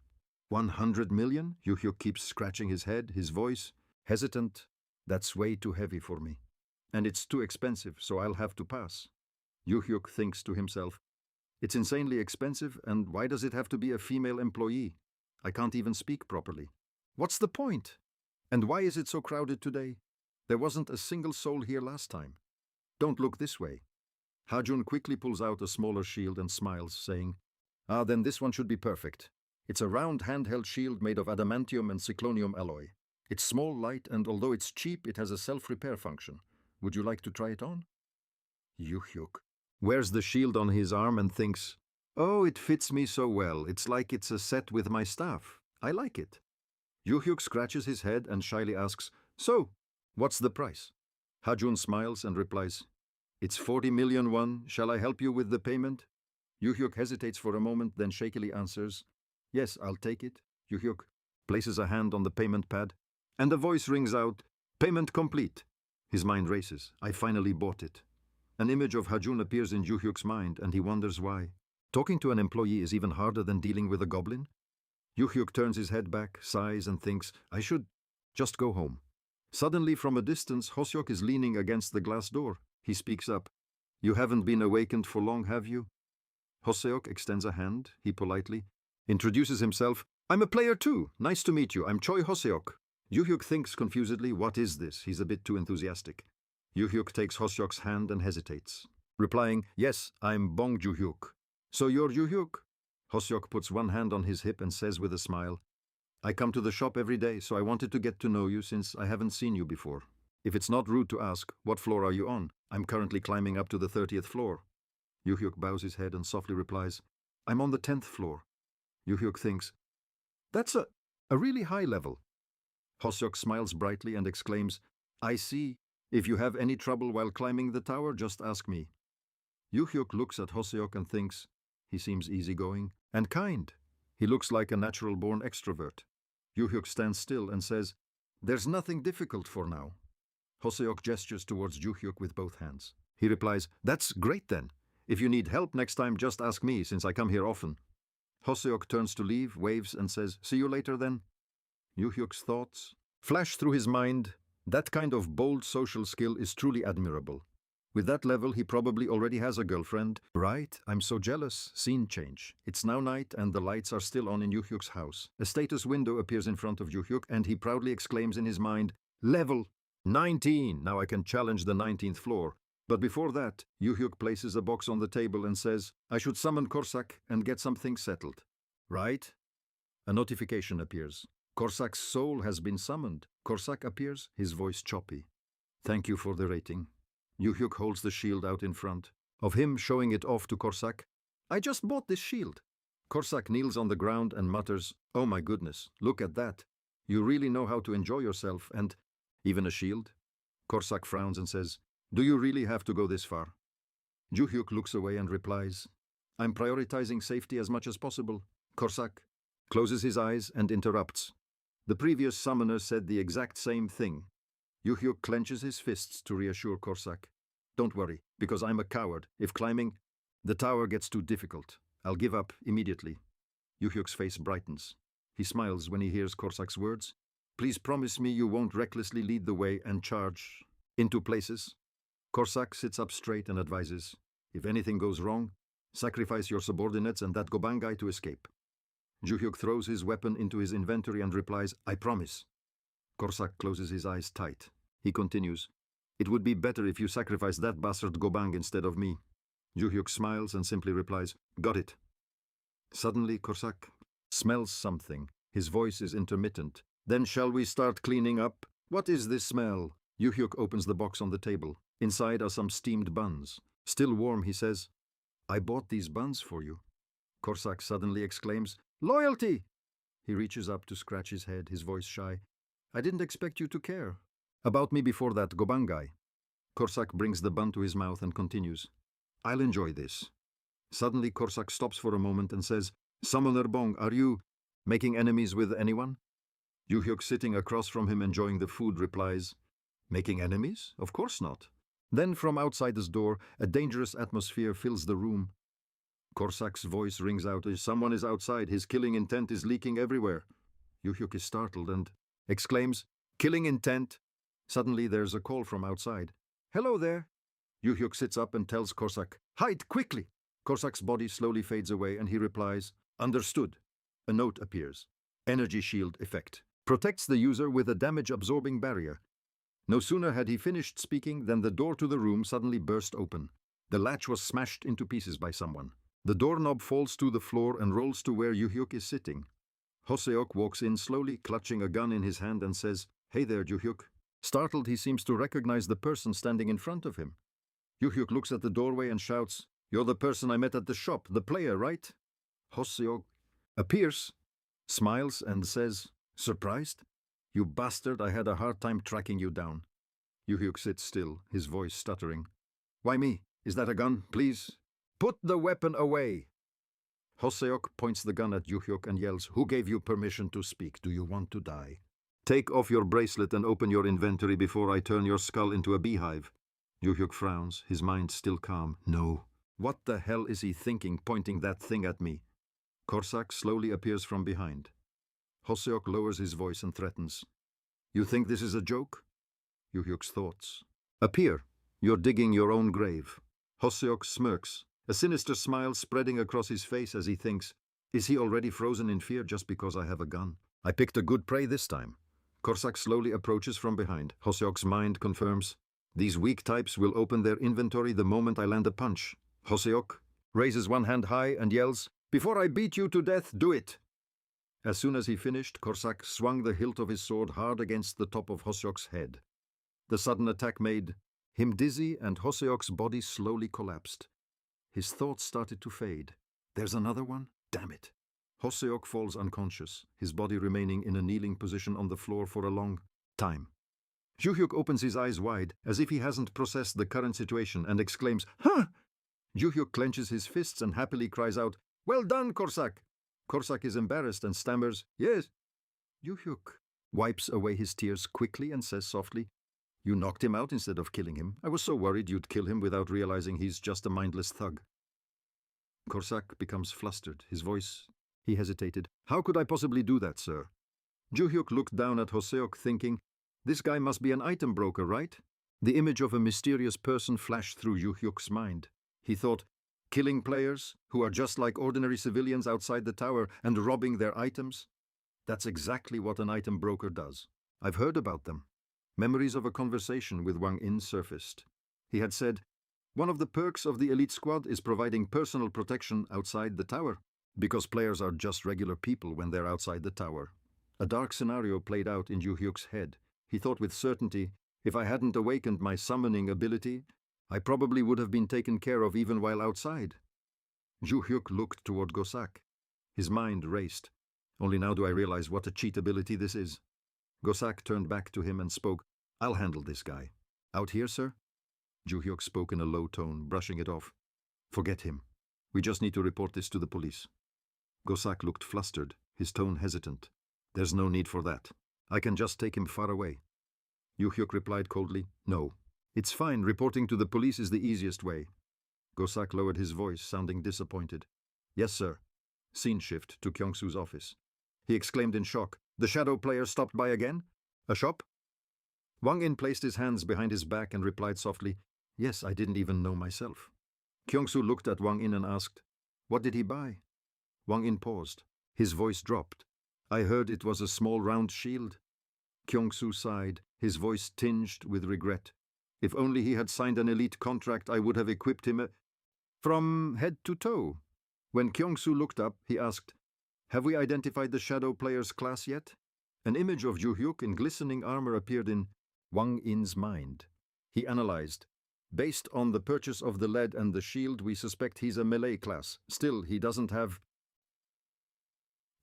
100 million? Yu Hyuk keeps scratching his head, his voice hesitant. "That's way too heavy for me. And it's too expensive, so I'll have to pass." Yu Hyuk thinks to himself, "It's insanely expensive, and why does it have to be a female employee? I can't even speak properly. What's the point? And why is it so crowded today? There wasn't a single soul here last time. Don't look this way." Hajun quickly pulls out a smaller shield and smiles, saying, "Ah, then this one should be perfect. It's a round handheld shield made of adamantium and cyclonium alloy. It's small, light, and although it's cheap, it has a self-repair function. Would you like to try it on?" Yu Hyuk wears the shield on his arm and thinks, "Oh, it fits me so well. It's like it's a set with my staff. I like it." Yuhyuk scratches his head and shyly asks, "So, what's the price?" Hajun smiles and replies, "It's 40 million won. Shall I help you with the payment?" Yuhyuk hesitates for a moment, then shakily answers, "Yes, I'll take it." Yuhyuk places a hand on the payment pad, and a voice rings out, "Payment complete." His mind races. "I finally bought it." An image of Hajun appears in Yuhyuk's mind, and he wonders why. Talking to an employee is even harder than dealing with a goblin? Yuhyuk turns his head back, sighs, and thinks, "I should just go home." Suddenly, from a distance, Hoseok is leaning against the glass door. He speaks up. "You haven't been awakened for long, have you?" Hoseok extends a hand. He politely introduces himself. "I'm a player too. Nice to meet you. I'm Choi Hoseok." Yuhyuk thinks confusedly, what is this? He's a bit too enthusiastic. Yuhyuk takes Hoseok's hand and hesitates, replying, "Yes, I'm Bong Juhyuk." "So you're Yuhyuk?" Hoseok puts one hand on his hip and says with a smile, "I come to the shop every day, so I wanted to get to know you since I haven't seen you before. If it's not rude to ask, what floor are you on? I'm currently climbing up to the 30th floor. Yuhyuk bows his head and softly replies, "I'm on the 10th floor. Yuhyuk thinks, "That's a really high level." Hoseok smiles brightly and exclaims, "I see. If you have any trouble while climbing the tower, just ask me." Yuhyuk looks at Hoseok and thinks, he seems easygoing and kind. He looks like a natural-born extrovert. Yuhyuk stands still and says, "There's nothing difficult for now." Hoseok gestures towards Yuhyuk with both hands. He replies, "That's great then. If you need help next time, just ask me, since I come here often." Hoseok turns to leave, waves, and says, "See you later then." Yuhyuk's thoughts flash through his mind. That kind of bold social skill is truly admirable. With that level, he probably already has a girlfriend. Right? I'm so jealous. Scene change. It's now night and the lights are still on in Yuhyuk's house. A status window appears in front of Yuhyuk and he proudly exclaims in his mind, "Level 19! Now I can challenge the 19th floor." But before that, Yuhyuk places a box on the table and says, "I should summon Korsak and get some things settled." Right? A notification appears. Korsak's soul has been summoned. Korsak appears, his voice choppy. "Thank you for the rating." Yuhyuk holds the shield out in front of him, showing it off to Korsak. "I just bought this shield." Korsak kneels on the ground and mutters, "Oh my goodness, look at that. You really know how to enjoy yourself, and even a shield?" Korsak frowns and says, "Do you really have to go this far?" Yuhyuk looks away and replies, "I'm prioritizing safety as much as possible." Korsak closes his eyes and interrupts. The previous summoner said the exact same thing. Yuhyuk clenches his fists to reassure Korsak. "Don't worry, because I'm a coward. If climbing the tower gets too difficult, I'll give up immediately." Yuhyuk's face brightens. He smiles when he hears Korsak's words. "Please promise me you won't recklessly lead the way and charge into places." Korsak sits up straight and advises, "If anything goes wrong, sacrifice your subordinates and that Gobangai to escape." Yuhyuk throws his weapon into his inventory and replies, "I promise." Korsak closes his eyes tight. He continues, "It would be better if you sacrificed that bastard Gobang instead of me." Yuhyuk smiles and simply replies, "Got it." Suddenly, Korsak smells something. His voice is intermittent. "Then shall we start cleaning up? What is this smell?" Yuhyuk opens the box on the table. Inside are some steamed buns. "Still warm," he says. "I bought these buns for you." Korsak suddenly exclaims, "Loyalty!" He reaches up to scratch his head, his voice shy. "I didn't expect you to care about me before that Gobangai." Korsak brings the bun to his mouth and continues, "I'll enjoy this." Suddenly Korsak stops for a moment and says, "Summoner Bong, are you making enemies with anyone?" Yuhyuk, sitting across from him enjoying the food, replies, "Making enemies? Of course not." Then from outside his door, a dangerous atmosphere fills the room. Korsak's voice rings out, "Someone is outside. His killing intent is leaking everywhere." Yuhyuk is startled and exclaims, "Killing intent?" Suddenly there's a call from outside. "Hello there." Yuhyuk sits up and tells Korsak, "Hide quickly." Korsak's body slowly fades away and he replies, "Understood." A note appears. Energy shield effect. Protects the user with a damage-absorbing barrier. No sooner had he finished speaking than the door to the room suddenly burst open. The latch was smashed into pieces by someone. The doorknob falls to the floor and rolls to where Yuhyuk is sitting. Hoseok walks in slowly, clutching a gun in his hand, and says, "Hey there, Yuhyuk." Startled, he seems to recognize the person standing in front of him. Yuhyuk looks at the doorway and shouts, "You're the person I met at the shop, the player, right?" Hoseok appears, smiles and says, "Surprised? You bastard, I had a hard time tracking you down." Yuhyuk sits still, his voice stuttering. "Why me? Is that a gun, please?" "Put the weapon away!" Hoseok points the gun at Yuhyuk and yells, "Who gave you permission to speak? Do you want to die? Take off your bracelet and open your inventory before I turn your skull into a beehive." Yuhyuk frowns, his mind still calm. "No. What the hell is he thinking, pointing that thing at me?" Korsak slowly appears from behind. Hoseok lowers his voice and threatens, "You think this is a joke?" Yuhyuk's thoughts. "Appear. You're digging your own grave." Hoseok smirks, a sinister smile spreading across his face as he thinks, "Is he already frozen in fear just because I have a gun? I picked a good prey this time." Korsak slowly approaches from behind. Hoseok's mind confirms, "These weak types will open their inventory the moment I land a punch." Hoseok raises one hand high and yells, "Before I beat you to death, do it!" As soon as he finished, Korsak swung the hilt of his sword hard against the top of Hoseok's head. The sudden attack made him dizzy, and Hoseok's body slowly collapsed. His thoughts started to fade. "There's another one? Damn it." Hoseok falls unconscious, his body remaining in a kneeling position on the floor for a long time. Yuhyuk opens his eyes wide, as if he hasn't processed the current situation, and exclaims, "Huh!" Yuhyuk clenches his fists and happily cries out, "Well done, Korsak!" Korsak is embarrassed and stammers, "Yes." Yuhyuk wipes away his tears quickly and says softly, "You knocked him out instead of killing him. I was so worried you'd kill him without realizing he's just a mindless thug." Korsak becomes flustered, his voice. He hesitated. "How could I possibly do that, sir?" Yuhyuk looked down at Hoseok, thinking, "This guy must be an item broker, right?" The image of a mysterious person flashed through Yuhyuk's mind. He thought, killing players who are just like ordinary civilians outside the tower and robbing their items? That's exactly what an item broker does. I've heard about them. Memories of a conversation with Wang In surfaced. He had said, "One of the perks of the elite squad is providing personal protection outside the tower, because players are just regular people when they're outside the tower." A dark scenario played out in Yuhyuk's head. He thought with certainty, if I hadn't awakened my summoning ability, I probably would have been taken care of even while outside. Yuhyuk looked toward Gosak. His mind raced. Only now do I realize what a cheat ability this is. Gosak turned back to him and spoke, "I'll handle this guy." "Out here, sir?" Yuhyuk spoke in a low tone, brushing it off. "Forget him. We just need to report this to the police." Gosak looked flustered, his tone hesitant. "There's no need for that. I can just take him far away." Yuhyuk replied coldly, "No. It's fine. Reporting to the police is the easiest way." Gosak lowered his voice, sounding disappointed. "Yes, sir." Scene shift to Kyungsu's office. He exclaimed in shock, "The shadow player stopped by again? A shop?" Wang In placed his hands behind his back and replied softly, "Yes, I didn't even know myself." Kyungsu looked at Wang In and asked, "What did he buy?" Wang In paused. His voice dropped. "I heard it was a small round shield." Kyungsu sighed, his voice tinged with regret. "If only he had signed an elite contract, I would have equipped him from head to toe." When Kyungsu looked up, he asked, "Have we identified the shadow player's class yet?" An image of Yuhyuk in glistening armor appeared in Wang In's mind. He analyzed. "Based on the purchase of the lead and the shield, we suspect he's a melee class. Still, he doesn't have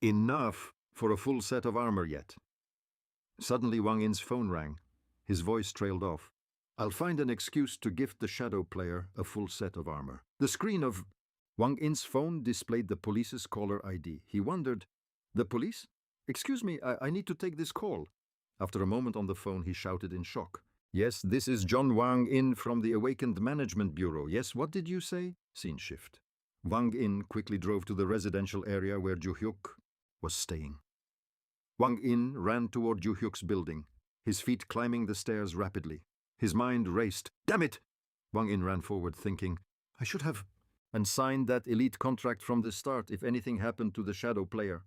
enough for a full set of armor yet." Suddenly Wang In's phone rang. His voice trailed off. "I'll find an excuse to gift the shadow player a full set of armor." The screen of Wang In's phone displayed the police's caller ID. He wondered, "The police? Excuse me, I need to take this call." After a moment on the phone, he shouted in shock, "Yes, this is John Wang In from the Awakened Management Bureau. Yes, what did you say?" Scene shift. Wang In quickly drove to the residential area where Yuhyuk was staying. Wang In ran toward Yuhyuk's building, his feet climbing the stairs rapidly. His mind raced. "Damn it!" Wang In ran forward, thinking, "I should have and signed that elite contract from the start if anything happened to the shadow player."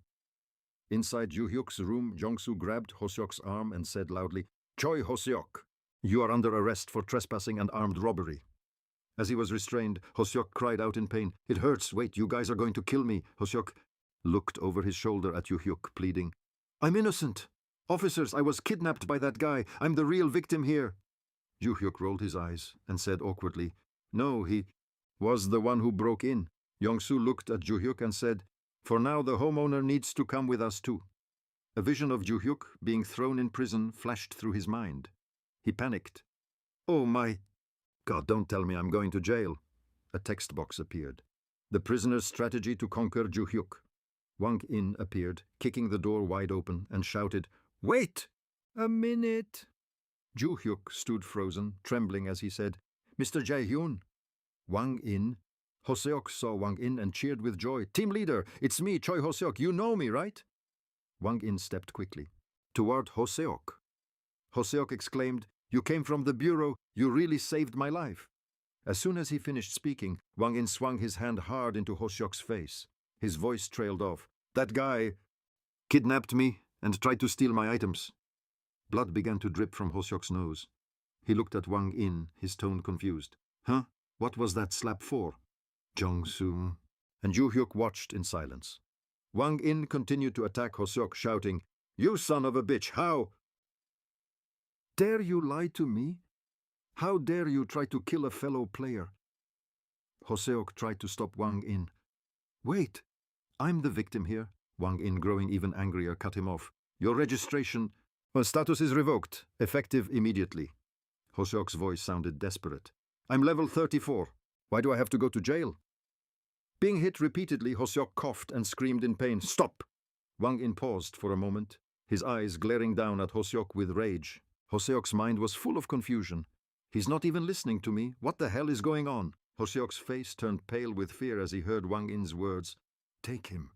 Inside Yuhyuk's room, Jongsu grabbed Hoseok's arm and said loudly, "Choi Hoseok, you are under arrest for trespassing and armed robbery." As he was restrained, Hoseok cried out in pain, "It hurts. Wait, you guys are going to kill me." Hoseok looked over his shoulder at Yuhyuk, pleading, "I'm innocent. Officers, I was kidnapped by that guy. I'm the real victim here." Yuhyuk rolled his eyes and said awkwardly, No, he was the one who broke in. Yong-soo looked at Ju-hyuk and said, "For now the homeowner needs to come with us too." A vision of Ju-hyuk being thrown in prison flashed through his mind. He panicked. "Oh my God, don't tell me I'm going to jail." A text box appeared. The prisoner's strategy to conquer Ju-hyuk. Wang In appeared, kicking the door wide open, and shouted, "Wait a minute!" Ju-hyuk stood frozen, trembling as he said, "Mr. Jae-hyun." Wang In. Hoseok saw Wang In and cheered with joy. "Team leader, it's me, Choi Hoseok. You know me, right?" Wang In stepped quickly. Toward Hoseok. Hoseok exclaimed, "You came from the bureau. You really saved my life." As soon as he finished speaking, Wang In swung his hand hard into Hoseok's face. His voice trailed off. "That guy kidnapped me and tried to steal my items." Blood began to drip from Hoseok's nose. He looked at Wang In, his tone confused. "Huh? What was that slap for?" "Jong-soo." And Ju-hyuk watched in silence. Wang In continued to attack Hoseok, shouting, "You son of a bitch, how dare you lie to me? How dare you try to kill a fellow player?" Hoseok tried to stop Wang In. "Wait, I'm the victim here." Wang In, growing even angrier, cut him off. "Your registration status is revoked, effective immediately." Hoseok's voice sounded desperate. "I'm level 34. Why do I have to go to jail?" Being hit repeatedly, Hoseok coughed and screamed in pain. "Stop!" Wang In paused for a moment, his eyes glaring down at Hoseok with rage. Hoseok's mind was full of confusion. "He's not even listening to me. What the hell is going on?" Hoseok's face turned pale with fear as he heard Wang In's words. "Take him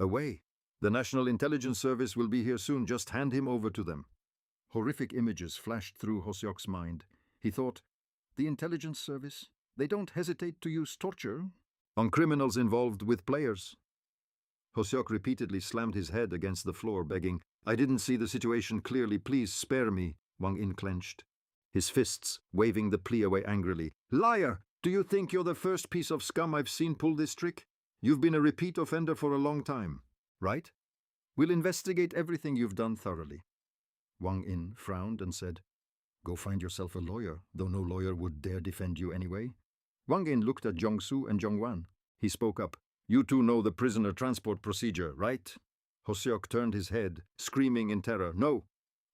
away. The National Intelligence Service will be here soon. Just hand him over to them." Horrific images flashed through Hoseok's mind. He thought, "The Intelligence Service? They don't hesitate to use torture on criminals involved with players." Hoseok repeatedly slammed his head against the floor, begging, "I didn't see the situation clearly. Please spare me." Wang In clenched, his fists waving the plea away angrily. "Liar! Do you think you're the first piece of scum I've seen pull this trick? You've been a repeat offender for a long time, right? We'll investigate everything you've done thoroughly." Wang In frowned and said, "Go find yourself a lawyer, though no lawyer would dare defend you anyway." Wang In looked at Jong-soo and Jong-wan. He spoke up. "You two know the prisoner transport procedure, right?" Hoseok turned his head, screaming in terror. "No."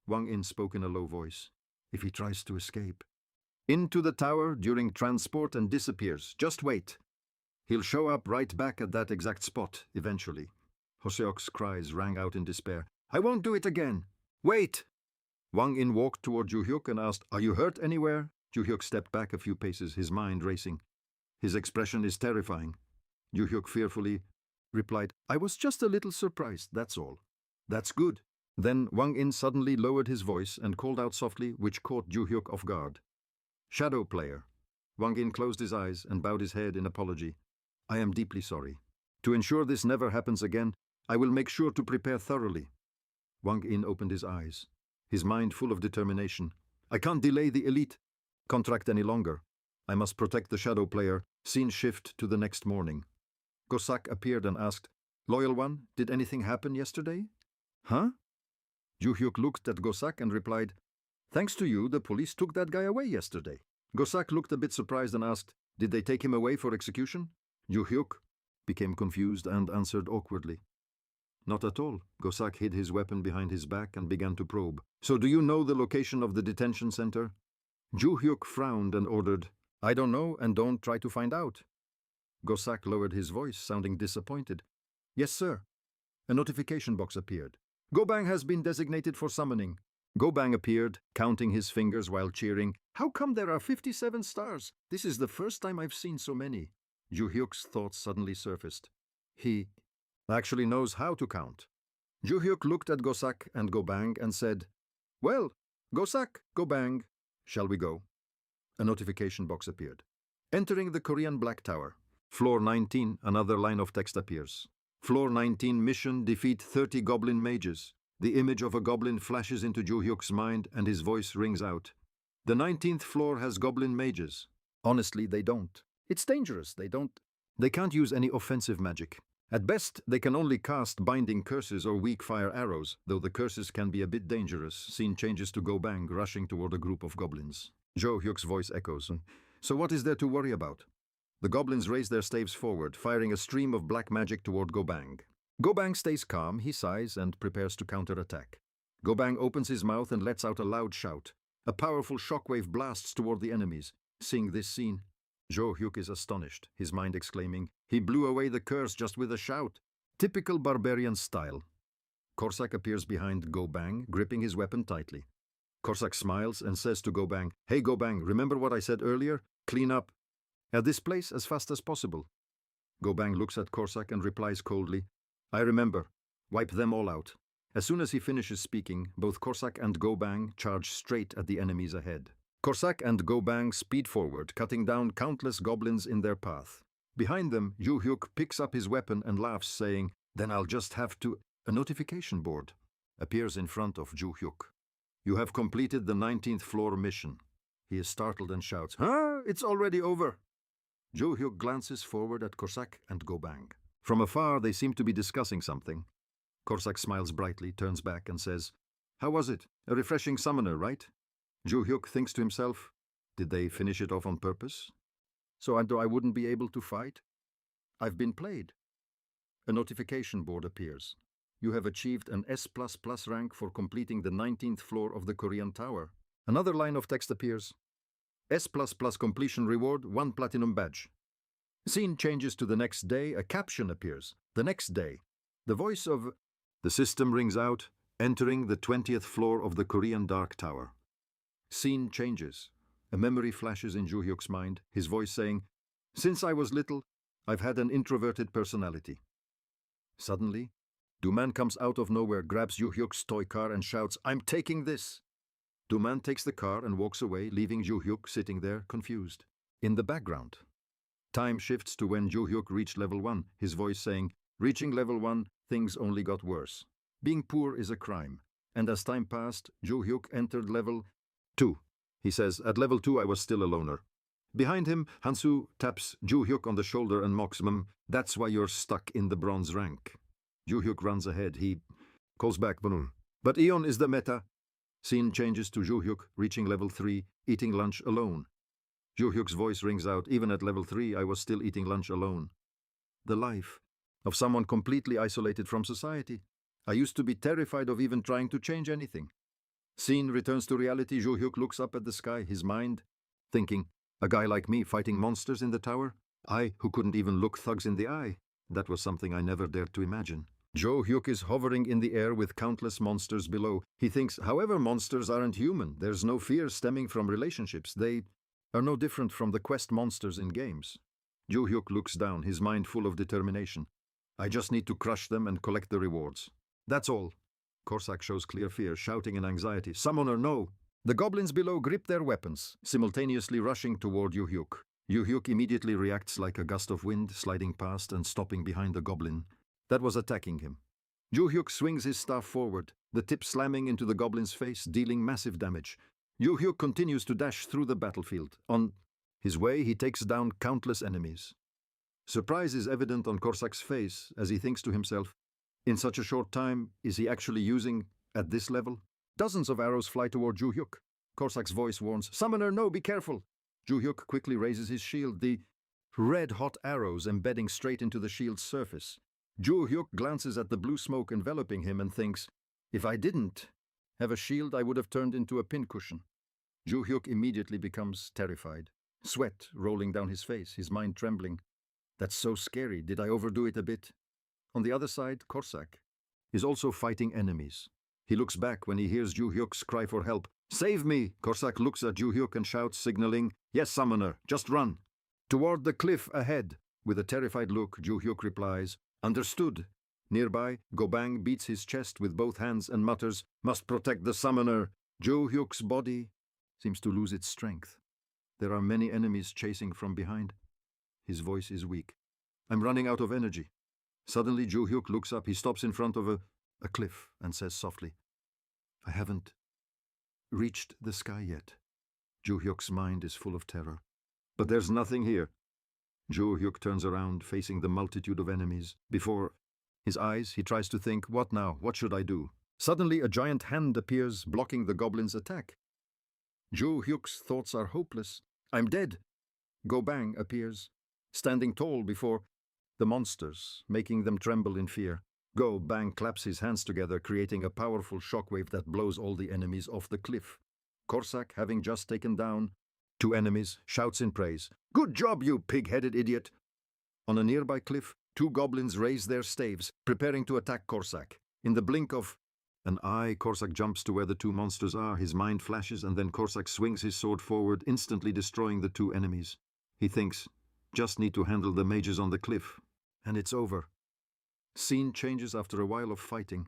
Wang In spoke in a low voice. "If he tries to escape into the tower during transport and disappears, just wait. He'll show up right back at that exact spot, eventually." Hoseok's cries rang out in despair. "I won't do it again. Wait!" Wang In walked toward Ju-hyuk and asked, "Are you hurt anywhere?" Ju-hyuk stepped back a few paces, his mind racing. "His expression is terrifying." Ju-hyuk fearfully replied, "I was just a little surprised, that's all." "That's good." Then Wang In suddenly lowered his voice and called out softly, which caught Ju-hyuk off guard. "Shadow player." Wang In closed his eyes and bowed his head in apology. "I am deeply sorry. To ensure this never happens again, I will make sure to prepare thoroughly." Wang In opened his eyes, his mind full of determination. "I can't delay the elite contract any longer. I must protect the shadow player." Scene shift to the next morning. Gosak appeared and asked, "Loyal one, did anything happen yesterday?" "Huh?" Ju-hyuk looked at Gosak and replied, "Thanks to you, the police took that guy away yesterday." Gosak looked a bit surprised and asked, "Did they take him away for execution?" Ju-hyuk became confused and answered awkwardly, "Not at all." Gosak hid his weapon behind his back and began to probe. "So do you know the location of the detention center?" Ju-hyuk frowned and ordered, "I don't know, and don't try to find out." Gosak lowered his voice, sounding disappointed. "Yes, sir." A notification box appeared. "Gobang has been designated for summoning." Gobang appeared, counting his fingers while cheering. "How come there are 57 stars? This is the first time I've seen so many." Ju-hyuk's thoughts suddenly surfaced. He actually knows how to count. Ju-hyuk looked at Gosak and Gobang and said, "Well, Gosak, Gobang, shall we go?" A notification box appeared. "Entering the Korean Black Tower. Floor 19, another line of text appears. Floor 19 mission, defeat 30 goblin mages." The image of a goblin flashes into Ju-hyuk's mind and his voice rings out. "The 19th floor has goblin mages." Honestly, they don't. It's dangerous, They can't use any offensive magic. At best, they can only cast binding curses or weak fire arrows, though the curses can be a bit dangerous. Scene changes to Gobang rushing toward a group of goblins. Jo-hyuk's voice echoes. So what is there to worry about? The goblins raise their staves forward, firing a stream of black magic toward Gobang. Gobang stays calm, he sighs and prepares to counterattack. Gobang opens his mouth and lets out a loud shout. A powerful shockwave blasts toward the enemies. Seeing this scene, Zhou Hyuk is astonished, his mind exclaiming, "He blew away the curse just with a shout." Typical barbarian style. Corsac appears behind Gobang, gripping his weapon tightly. Corsac smiles and says to Gobang, "Hey Gobang, remember what I said earlier? Clean up at this place as fast as possible." Gobang looks at Corsac and replies coldly, "I remember. Wipe them all out." As soon as he finishes speaking, both Corsac and Gobang charge straight at the enemies ahead. Corsac and Gobang speed forward, cutting down countless goblins in their path. Behind them, Zhou Hyuk picks up his weapon and laughs, saying, "Then I'll just have to—" A notification board appears in front of Zhou Hyuk. "You have completed the 19th floor mission." He is startled and shouts, "Huh? It's already over." Zhou Hyuk glances forward at Corsac and Gobang. From afar, they seem to be discussing something. Corsac smiles brightly, turns back and says, "How was it? A refreshing summoner, right?" Zhou Hyuk thinks to himself, "Did they finish it off on purpose? So I wouldn't be able to fight? I've been played." A notification board appears. "You have achieved an S++ rank for completing the 19th floor of the Korean Tower." Another line of text appears. S++ completion reward, 1 platinum badge. Scene changes to the next day. A caption appears. "The next day." The voice of the system rings out, "Entering the 20th floor of the Korean Dark Tower." Scene changes. A memory flashes in Zhou Hyuk's mind, his voice saying, "Since I was little, I've had an introverted personality." Suddenly, Duman comes out of nowhere, grabs Zhou Hyuk's toy car and shouts, "I'm taking this!" Duman takes the car and walks away, leaving Zhou Hyuk sitting there, confused. In the background, time shifts to when Zhou Hyuk reached level 1, his voice saying, "Reaching level 1, things only got worse. Being poor is a crime." And as time passed, Zhou Hyuk entered level 2. He says, "At level 2 I was still a loner." Behind him, Hansu taps Zhou Hyuk on the shoulder and mocks him, "That's why you're stuck in the bronze rank." Zhou Hyuk runs ahead. He calls back, "But Eon is the meta." Scene changes to Zhou Hyuk reaching level 3, eating lunch alone. Zhou Hyuk's voice rings out, "Even at level 3 I was still eating lunch alone." The life of someone completely isolated from society. I used to be terrified of even trying to change anything. Scene returns to reality. Zhou Hyuk looks up at the sky, his mind thinking, "A guy like me fighting monsters in the tower? I, who couldn't even look thugs in the eye. That was something I never dared to imagine." Zhou Hyuk is hovering in the air with countless monsters below. He thinks, however, monsters aren't human. There's no fear stemming from relationships. They are no different from the quest monsters in games. Zhou Hyuk looks down, his mind full of determination. "I just need to crush them and collect the rewards. That's all." Corsac shows clear fear, shouting in anxiety, "Summoner, no!" The goblins below grip their weapons, simultaneously rushing toward Zhou Hyuk. Zhou Hyuk immediately reacts like a gust of wind, sliding past and stopping behind the goblin that was attacking him. Zhou Hyuk swings his staff forward, the tip slamming into the goblin's face, dealing massive damage. Zhou Hyuk continues to dash through the battlefield. On his way, he takes down countless enemies. Surprise is evident on Corsac's face as he thinks to himself, in such a short time, is he actually using at this level? Dozens of arrows fly toward Zhou Hyuk. Corsac's voice warns, "Summoner, no, be careful!" Zhou Hyuk quickly raises his shield, the red-hot arrows embedding straight into the shield's surface. Zhou Hyuk glances at the blue smoke enveloping him and thinks, "If I didn't have a shield, I would have turned into a pincushion." Zhou Hyuk immediately becomes terrified, sweat rolling down his face, his mind trembling. "That's so scary. Did I overdo it a bit?" On the other side, Corsac is also fighting enemies. He looks back when he hears Zhou Hyuk's cry for help. "Save me!" Corsac looks at Zhou Hyuk and shouts, signaling, "Yes, summoner, just run." Toward the cliff ahead. With a terrified look, Zhou Hyuk replies, "Understood." Nearby, Gobang beats his chest with both hands and mutters, "Must protect the summoner." Zhou Hyuk's body seems to lose its strength. There are many enemies chasing from behind. His voice is weak. "I'm running out of energy." Suddenly, Zhou Hyuk looks up. He stops in front of a cliff and says softly, "I haven't reached the sky yet." Zhou Hyuk's mind is full of terror. "But there's nothing here." Zhou Hyuk turns around, facing the multitude of enemies. Before his eyes, he tries to think, "What now? What should I do?" Suddenly, a giant hand appears, blocking the goblin's attack. Zhou Hyuk's thoughts are hopeless. "I'm dead." Gobang appears, standing tall before the monsters, making them tremble in fear. Gobang claps his hands together, creating a powerful shockwave that blows all the enemies off the cliff. Corsac, having just taken down 2 enemies, shouts in praise. "Good job, you pig-headed idiot!" On a nearby cliff, 2 goblins raise their staves, preparing to attack Corsac. In the blink of an eye, Corsac jumps to where the 2 monsters are. His mind flashes, and then Corsac swings his sword forward, instantly destroying the 2 enemies. He thinks, just need to handle the mages on the cliff, and it's over. Scene changes after a while of fighting.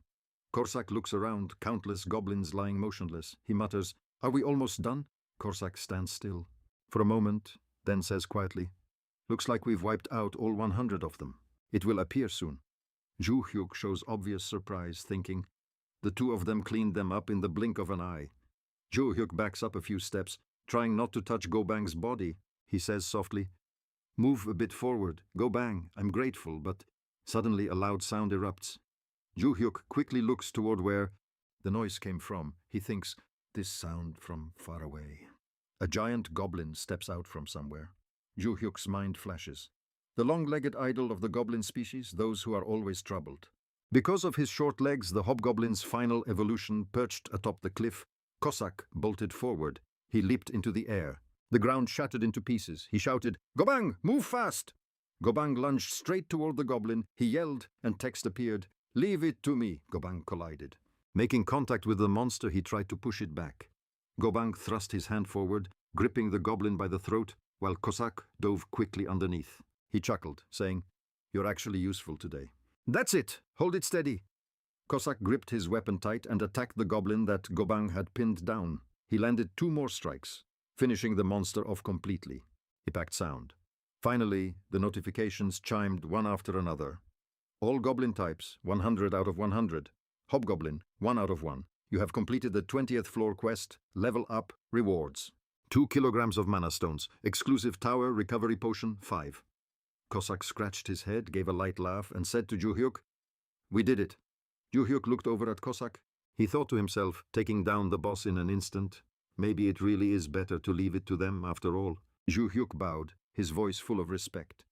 Corsac looks around, countless goblins lying motionless. He mutters, "Are we almost done?" Corsac stands still for a moment, then says quietly, "Looks like we've wiped out all 100 of them. It will appear soon." Zhu Hyuk shows obvious surprise, thinking, the 2 of them cleaned them up in the blink of an eye. Zhu Hyuk backs up a few steps, trying not to touch Gobang's body. He says softly, "Move a bit forward, Gobang, I'm grateful," but suddenly a loud sound erupts. Zhu Hyuk quickly looks toward where the noise came from. He thinks, this sound from far away. A giant goblin steps out from somewhere. Zhu Hyuk's mind flashes. The long-legged idol of the goblin species, those who are always troubled. Because of his short legs, the hobgoblin's final evolution perched atop the cliff. Corsac bolted forward. He leaped into the air. The ground shattered into pieces. He shouted, "Gobang, move fast!" Gobang lunged straight toward the goblin. He yelled, and text appeared. "Leave it to me," Gobang collided. Making contact with the monster, he tried to push it back. Gobang thrust his hand forward, gripping the goblin by the throat, while Corsac dove quickly underneath. He chuckled, saying, "You're actually useful today." "That's it! Hold it steady!" Corsac gripped his weapon tight and attacked the goblin that Gobang had pinned down. He landed 2 more strikes, finishing the monster off completely. He packed sound. Finally, the notifications chimed one after another. All goblin types, 100 out of 100. Hobgoblin, 1 out of 1. You have completed the 20th floor quest. Level up. Rewards. 2 kilograms of mana stones. Exclusive tower recovery potion, 5. Corsac scratched his head, gave a light laugh, and said to Zhu Hyuk, "We did it." Zhu Hyuk looked over at Corsac. He thought to himself, taking down the boss in an instant, maybe it really is better to leave it to them after all. Zhu Hyuk bowed, his voice full of respect.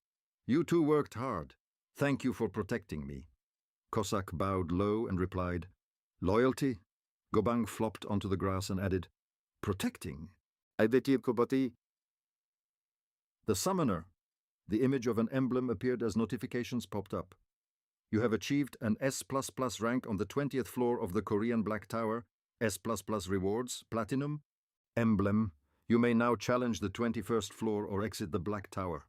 "You 2 worked hard. Thank you for protecting me." Corsac bowed low and replied, "Loyalty?" Gobang flopped onto the grass and added, "Protecting?" The summoner. The image of an emblem appeared as notifications popped up. You have achieved an S++ rank on the 20th floor of the Korean Black Tower. S++ rewards, Platinum. Emblem. You may now challenge the 21st floor or exit the Black Tower.